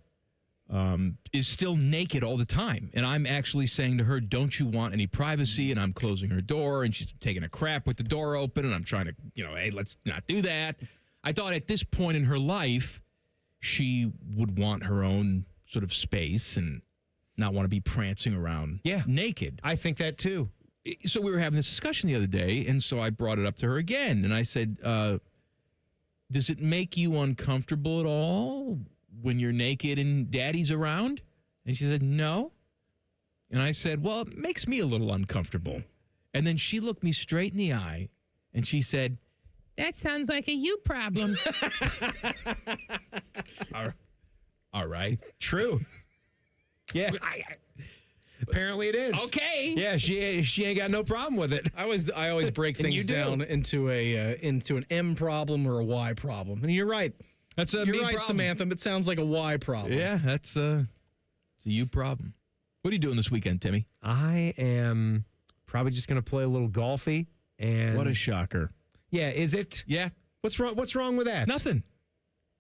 is still naked all the time. And I'm actually saying to her, don't you want any privacy? And I'm closing her door, and she's taking a crap with the door open, and I'm trying to, hey, let's not do that. I thought at this point in her life, she would want her own sort of space and not want to be prancing around naked. I think that too. So we were having this discussion the other day, and so I brought it up to her again, and I said, does it make you uncomfortable at all when you're naked and daddy's around? And she said, no. And I said, well, it makes me a little uncomfortable. And then she looked me straight in the eye, and she said, that sounds like a you problem. All right. True. Yeah. Apparently it is. Okay. Yeah, she ain't got no problem with it. I always break things down into an M problem or a Y problem. And you're right. That's a you're me right, problem. Samantha. It sounds like a Y problem. Yeah, it's a you problem. What are you doing this weekend, Timmy? I am probably just going to play a little golfy. And what a shocker. Yeah, is it? Yeah. What's wrong with that? Nothing.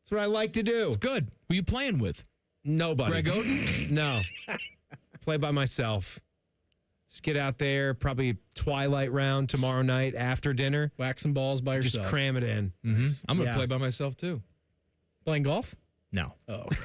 That's what I like to do. It's good. Who you playing with? Nobody. Greg Oden? No. Play by myself. Let's get out there, probably twilight round tomorrow night after dinner. Whack some balls by yourself. Just cram it in. Mm-hmm. I'm going to play by myself, too. Playing golf? No. Oh, okay.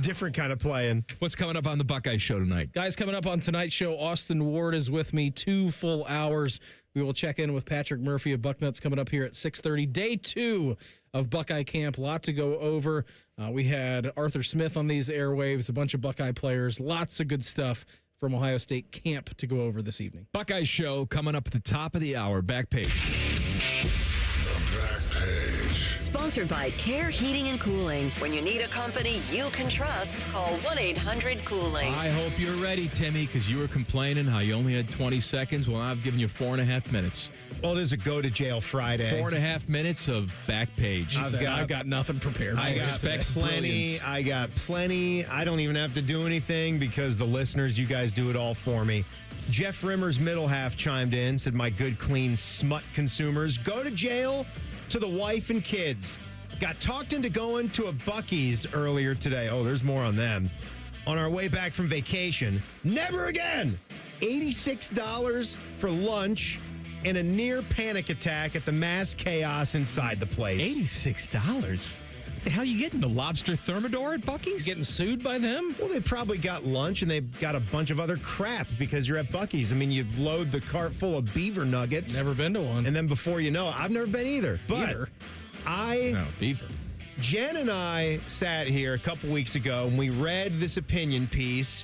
Different kind of playing. What's coming up on the Buckeye Show tonight? Guys, coming up on tonight's show, Austin Ward is with me 2 full hours. We will check in with Patrick Murphy of Bucknuts coming up here at 6:30. Day 2 of Buckeye Camp. A lot to go over. We had Arthur Smith on these airwaves, a bunch of Buckeye players, lots of good stuff from Ohio State camp to go over this evening. Buckeye Show coming up at the top of the hour. Back page. The back page. Sponsored by Care Heating and Cooling. When you need a company you can trust, call 1-800-COOLING. I hope you're ready, Timmy, because you were complaining how you only had 20 seconds. Well, I've given you 4.5 minutes. Well, it is a go to jail Friday. 4.5 minutes of back page. I've got nothing prepared. I got plenty. I got plenty. I don't even have to do anything because the listeners, you guys do it all for me. Jeff Rimmer's middle half chimed in, said, my good, clean smut consumers, go to jail to the wife and kids. Got talked into going to a Buc-ee's earlier today. Oh, there's more on them. On our way back from vacation. Never again. $86 for lunch and a near panic attack at the mass chaos inside the place. $86? The hell you getting? The lobster thermidor at Buc-ee's? Getting sued by them? Well, they probably got lunch and they've got a bunch of other crap because you're at Buc-ee's. I mean, you load the cart full of beaver nuggets. Never been to one. And then before you know it, I've never been either. Beaver? Beaver. Jen and I sat here a couple weeks ago and we read this opinion piece.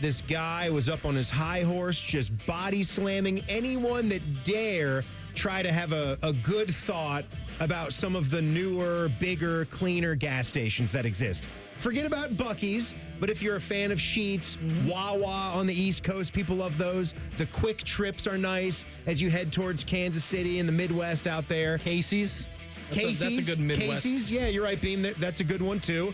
This guy was up on his high horse, just body slamming anyone that dare try to have a good thought about some of the newer, bigger, cleaner gas stations that exist. Forget about Buc-ee's, but if you're a fan of Sheetz, Wawa on the East Coast, people love those. The quick trips are nice as you head towards Kansas City and the Midwest out there. Casey's. Casey's. That's a good Midwest. Casey's, yeah, you're right, Beam. That's a good one, too.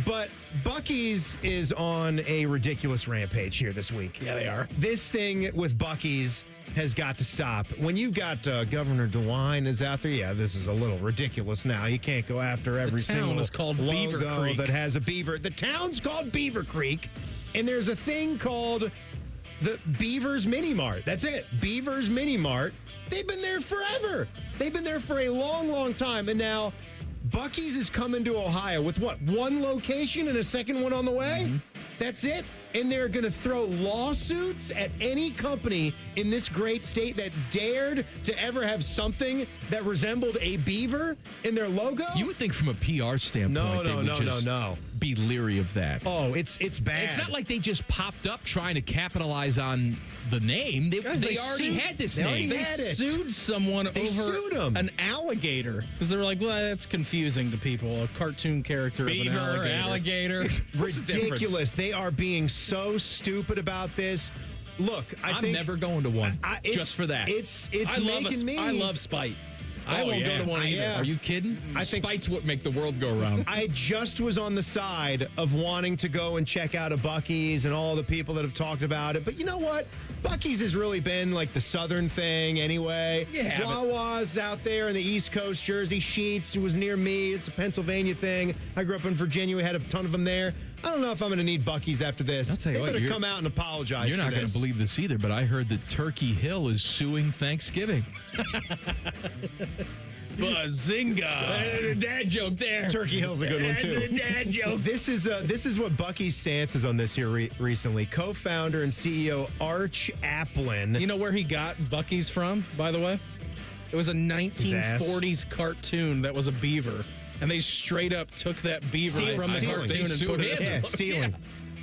But Buc-ee's is on a ridiculous rampage here this week. Yeah, they are. This thing with Buc-ee's has got to stop. When you got Governor DeWine is out there, yeah, this is a little ridiculous now. You can't go after every single is called Beaver logo Creek. that has a beaver. The town's called Beaver Creek, and there's a thing called the Beaver's Mini Mart. That's it. Beaver's Mini Mart. They've been there forever. They've been there for a long, long time. And now Buc-ee's is coming to Ohio with what? One location and a second one on the way? Mm-hmm. That's it. And they're going to throw lawsuits at any company in this great state that dared to ever have something that resembled a beaver in their logo? You would think from a PR standpoint they would be leery of that. Oh, it's bad. It's not like they just popped up trying to capitalize on the name. They already had this name. They sued someone over an alligator because they were like, well, that's confusing to people. A cartoon character Beaver, of an alligator. Ridiculous. They are being so stupid about this. Look, I'm never going to one just for that. It's I making me. I love spite. I won't go to one either. Are you kidding? I think Spite's what make the world go round. I just was on the side of wanting to go and check out a Buc-ee's and all the people that have talked about it. But you know what? Buc-ee's has really been like the Southern thing anyway. Yeah, Wawa's out there in the East Coast. Jersey Sheets was near me. It's a Pennsylvania thing. I grew up in Virginia. We had a ton of them there. I don't know if I'm going to need Buc-ee's after this. I'll tell you they what, better come out and apologize. You're not going to believe this either, but I heard that Turkey Hill is suing Thanksgiving. Bazinga! Dad joke there. Turkey Hill's a good one too. That's a dad joke. This is what Buc-ee's stance is on this here recently. Co-founder and CEO Arch Applin. You know where he got Buc-ee's from, by the way? It was a 1940s cartoon that was a beaver. And they straight up took that beaver from the cartoon and put it in. Yeah, stealing.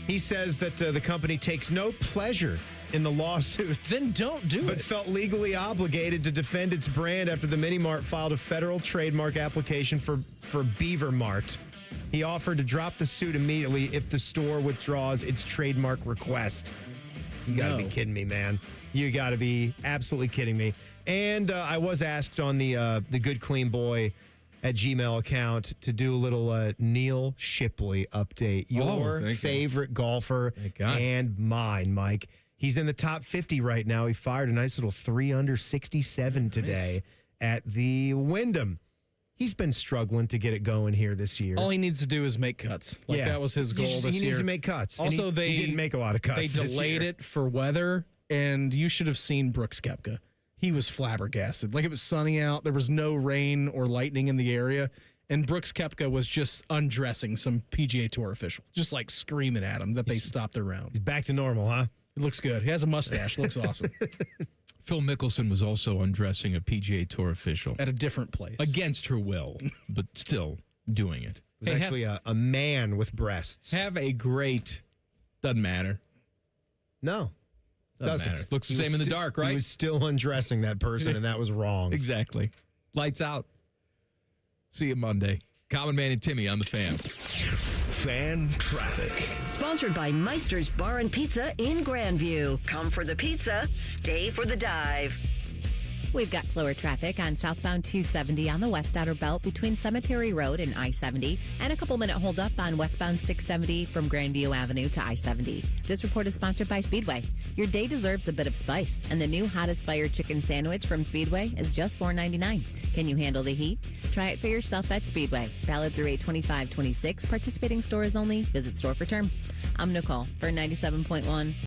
He says that the company takes no pleasure in the lawsuit. Then don't do but it. felt legally obligated to defend its brand after the Mini Mart filed a federal trademark application for Beaver Mart. He offered to drop the suit immediately if the store withdraws its trademark request. You got to be kidding me, man. You got to be absolutely kidding me. And I was asked on the Good Clean Boy at Gmail account to do a little Neil Shipley update. Your favorite golfer and mine, Mike. He's in the top 50 right now. He fired a nice little 3 under 67 today at the Wyndham. He's been struggling to get it going here this year. All he needs to do is make cuts. That was his goal this year. He needs to make cuts. Also, he didn't make a lot of cuts. They delayed it for weather, and you should have seen Brooks Koepka. He was flabbergasted. Like, it was sunny out. There was no rain or lightning in the area. And Brooks Koepka was just undressing some PGA Tour official, just like screaming at him that they stopped their round. He's back to normal, huh? It looks good. He has a mustache. Looks awesome. Phil Mickelson was also undressing a PGA Tour official. At a different place. Against her will, but still doing it. It was actually a man with breasts. Have a great... Doesn't matter. No. Doesn't matter. Looks the same in the dark, right? He was still undressing that person, and that was wrong. Exactly. Lights out. See you Monday. Common Man and Timmy on the Fan. Fan traffic. Sponsored by Meister's Bar and Pizza in Grandview. Come for the pizza, stay for the dive. We've got slower traffic on southbound 270 on the West Outer Belt between Cemetery Road and I-70, and a couple-minute holdup on westbound 670 from Grandview Avenue to I-70. This report is sponsored by Speedway. Your day deserves a bit of spice, and the new Hottest Fire Chicken Sandwich from Speedway is just $4.99. Can you handle the heat? Try it for yourself at Speedway. Valid through 8/25/26. Participating stores only. Visit store for terms. I'm Nicole for 97.1.